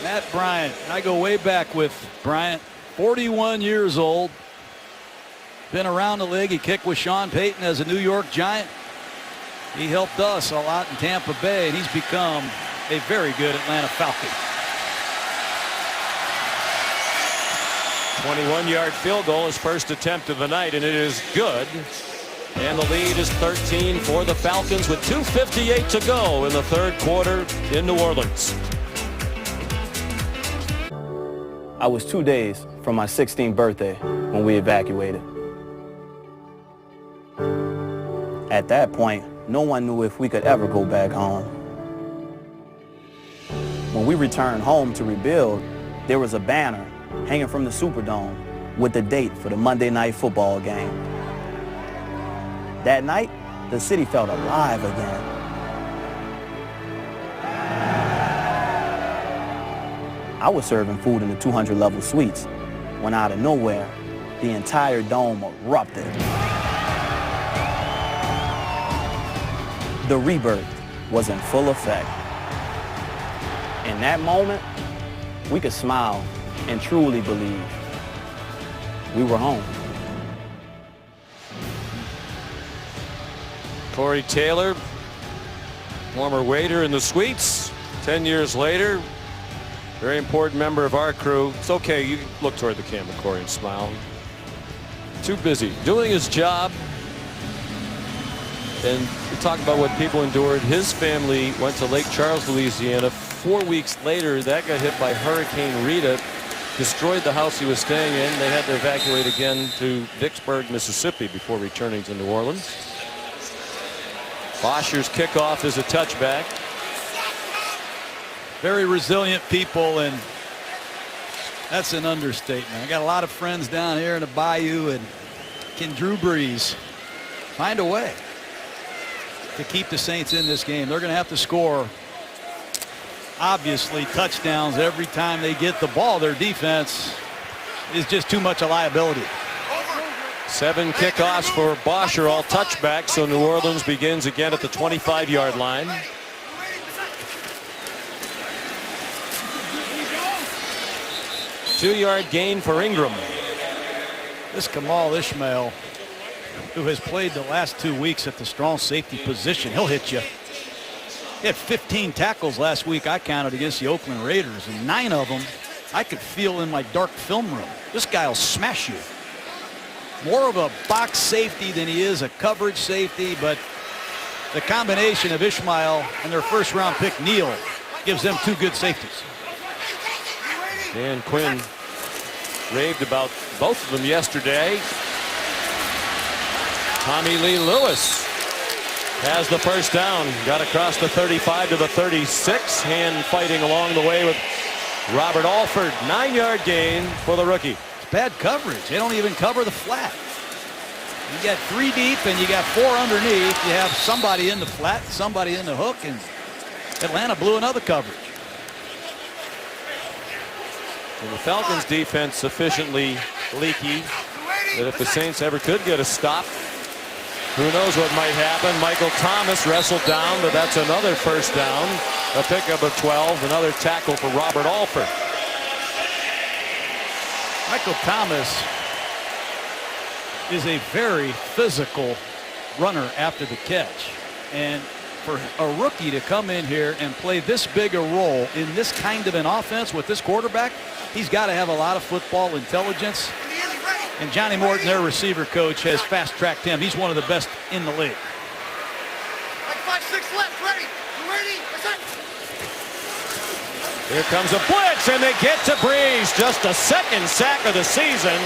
Matt Bryant, I go way back with Bryant, 41 years old. Been around the league. He kicked with Sean Payton as a New York Giant. He helped us a lot in Tampa Bay, and he's become a very good Atlanta Falcon. 21-yard field goal, his first attempt of the night, and it is good. And the lead is 13 for the Falcons with 2:58 to go in the 3rd quarter in New Orleans. I was 2 days from my 16th birthday when we evacuated. At that point, no one knew if we could ever go back home. When we returned home to rebuild, there was a banner hanging from the Superdome with the date for the Monday Night Football game. That night, the city felt alive again. I was serving food in the 200 level suites when out of nowhere, the entire dome erupted. The rebirth was in full effect. In that moment, we could smile and truly believe we were home. Corey Taylor, former waiter in the suites, 10 years later, very important member of our crew. It's okay, you can look toward the camera, Corey, and smile. Too busy doing his job. And we talk about what people endured. His family went to Lake Charles, Louisiana. 4 weeks later, that got hit by Hurricane Rita, destroyed the house he was staying in. They had to evacuate again to Vicksburg, Mississippi before returning to New Orleans. Bosher's kickoff is a touchback. Very resilient people, and that's an understatement. I got a lot of friends down here in the Bayou, and can Drew Brees find a way to keep the Saints in this game? They're going to have to score, obviously, touchdowns every time they get the ball. Their defense is just too much a liability. 7 kickoffs for Bosher, all touchbacks, so New Orleans begins again at the 25-yard line. Two-yard gain for Ingram. This Kamal Ishmael, who has played the last 2 weeks at the strong safety position, he'll hit you. He had 15 tackles last week, I counted, against the Oakland Raiders, and 9 of them I could feel in my dark film room. This guy will smash you. More of a box safety than he is a coverage safety, but the combination of Ishmael and their first-round pick Neal gives them 2 good safeties. Dan Quinn raved about both of them yesterday. Tommy Lee Lewis has the first down. Got across the 35 to the 36. Hand fighting along the way with Robert Alford. 9-yard gain for the rookie. It's bad coverage. They don't even cover the flat. You got 3 deep and you got 4 underneath. You have somebody in the flat, somebody in the hook, and Atlanta blew another coverage. And the Falcons defense sufficiently leaky that if the Saints ever could get a stop, who knows what might happen. Michael Thomas wrestled down, but that's another first down. A pickup of 12, another tackle for Robert Alford. Michael Thomas is a very physical runner after the catch. And for a rookie to come in here and play this big a role in this kind of an offense with this quarterback, he's got to have a lot of football intelligence. And Johnny Morton, their receiver coach, has fast-tracked him. He's one of the best in the league. Like 5-6 left. Ready? You ready? Here comes a blitz, and they get to Breeze. Just a second sack of the season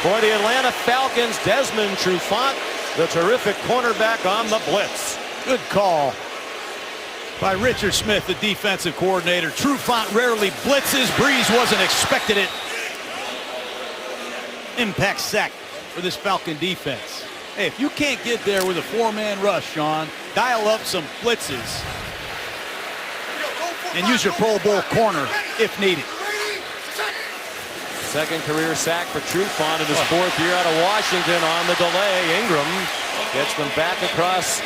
for the Atlanta Falcons. Desmond Trufant, the terrific cornerback, on the blitz. Good call by Richard Smith, the defensive coordinator. Trufant rarely blitzes. Breeze wasn't expecting it. Impact sack for this Falcon defense. Hey, if you can't get there with a 4-man rush, Sean, dial up some blitzes and use your Pro Bowl corner if needed. Second career sack for Trufant in his 4th year out of Washington on the delay. Ingram gets them back across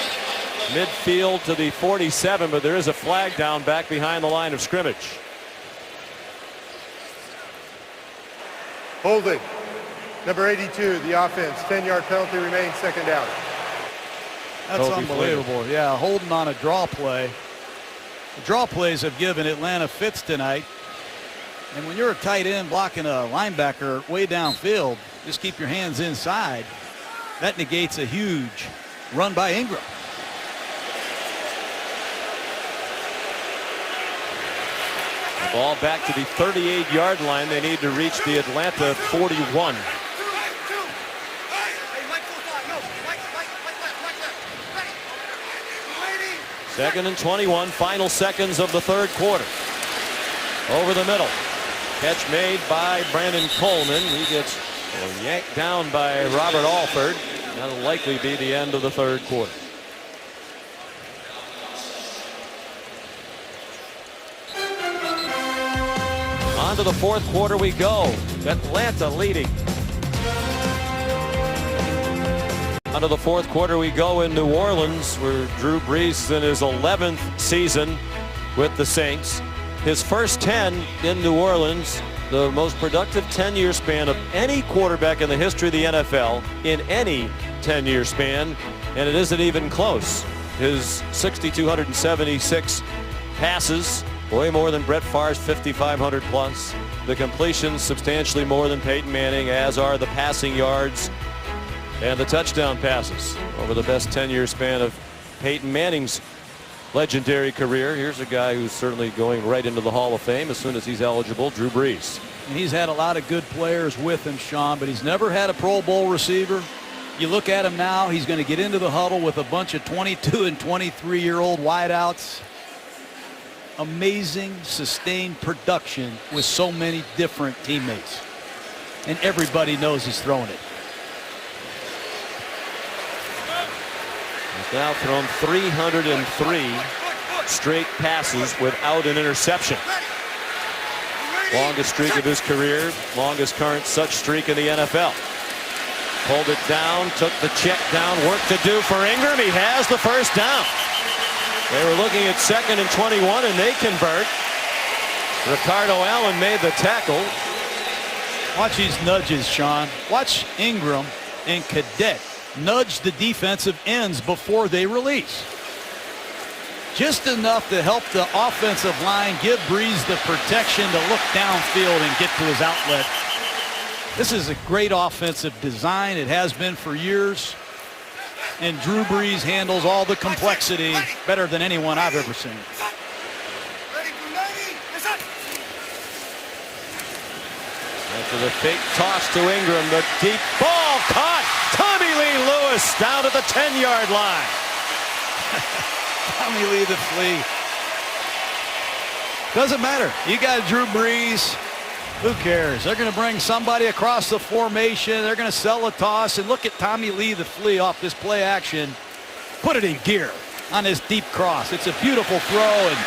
midfield to the 47, but there is a flag down back behind the line of scrimmage. Holding. Number 82, the offense. 10-yard penalty remains, second down. That's unbelievable. Yeah, holding on a draw play. The draw plays have given Atlanta fits tonight. And when you're a tight end blocking a linebacker way downfield, just keep your hands inside. That negates a huge run by Ingram. The ball back to the 38-yard line. They need to reach the Atlanta 41. Second and 21, final seconds of the third quarter. Over the middle. Catch made by Brandon Coleman. He gets yanked down by Robert Alford. That'll likely be the end of the third quarter. On On to the fourth quarter we go. Atlanta leading. On to the fourth quarter we go in New Orleans, where Drew Brees is in his 11th season with the Saints. His first 10 in New Orleans, the most productive 10-year span of any quarterback in the history of the NFL in any 10-year span, and it isn't even close. His 6,276 passes, way more than Brett Favre's 5,500 plus. The completions substantially more than Peyton Manning, as are the passing yards and the touchdown passes over the best 10-year span of Peyton Manning's legendary career. Here's a guy who's certainly going right into the Hall of Fame as soon as he's eligible, Drew Brees. And he's had a lot of good players with him, Sean, but he's never had a Pro Bowl receiver. You look at him now, he's going to get into the huddle with a bunch of 22 and 23-year-old wideouts. Amazing, sustained production with so many different teammates. And everybody knows he's throwing it. He's now thrown 303 straight passes without an interception. Longest streak of his career, longest current such streak in the NFL. Pulled it down, took the check down, work to do for Ingram. He has the first down. They were looking at 2nd and 21, and they convert. Ricardo Allen made the tackle. Watch these nudges, Sean. Watch Ingram and Cadet nudge the defensive ends before they release. Just enough to help the offensive line give Brees the protection to look downfield and get to his outlet. This is a great offensive design. It has been for years. And Drew Brees handles all the complexity better than anyone I've ever seen. After the fake toss to Ingram, the deep ball caught. Tommy Lee Lewis down to the 10-yard line. Tommy Lee the Flea. Doesn't matter. You got Drew Brees. Who cares? They're going to bring somebody across the formation. They're going to sell a toss. And look at Tommy Lee the Flea off this play action. Put it in gear on this deep cross. It's a beautiful throw. And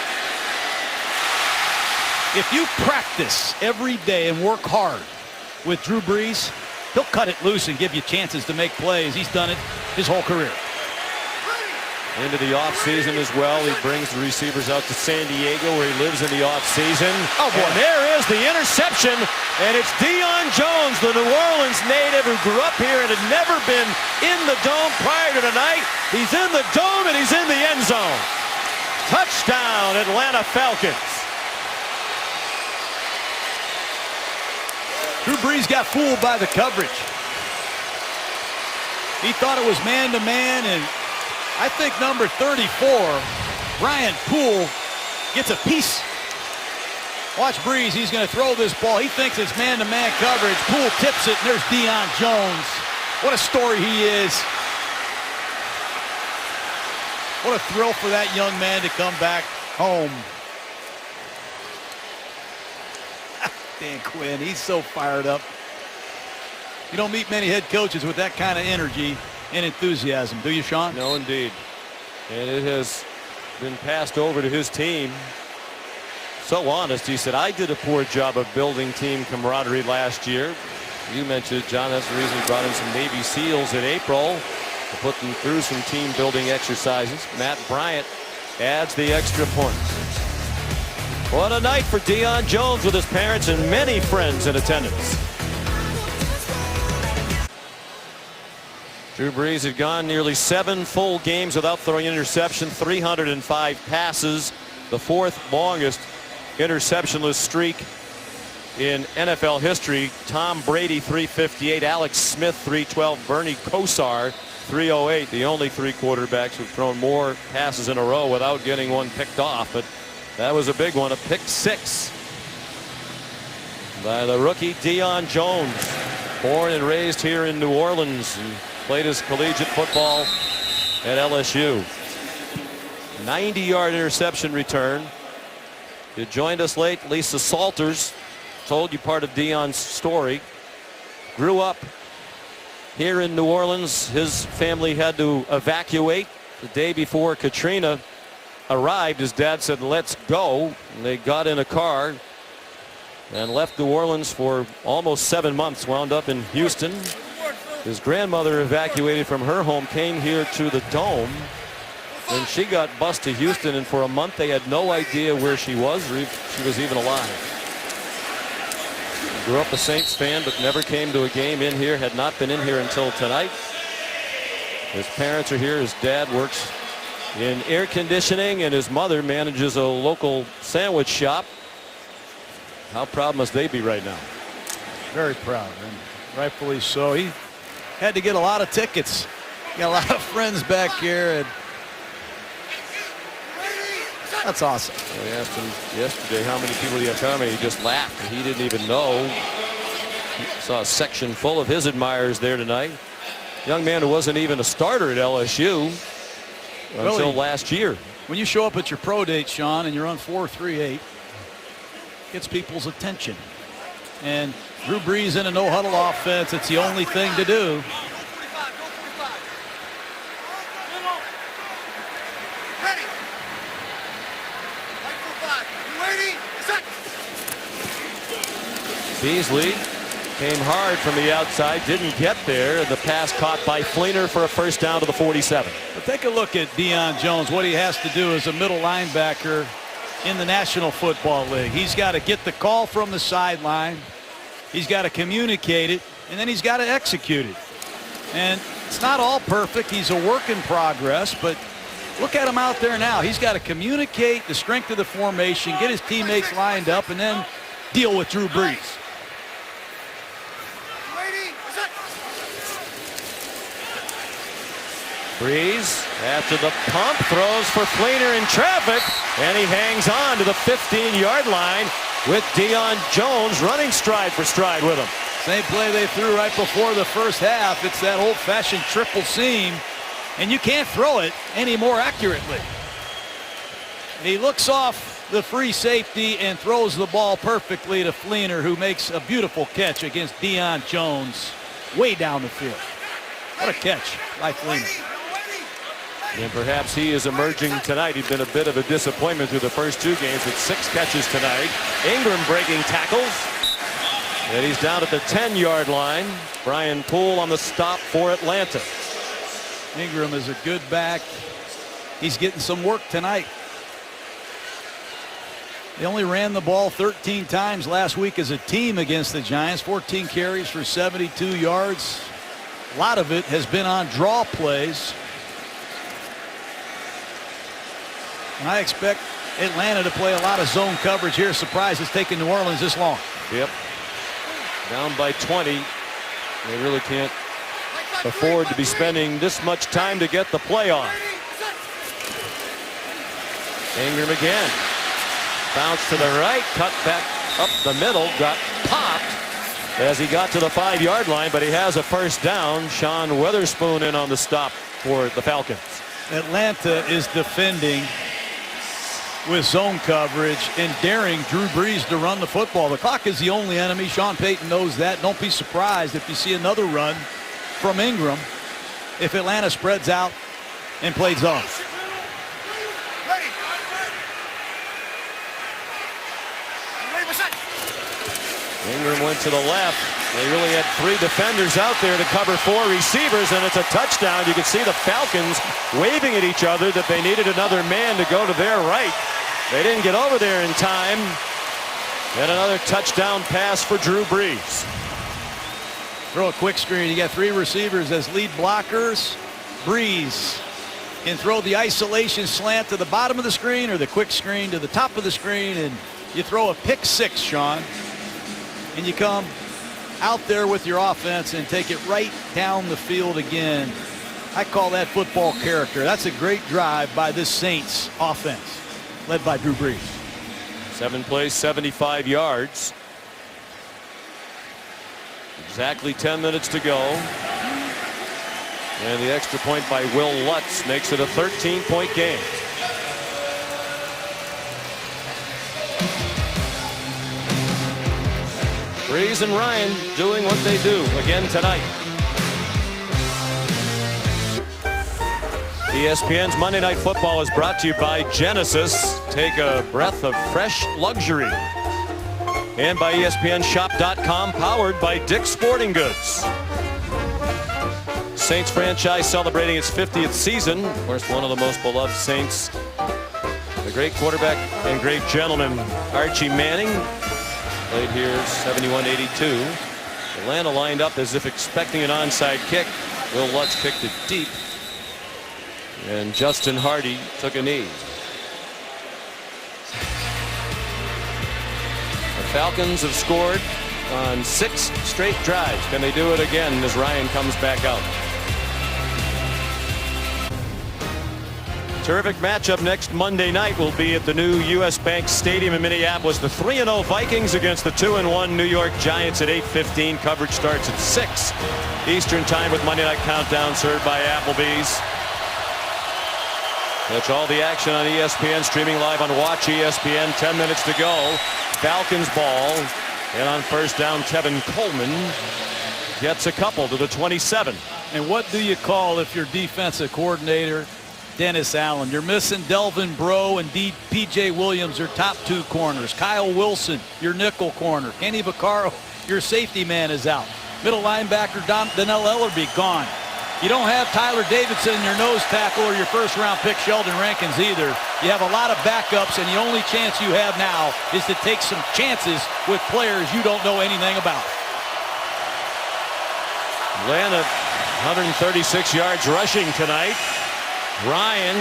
if you practice every day and work hard with Drew Brees, he'll cut it loose and give you chances to make plays. He's done it his whole career. Into the offseason as well. He brings the receivers out to San Diego, where he lives in the offseason. Oh, boy. And there is the interception, and it's Deion Jones, the New Orleans native who grew up here and had never been in the dome prior to tonight. He's in the dome, and he's in the end zone. Touchdown, Atlanta Falcons. Drew Brees got fooled by the coverage. He thought it was man-to-man, and I think number 34, Brian Poole, gets a piece. Watch Brees. He's going to throw this ball. He thinks it's man-to-man coverage. Poole tips it, and there's Deion Jones. What a story he is. What a thrill for that young man to come back home. Dan Quinn, he's so fired up. You don't meet many head coaches with that kind of energy and enthusiasm, do you, Sean? No, indeed. And it has been passed over to his team. So honest, he said, I did a poor job of building team camaraderie last year. You mentioned it, John. That's the reason he brought in some Navy SEALs in April to put them through some team building exercises. Matt Bryant adds the extra point. What a night for Deion Jones with his parents and many friends in attendance. Drew Brees had gone nearly 7 full games without throwing an interception, 305 passes, the 4th longest interceptionless streak in NFL history. Tom Brady 358, Alex Smith 312, Bernie Kosar 308. The only 3 quarterbacks who've thrown more passes in a row without getting one picked off, but that was a big one, a pick 6 by the rookie Deion Jones, born and raised here in New Orleans and played his collegiate football at LSU. 90-yard interception return. You joined us late. Lisa Salters told you part of Deion's story. Grew up here in New Orleans. His family had to evacuate the day before Katrina arrived. His dad said, let's go. And they got in a car and left New Orleans for almost 7 months, wound up in Houston. His grandmother evacuated from her home, came here to the Dome. Then she got bused to Houston, and for a month they had no idea where she was or if she was even alive. Grew up a Saints fan, but never came to a game in here, had not been in here until tonight. His parents are here. His dad works in air conditioning, and his mother manages a local sandwich shop. How proud must they be right now? Very proud, and rightfully so. He had to get a lot of tickets. Got a lot of friends back here, and that's awesome. I asked him yesterday how many people do you have coming. He just laughed. He didn't even know. He saw a section full of his admirers there tonight. Young man who wasn't even a starter at LSU until last year. When you show up at your pro date, Sean, and you're on 4-3-8, gets people's attention. And Drew Brees in a no-huddle offense, it's the only thing to do. Beasley came hard from the outside, didn't get there, and the pass caught by Fleener for a first down to the 47. But take a look at Deion Jones, what he has to do as a middle linebacker in the National Football League. He's got to get the call from the sideline, he's got to communicate it, and then he's got to execute it. And it's not all perfect. He's a work in progress, but look at him out there now. He's got to communicate the strength of the formation, get his teammates lined up, and then deal with Drew Brees. Brees, after the pump, throws for Fleener in traffic, and he hangs on to the 15-yard line with Deion Jones running stride for stride with him. Same play they threw right before the first half. It's that old-fashioned triple seam, and you can't throw it any more accurately. And he looks off the free safety and throws the ball perfectly to Fleener, who makes a beautiful catch against Deion Jones way down the field. What a catch by Fleener. And perhaps he is emerging tonight. He's been a bit of a disappointment through the first 2 games with 6 catches tonight. Ingram breaking tackles. And he's down at the 10-yard line. Brian Poole on the stop for Atlanta. Ingram is a good back. He's getting some work tonight. They only ran the ball 13 times last week as a team against the Giants. 14 carries for 72 yards. A lot of it has been on draw plays. And I expect Atlanta to play a lot of zone coverage here. Surprised it's taken New Orleans this long. Yep. Down by 20. They really can't afford to be spending this much time to get the play on. Ingram again. Bounce to the right. Cut back up the middle. Got popped as he got to the 5-yard line, but he has a first down. Sean Weatherspoon in on the stop for the Falcons. Atlanta is defending with zone coverage and daring Drew Brees to run the football. The clock is the only enemy. Sean Payton knows that. Don't be surprised if you see another run from Ingram if Atlanta spreads out and plays zone. Ingram went to the left. They really had 3 defenders out there to cover 4 receivers, and it's a touchdown. You can see the Falcons waving at each other that they needed another man to go to their right. They didn't get over there in time. And another touchdown pass for Drew Brees. Throw a quick screen. You got 3 receivers as lead blockers. Brees can throw the isolation slant to the bottom of the screen or the quick screen to the top of the screen, and you throw a pick 6, Sean. And you come out there with your offense and take it right down the field again. I call that football character. That's a great drive by this Saints offense, led by Drew Brees. 7 plays, 75 yards. Exactly 10 minutes to go. And the extra point by Will Lutz makes it a 13-point game. Brees and Ryan doing what they do again tonight. ESPN's Monday Night Football is brought to you by Genesis. Take a breath of fresh luxury and by ESPNShop.com, powered by Dick's Sporting Goods. Saints franchise celebrating its 50th season. Of course, one of the most beloved Saints, the great quarterback and great gentleman, Archie Manning, played here 71-82. Atlanta lined up as if expecting an onside kick. Will Lutz kicked it deep, and Justin Hardy took a knee. The Falcons have scored on 6 straight drives. Can they do it again as Ryan comes back out? Terrific matchup next Monday night will be at the new U.S. Bank Stadium in Minneapolis. The 3-0 Vikings against the 2-1 New York Giants at 8:15. Coverage starts at 6 Eastern Time with Monday Night Countdown served by Applebee's. Catch all the action on ESPN, streaming live on Watch ESPN. 10 minutes to go. Falcons ball, and on first down, Tevin Coleman gets a couple to the 27. And what do you call if your defensive coordinator, Dennis Allen? You're missing Delvin Breaux and P.J. Williams, your top 2 corners. Kyle Wilson, your nickel corner. Kenny Vaccaro, your safety man, is out. Middle linebacker Donnell Ellerbe gone. You don't have Tyler Davidson, your nose tackle, or your first-round pick Sheldon Rankins either. You have a lot of backups, and the only chance you have now is to take some chances with players you don't know anything about. Atlanta, 136 yards rushing tonight. Ryan,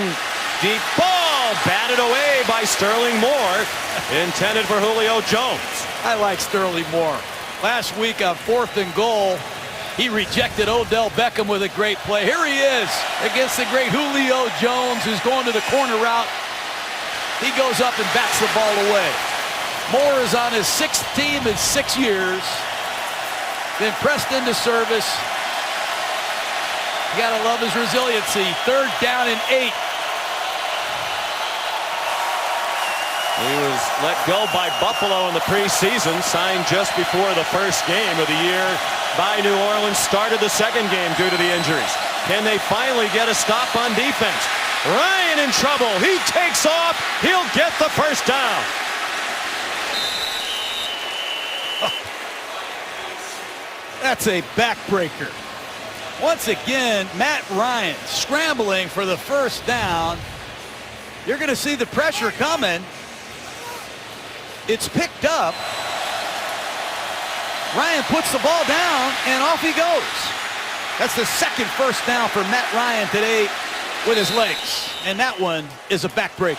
deep ball, batted away by Sterling Moore, intended for Julio Jones. I like Sterling Moore. Last week on 4th and goal, he rejected Odell Beckham with a great play. Here he is against the great Julio Jones, who's going to the corner route. He goes up and bats the ball away. Moore is on his 6th team in 6 years. Been pressed into service. You gotta love his resiliency. 3rd down and 8. He was let go by Buffalo in the preseason, signed just before the first game of the year by New Orleans, started the second game due to the injuries. Can they finally get a stop on defense? Ryan in trouble. He takes off. He'll get the first down. That's a backbreaker. Once again, Matt Ryan scrambling for the first down. You're going to see the pressure coming. It's picked up. Ryan puts the ball down, and off he goes. That's the 2nd first down for Matt Ryan today with his legs. And that one is a backbreaker.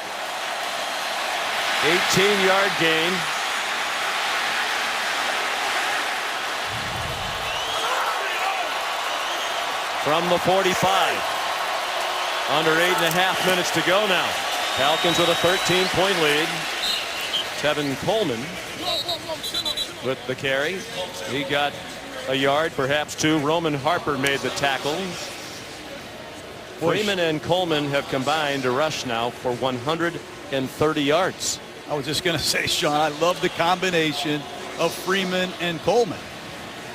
18-yard gain. From the 45. Under 8.5 minutes to go now. Falcons with a 13-point lead. Tevin Coleman with the carry. He got a yard, perhaps 2. Roman Harper made the tackle. Freeman and Coleman have combined to rush now for 130 yards. I was just going to say, Sean, I love the combination of Freeman and Coleman.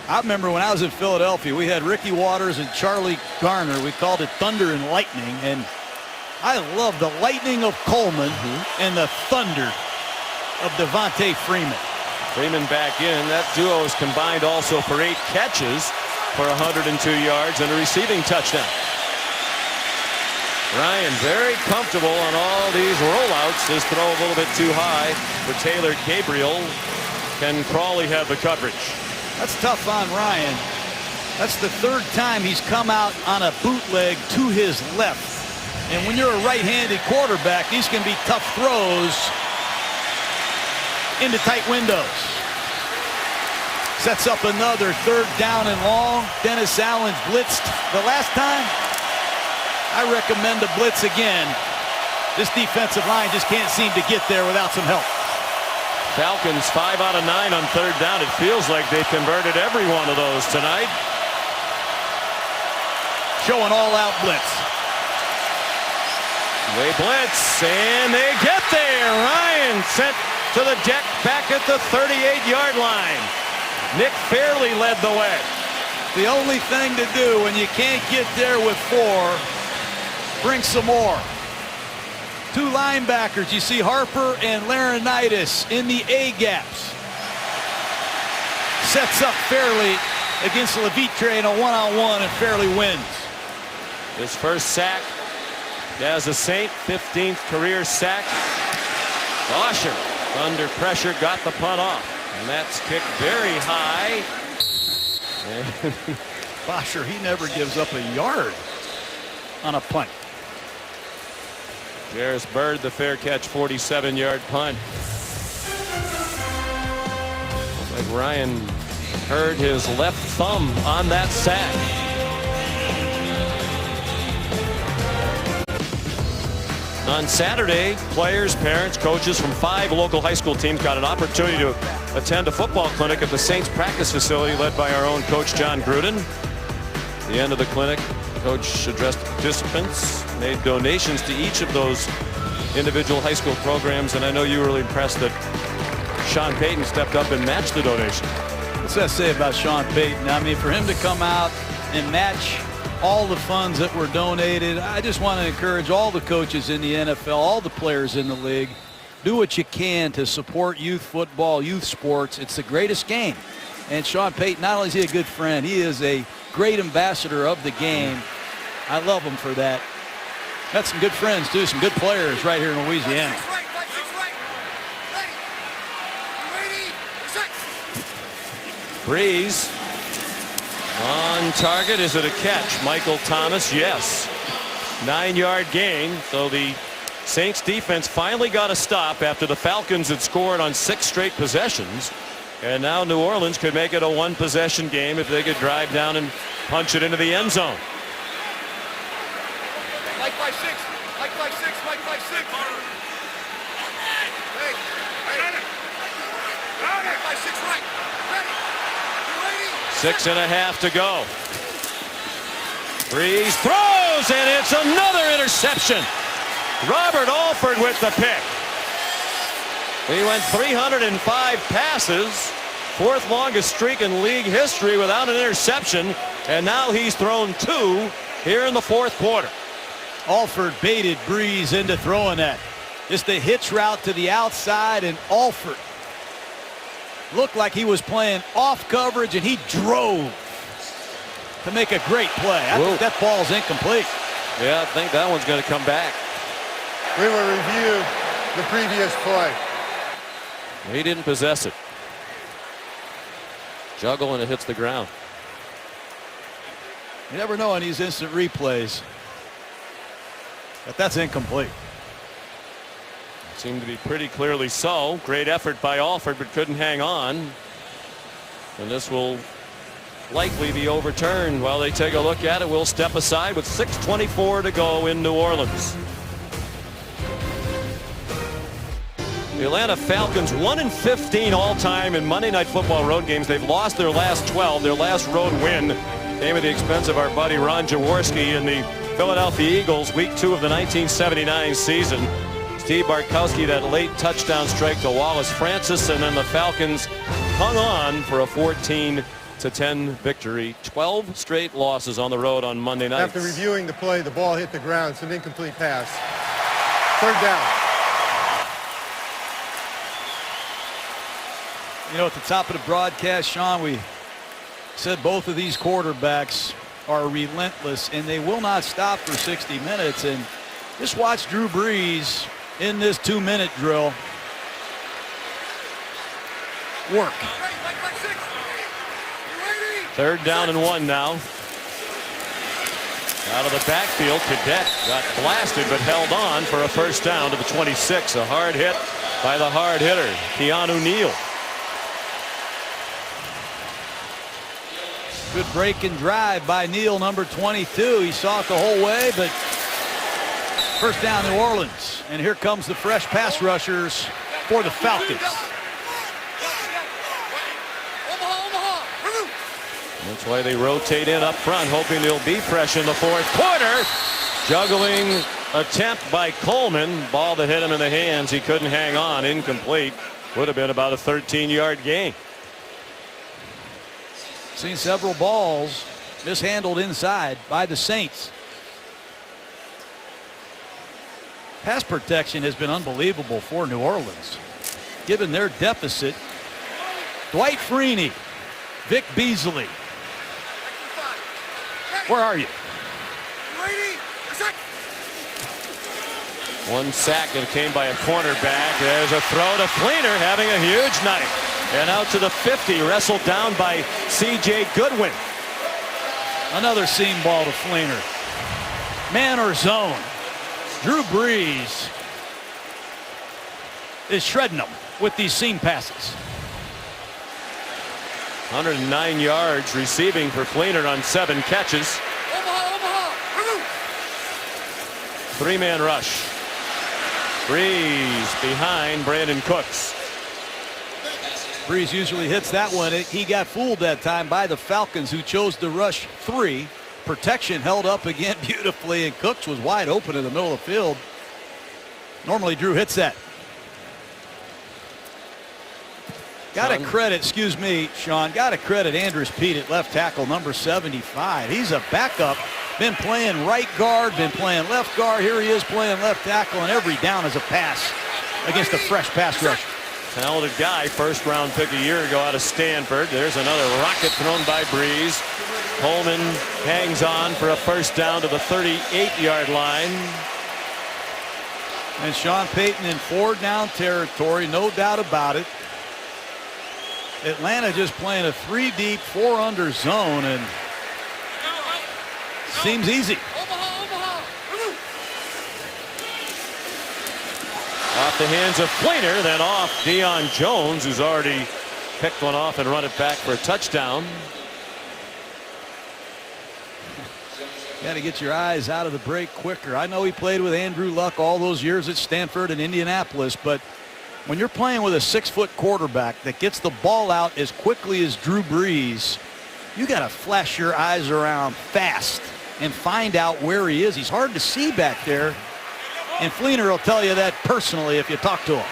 I remember when I was in Philadelphia, we had Ricky Waters and Charlie Garner. We called it Thunder and Lightning, and I love the lightning of Coleman and the thunder of Devontae Freeman. Freeman back in. That duo is combined also for 8 catches for 102 yards and a receiving touchdown. Ryan very comfortable on all these rollouts. His throw a little bit too high for Taylor Gabriel. Can Crawley have the coverage? That's tough on Ryan. That's the 3rd time he's come out on a bootleg to his left. And when you're a right-handed quarterback, these can be tough throws into tight windows. Sets up another 3rd down and long. Dennis Allen's blitzed the last time. I recommend a blitz again. This defensive line just can't seem to get there without some help. Falcons 5 out of 9 on 3rd down. It feels like they converted every one of those tonight. Showing all-out blitz. They blitz, and they get there. Ryan sent to the deck back at the 38-yard line. Nick Fairley led the way. The only thing to do when you can't get there with 4, bring some more. 2 linebackers. You see Harper and Laurinaitis in the A gaps. sets up Fairley against Levitre in a one-on-one and Fairley wins. His first sack as a Saint, 15th career sack. Bosher under pressure got the punt off, and that's kicked very high. Bosher, he never gives up a yard on a punt. Jarris Bird, the fair catch, 47-yard punt. Looks like Ryan hurt his left thumb on that sack. On Saturday, players, parents, coaches from 5 local high school teams got an opportunity to attend a football clinic at the Saints practice facility led by our own coach John Gruden. At the end of the clinic, the coach addressed the participants, made donations to each of those individual high school programs, and I know you were really impressed that Sean Payton stepped up and matched the donation. What's that say about Sean Payton? I mean, for him to come out and match all the funds that were donated, I just want to encourage all the coaches in the NFL, all the players in the league, do what you can to support youth football, youth sports. It's the greatest game. And Sean Payton, not only is he a good friend, he is a great ambassador of the game. I love him for that. Got some good friends, too, some good players right here in Louisiana. Breeze on target. Is it a catch? Michael Thomas, yes. 9-yard gain. So the Saints defense finally got a stop after the Falcons had scored on 6 straight possessions. And now New Orleans could make it a 1-possession game if they could drive down and punch it into the end zone. Mike by 6. Mike by 6. Mike by 6. Hey. Mike by 6 right. Ready. 6.5 to go. Breeze throws, and it's another interception. Robert Alford with the pick. He went 305 passes, 4th longest streak in league history without an interception, and now he's thrown 2 here in the 4th quarter. Alford baited Breeze into throwing that. Just a hitch route to the outside, and Alford looked like he was playing off coverage, and he drove to make a great play. I think that ball's incomplete. Yeah, I think that one's going to come back. We will review the previous play. He didn't possess it. Juggle and it hits the ground. You never know on these instant replays, but that's incomplete. Seemed to be pretty clearly so. Great effort by Alford, but couldn't hang on. And this will likely be overturned. While they take a look at it, we'll step aside with 6:24 to go in New Orleans. The Atlanta Falcons 1-15 all-time in Monday Night Football road games. They've lost their last 12. Their last road win came at the expense of our buddy Ron Jaworski and the Philadelphia Eagles, Week 2 of the 1979 season. Steve Bartkowski, that late touchdown strike to Wallace Francis, and then the Falcons hung on for a 14-10 victory. 12 straight losses on the road on Monday night. After reviewing the play, the ball hit the ground. It's an incomplete pass. 3rd down. You know, at the top of the broadcast, Sean, we said both of these quarterbacks are relentless, and they will not stop for 60 minutes. And just watch Drew Brees in this 2-minute drill work. 3rd down and 1 now. Out of the backfield, Cadet got blasted but held on for a 1st down to the 26. A hard hit by the hard hitter, Keanu Neal. Good break and drive by Neal, number 22. He saw it the whole way, but 1st down New Orleans. And here comes the fresh pass rushers for the Falcons. That's why they rotate in up front, hoping they'll be fresh in the 4th quarter. Juggling attempt by Coleman. Ball that hit him in the hands. He couldn't hang on. Incomplete. Would have been about a 13-yard gain. Seen several balls mishandled inside by the Saints. Pass protection has been unbelievable for New Orleans, given their deficit. Dwight Freeney Vic Beasley. Where are you? One sack and came by a cornerback. There's a throw to Fleener, having a huge night. And out to the 50, wrestled down by C.J. Goodwin. Another seam ball to Fleener. Man or zone. Drew Brees is shredding them with these seam passes. 109 yards receiving for Fleener on 7 catches. Three-man rush. Brees behind Brandon Cooks. Brees usually hits that one. He got fooled that time by the Falcons, who chose to rush 3. Protection held up again beautifully, and Cooks was wide open in the middle of the field. Normally Drew hits that. Got to credit, excuse me, Sean, got to credit Andrus Peat at left tackle, number 75. He's a backup. Been playing right guard, been playing left guard. Here he is playing left tackle, and every down is a pass against a fresh pass rush. Talented guy, first round pick a year ago out of Stanford. There's another rocket thrown by Brees. Coleman hangs on for a first down to the 38-yard line. And Sean Payton in 4-down territory, no doubt about it. Atlanta just playing a 3-deep, 4-under zone, and seems easy. Off the hands of Fleener, then off Deion Jones, who's already picked one off and run it back for a touchdown. Got to get your eyes out of the break quicker. I know he played with Andrew Luck all those years at Stanford and Indianapolis, but when you're playing with a 6-foot quarterback that gets the ball out as quickly as Drew Brees, you got to flash your eyes around fast and find out where he is. He's hard to see back there, and Fleener will tell you that personally if you talk to him.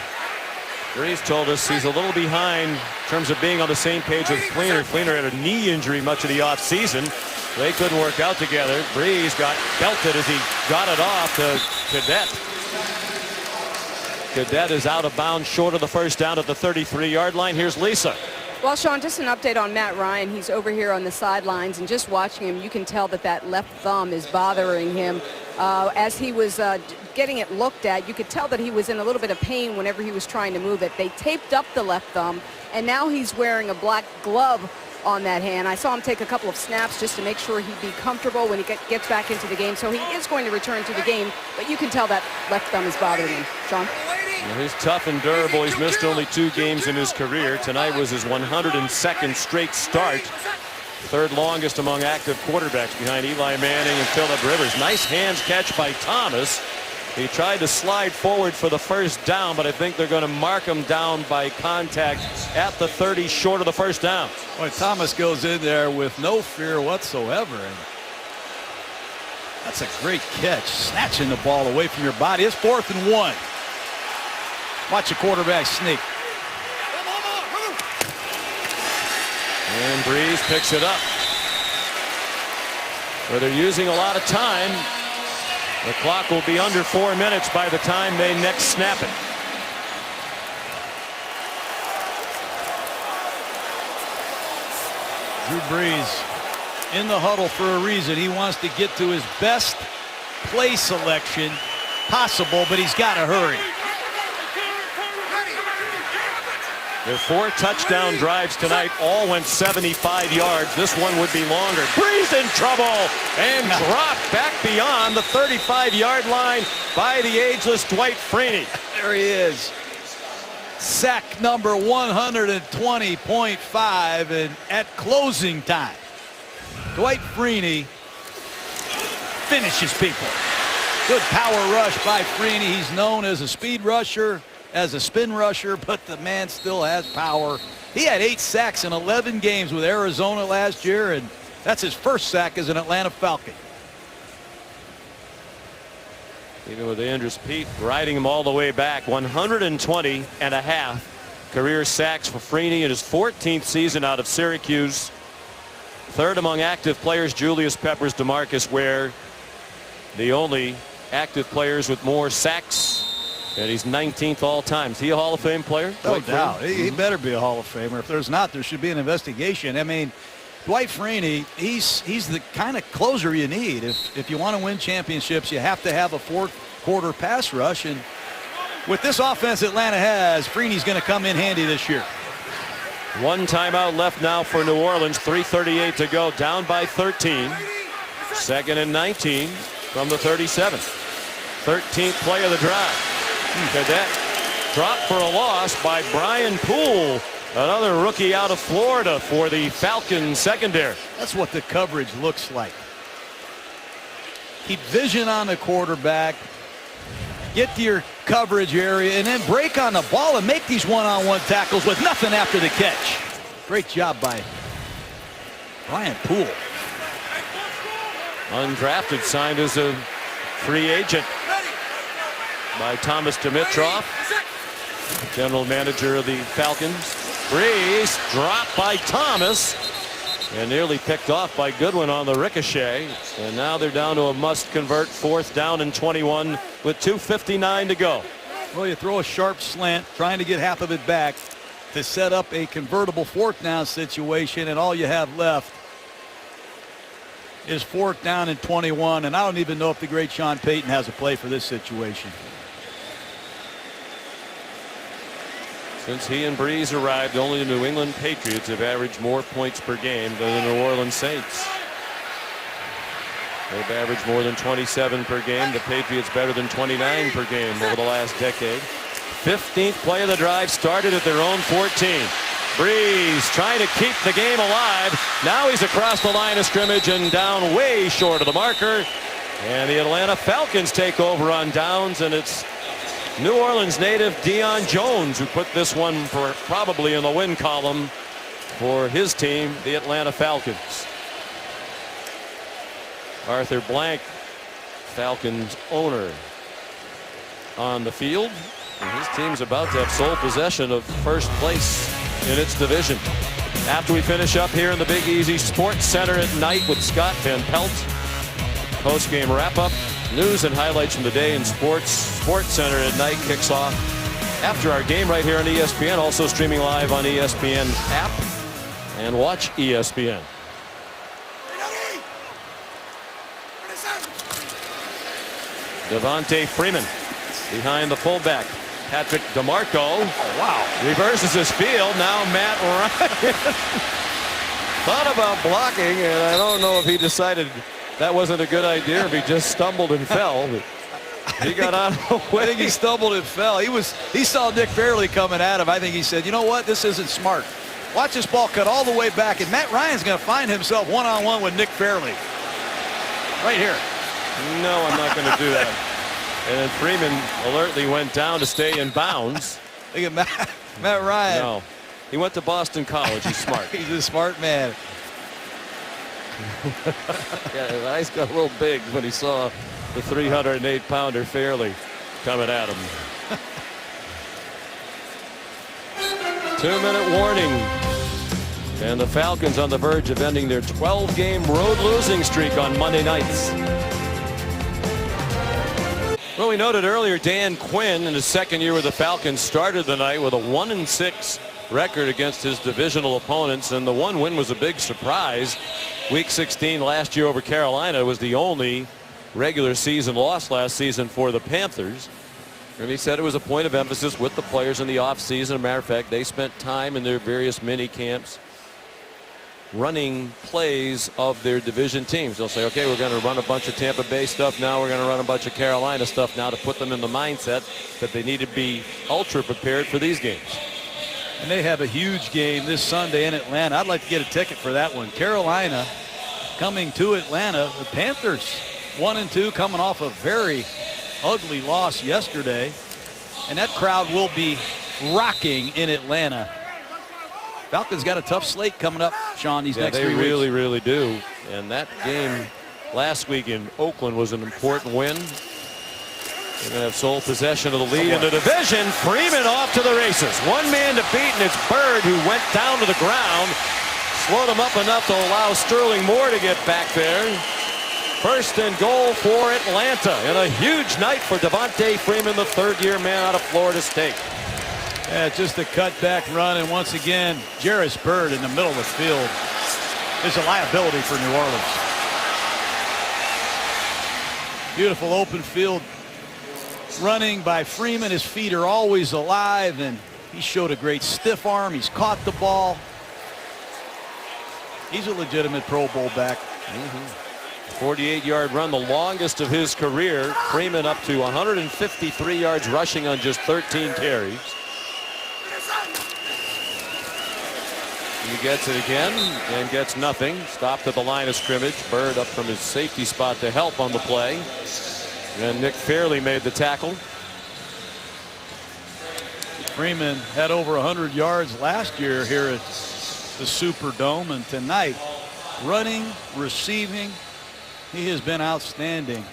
Brees told us he's a little behind in terms of being on the same page with Fleener. Fleener had a knee injury much of the offseason. They couldn't work out together. Brees got belted as he got it off to Cadet. Cadet is out of bounds short of the first down at the 33-yard line. Here's Lisa. Well, Sean, just an update on Matt Ryan. He's over here on the sidelines, and just watching him, you can tell that that left thumb is bothering him. As he was getting it looked at, you could tell that he was in a little bit of pain whenever he was trying to move it. They taped up the left thumb, and now he's wearing a black glove on that hand. I saw him take a couple of snaps just to make sure he'd be comfortable when he gets back into the game. So he is going to return to the game, but you can tell that left thumb is bothering him. Sean? Well, he's tough and durable. He's missed only 2 games in his career. Tonight was his 102nd straight start. Third longest among active quarterbacks behind Eli Manning and Phillip Rivers. Nice hands catch by Thomas. He tried to slide forward for the first down, but I think they're going to mark him down by contact at the 30, short of the first down. Boy, Thomas goes in there with no fear whatsoever. And that's a great catch, snatching the ball away from your body. It's 4th and 1. Watch the quarterback sneak. And Brees picks it up. But they're using a lot of time. The clock will be under 4 minutes by the time they next snap it. Drew Brees in the huddle for a reason. He wants to get to his best play selection possible, but he's got to hurry. Their 4 touchdown drives tonight all went 75 yards. This one would be longer. Brees in trouble and dropped back beyond the 35-yard line by the ageless Dwight Freeney. There he is. Sack number 120.5, and at closing time, Dwight Freeney finishes people. Good power rush by Freeney. He's known as a speed rusher, as a spin rusher, but the man still has power. He had 8 sacks in 11 games with Arizona last year, and that's his first sack as an Atlanta Falcon. Even with Andrus Peat riding him all the way back, 120.5 career sacks for Freeney in his 14th season out of Syracuse. Third among active players, Julius Peppers, DeMarcus Ware, the only active players with more sacks And he's 19th all time. Is he a Hall of Fame player? No doubt. He better be a Hall of Famer. If there's not, there should be an investigation. I mean, Dwight Freeney, he's the kind of closer you need. If you want to win championships, you have to have a fourth quarter pass rush. And with this offense Atlanta has, Freeney's going to come in handy this year. One timeout left now for New Orleans. 3:38 to go. Down by 13. 2nd and 19 from the 37. 13th play of the drive. Cadet dropped for a loss by Brian Poole, another rookie out of Florida for the Falcons secondary. That's what the coverage looks like. Keep vision on the quarterback, get to your coverage area, and then break on the ball and make these one-on-one tackles with nothing after the catch. Great job by Brian Poole. Undrafted, signed as a free agent by Thomas Dimitroff, general manager of the Falcons. Breeze dropped by Thomas and nearly picked off by Goodwin on the ricochet. And now they're down to a must-convert 4th down and 21 with 2:59 to go. Well, you throw a sharp slant, trying to get half of it back to set up a convertible 4th down situation, and all you have left is 4th down and 21. And I don't even know if the great Sean Payton has a play for this situation. Since he and Breeze arrived, only the New England Patriots have averaged more points per game than the New Orleans Saints. They've averaged more than 27 per game. The Patriots better than 29 per game over the last decade. 15th play of the drive started at their own 14. Breeze trying to keep the game alive. Now he's across the line of scrimmage and down way short of the marker. And the Atlanta Falcons take over on downs, and it's New Orleans native Deion Jones who put this one probably in the win column for his team, the Atlanta Falcons. Arthur Blank, Falcons owner, on the field. And his team's about to have sole possession of first place in its division. After we finish up here in the Big Easy Sports Center at night with Scott Van Pelt, post-game wrap-up, news and highlights from the day in sports. Sports Center at night kicks off after our game right here on ESPN, also streaming live on ESPN app, and watch ESPN. Devontae Freeman behind the fullback. Patrick DeMarco. Oh, wow. Reverses his field. Now Matt Ryan thought about blocking, and I don't know if he decided that wasn't a good idea, if he just stumbled and fell. He got out of the way. I think he stumbled and fell. He saw Nick Fairley coming at him. I think he said, you know what, this isn't smart. Watch this ball cut all the way back, and Matt Ryan's going to find himself one-on-one with Nick Fairley. Right here. No, I'm not going to do that. And then Freeman alertly went down to stay in bounds. Look at Matt Ryan. No, he went to Boston College. He's smart. He's a smart man. Yeah, his eyes got a little big when he saw the 308-pounder Fairley coming at him. 2-minute warning. And the Falcons on the verge of ending their 12-game road losing streak on Monday nights. Well, we noted earlier Dan Quinn in his second year with the Falcons started the night with a 1-6 record against his divisional opponents, and the one win was a big surprise. Week 16 last year over Carolina was the only regular season loss last season for the Panthers. And he said it was a point of emphasis with the players in the offseason. As a matter of fact, they spent time in their various mini camps running plays of their division teams. They'll say, okay, we're going to run a bunch of Tampa Bay stuff now. We're going to run a bunch of Carolina stuff now to put them in the mindset that they need to be ultra prepared for these games. And they have a huge game this Sunday in Atlanta. I'd like to get a ticket for that one. Carolina coming to Atlanta. The Panthers 1-2 coming off a very ugly loss yesterday. And that crowd will be rocking in Atlanta. Falcons got a tough slate coming up, Sean, these next 3 weeks. They really do. And that game last week in Oakland was an important win. They're going to have sole possession of the lead in the division. Freeman off to the races. One man to beat, and it's Bird who went down to the ground. Slowed him up enough to allow Sterling Moore to get back there. First and goal for Atlanta, and a huge night for Devontae Freeman, the third-year man out of Florida State. Yeah, just a cutback run, and once again, Jarris Byrd in the middle of the field is a liability for New Orleans. Beautiful open field running by Freeman. His feet are always alive, and he showed a great stiff arm. He's caught the ball. He's a legitimate Pro Bowl back. 48-yard run, the longest of his career. Freeman up to 153 yards rushing on just 13 carries. He gets it again and gets nothing. Stopped at the line of scrimmage. Byrd up from his safety spot to help on the play. And Nick Fairley made the tackle. Freeman had over 100 yards last year here at the Superdome, and tonight, running, receiving, he has been outstanding.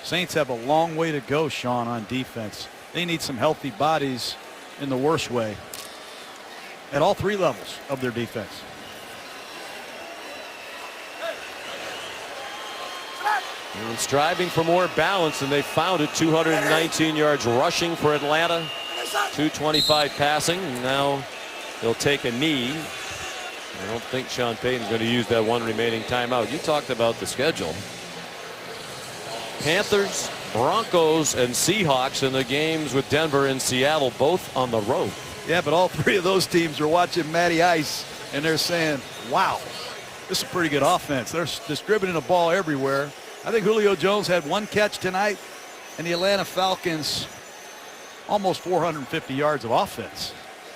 Saints have a long way to go, Sean, on defense. They need some healthy bodies in the worst way at all three levels of their defense. And striving for more balance, and they found it. 219 yards rushing for Atlanta, 225 passing. Now they'll take a knee. I don't think Sean Payton's going to use that one remaining timeout. You talked about the schedule. Panthers, Broncos, and Seahawks in the games with Denver and Seattle, both on the road. Yeah, but all three of those teams are watching Matty Ice, and they're saying, wow, this is a pretty good offense. They're distributing the ball everywhere. I think Julio Jones had one catch tonight, and the Atlanta Falcons almost 450 yards of offense.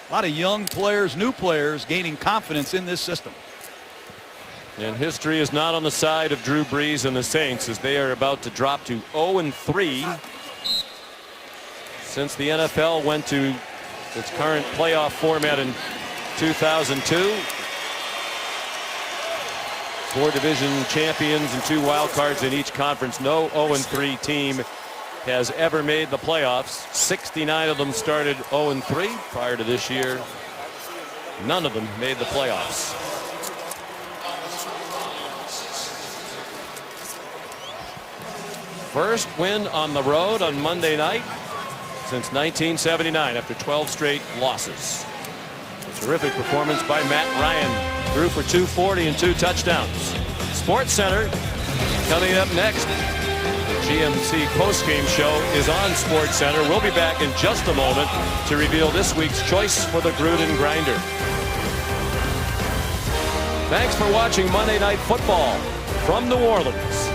A lot of young players, new players gaining confidence in this system. And history is not on the side of Drew Brees and the Saints, as they are about to drop to 0-3 since the NFL went to its current playoff format in 2002. 4 division champions and 2 wild cards in each conference. No 0-3 team has ever made the playoffs. 69 of them started 0-3 prior to this year. None of them made the playoffs. First win on the road on Monday night since 1979 after 12 straight losses. A terrific performance by Matt Ryan. Threw for 240 and 2 touchdowns. Sports Center coming up next. The GMC postgame show is on Sports Center. We'll be back in just a moment to reveal this week's choice for the Gruden Grinder. Thanks for watching Monday Night Football from New Orleans.